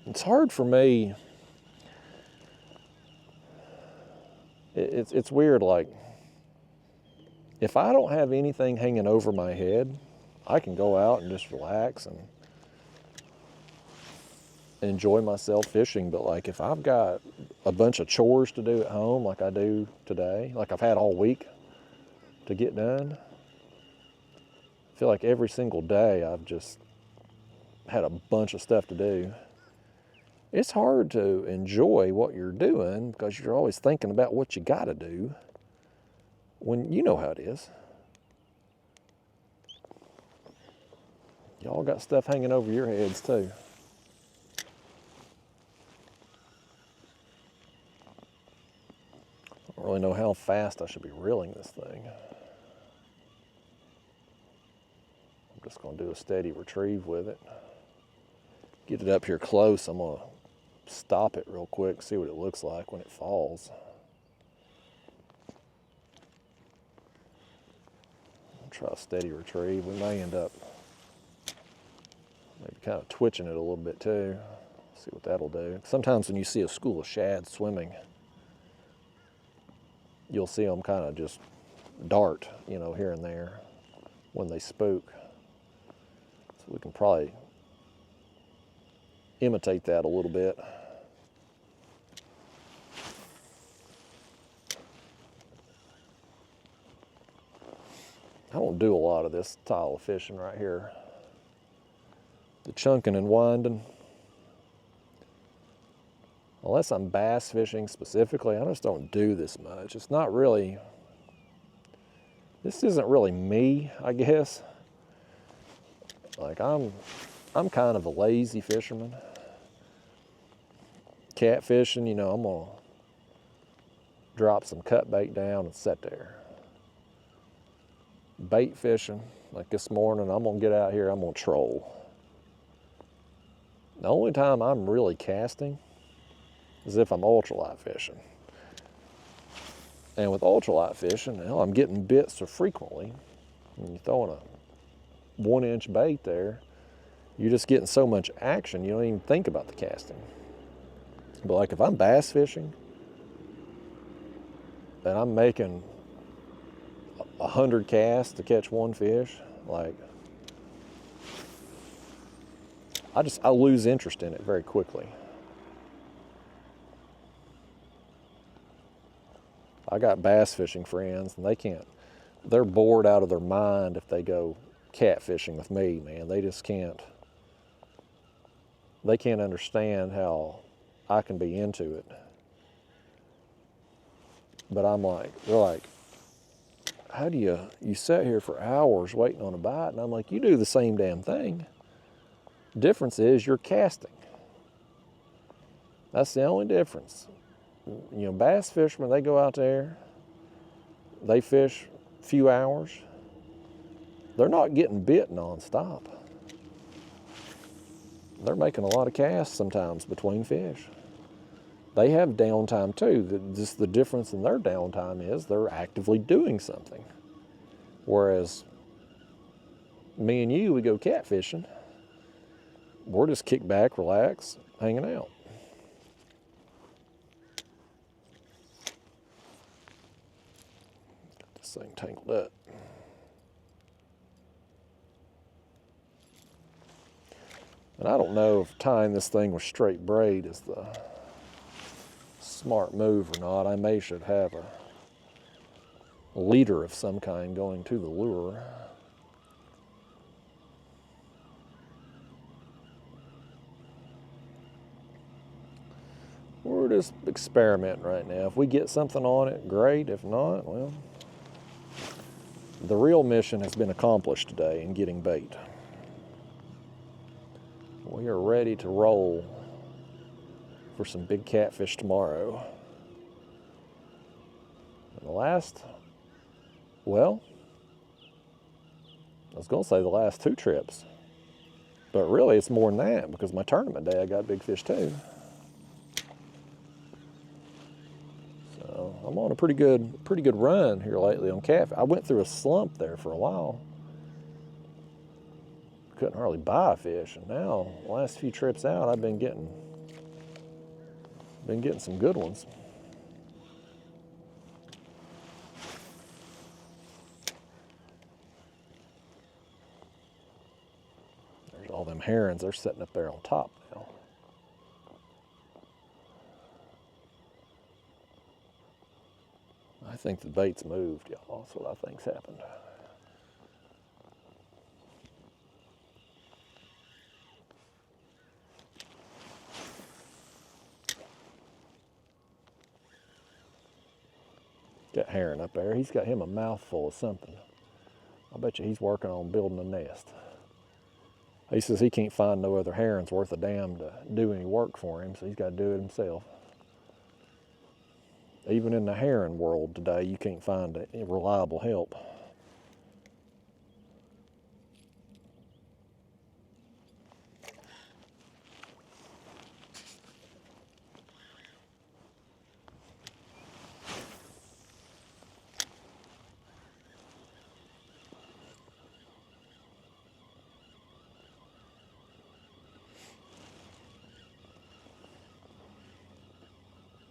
It's hard for me. It's weird, like, if I don't have anything hanging over my head, I can go out and just relax and enjoy myself fishing. But like if I've got a bunch of chores to do at home like I do today, like I've had all week to get done, I feel like every single day I've just had a bunch of stuff to do. It's hard to enjoy what you're doing because you're always thinking about what you got to do when you know how it is. Y'all got stuff hanging over your heads too. I don't really know how fast I should be reeling this thing. I'm just going to do a steady retrieve with it. Get it up here close. I'm going to stop it real quick, see what it looks like when it falls. I'll try a steady retrieve. We may end up maybe kind of twitching it a little bit too. See what that'll do. Sometimes when you see a school of shad swimming, you'll see them kind of just dart, you know, here and there when they spook. So we can probably imitate that a little bit. I don't do a lot of this style of fishing right here. the chunking and winding. Unless I'm bass fishing specifically, I just don't do this much. It's not really, this isn't really me, I guess. Like I'm kind of a lazy fisherman. Catfishing, you know, I'm gonna drop some cut bait down and sit there. Bait fishing, like this morning, I'm gonna get out here, I'm gonna troll. The only time I'm really casting is if I'm ultralight fishing. And with ultralight fishing, hell, I'm getting bit so frequently. When you're throwing a 1-inch bait there, you're just getting so much action, you don't even think about the casting. But like if I'm bass fishing and I'm making 100 casts to catch one fish, like I lose interest in it very quickly. I got bass fishing friends and they're bored out of their mind if they go catfishing with me, man. They just can't understand how I can be into it. But they're like, how do you sit here for hours waiting on a bite? And I'm like, you do the same damn thing. Difference is you're casting. That's the only difference. You know, bass fishermen, they go out there, they fish a few hours. They're not getting bit nonstop. They're making a lot of casts sometimes between fish. They have downtime too. Just the difference in their downtime is they're actively doing something. Whereas me and you, we go catfishing. We're just kick back, relax, hanging out. Got this thing tangled up. And I don't know if tying this thing with straight braid is the smart move or not. I should have a leader of some kind going to the lure. We're just experimenting right now. If we get something on it, great. If not, well, the real mission has been accomplished today in getting bait. We are ready to roll for some big catfish tomorrow. And the last, well, I was going to say the last 2 trips, but really it's more than that because my tournament day I got big fish too. So I'm on a pretty good run here lately on catfish. I went through a slump there for a while. Couldn't hardly buy a fish, and now the last few trips out I've been getting some good ones. There's all them herons, they're sitting up there on top now. I think the bait's moved, y'all. That's what I think's happened. That heron up there, he's got him a mouthful of something. I bet you he's working on building a nest. He says he can't find no other herons worth a damn to do any work for him, so he's got to do it himself. Even in the heron world today, you can't find a reliable help.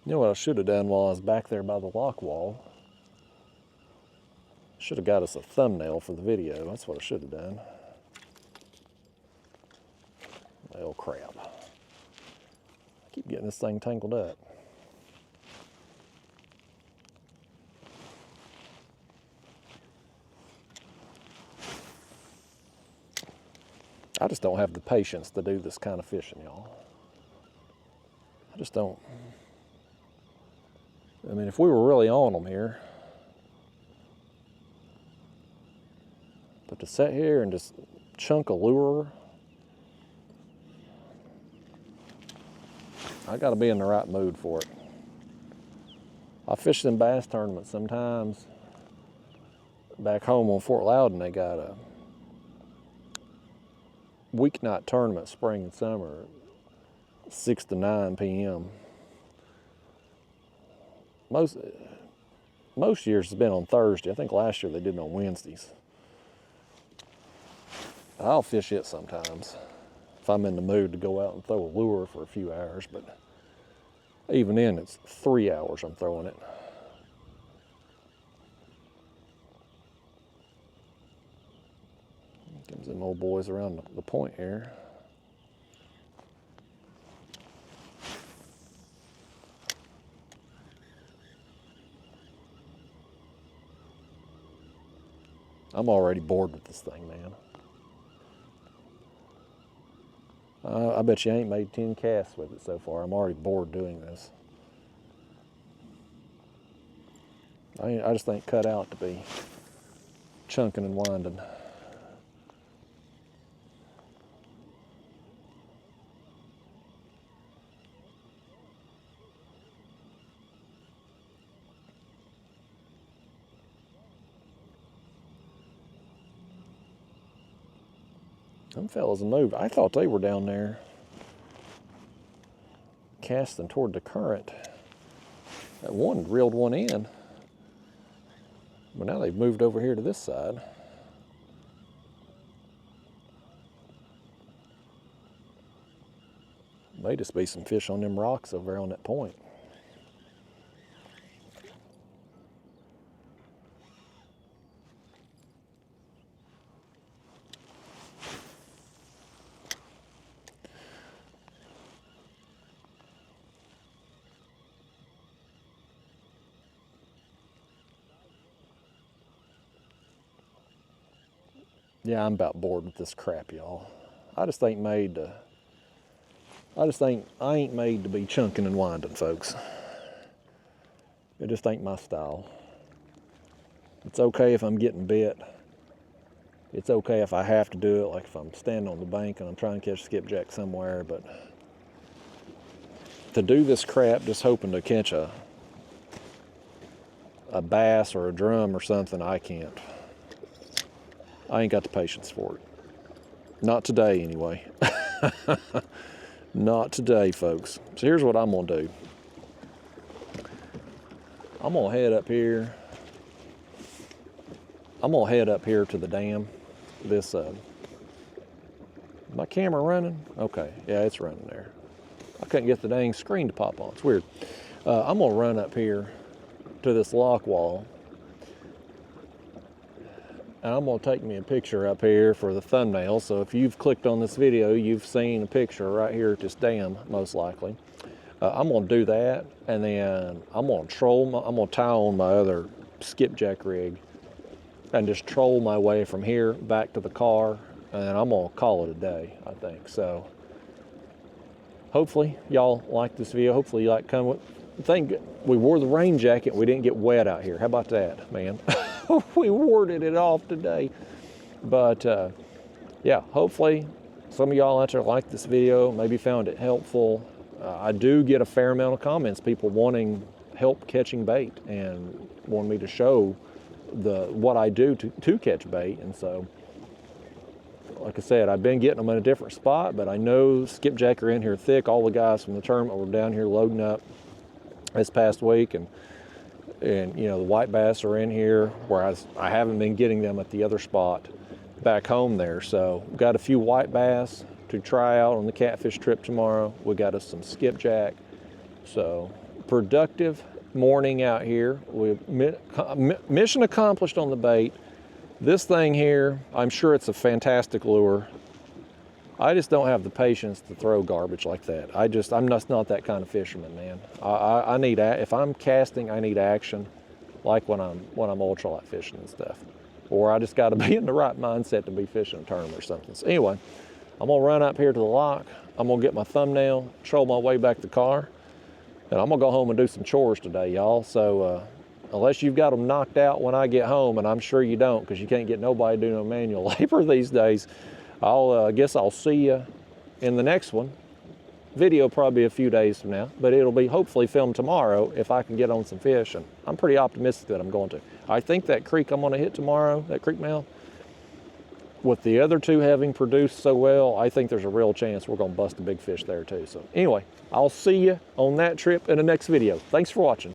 You know what I should have done while I was back there by the lock wall? Should have got us a thumbnail for the video. That's what I should have done. Oh crap. I keep getting this thing tangled up. I just don't have the patience to do this kind of fishing, y'all. I just don't. I mean, if we were really on them here, but to sit here and just chunk a lure, I gotta be in the right mood for it. I fish in bass tournaments sometimes. Back home on Fort Loudon, they got a weeknight tournament, spring and summer, 6 to 9 p.m. Most years it's been on Thursday. I think last year they did it on Wednesdays. I'll fish it sometimes if I'm in the mood to go out and throw a lure for a few hours, but even then it's 3 hours I'm throwing it. Comes them old boys around the point here. I'm already bored with this thing, man. I bet you ain't made 10 casts with it so far. I'm already bored doing this. I just ain't cut out to be chunking and winding. Them fellas moved. I thought they were down there casting toward the current. That one reeled one in, but now they've moved over here to this side. May just be some fish on them rocks over there on that point. Yeah, I'm about bored with this crap, y'all. I just ain't made to, I ain't made to be chunking and winding, folks. It just ain't my style. It's okay if I'm getting bit. It's okay if I have to do it, like if I'm standing on the bank and I'm trying to catch skipjack somewhere, but to do this crap just hoping to catch a bass or a drum or something, I can't. I ain't got the patience for it. Not today, anyway. Not today, folks. So here's what I'm gonna do. I'm gonna head up here. I'm gonna head up here to the dam. This, my camera running? Okay, yeah, it's running there. I couldn't get the dang screen to pop on. It's weird. I'm gonna run up here to this lock wall. And I'm gonna take me a picture up here for the thumbnail. So if you've clicked on this video, you've seen a picture right here at this dam, most likely. I'm gonna do that, and then I'm gonna tie on my other skipjack rig and just troll my way from here back to the car, and then I'm gonna call it a day, I think. So hopefully y'all like this video. Hopefully you like coming with. Thank we wore the rain jacket. We didn't get wet out here. How about that, man? We warded it off today. But yeah, hopefully some of y'all out there like this video, maybe found it helpful. I do get a fair amount of comments, people wanting help catching bait and wanting me to show what I do to catch bait. And so, like I said, I've been getting them in a different spot, but I know skipjack are in here thick. All the guys from the tournament were down here loading up this past week, and you know, the white bass are in here, whereas I haven't been getting them at the other spot back home there. So we've got a few white bass to try out on the catfish trip tomorrow. We got us some skipjack. So productive morning out here. Mission accomplished on the bait. This thing here, I'm sure it's a fantastic lure. I just don't have the patience to throw garbage like that. I'm just not that kind of fisherman, man. I need, if I'm casting, I need action, like when I'm ultralight fishing and stuff. Or I just got to be in the right mindset to be fishing a tournament or something. So anyway, I'm gonna run up here to the lock. I'm gonna get my thumbnail, troll my way back to the car, and I'm gonna go home and do some chores today, y'all. So unless you've got them knocked out when I get home, and I'm sure you don't, because you can't get nobody to do no manual labor these days, I guess I'll see you in the next one. Video probably a few days from now, but it'll be hopefully filmed tomorrow if I can get on some fish, and I'm pretty optimistic that I'm going to. I think that creek I'm gonna hit tomorrow, that creek mouth, with the other two having produced so well, I think there's a real chance we're gonna bust a big fish there too. So anyway, I'll see you on that trip in the next video. Thanks for watching.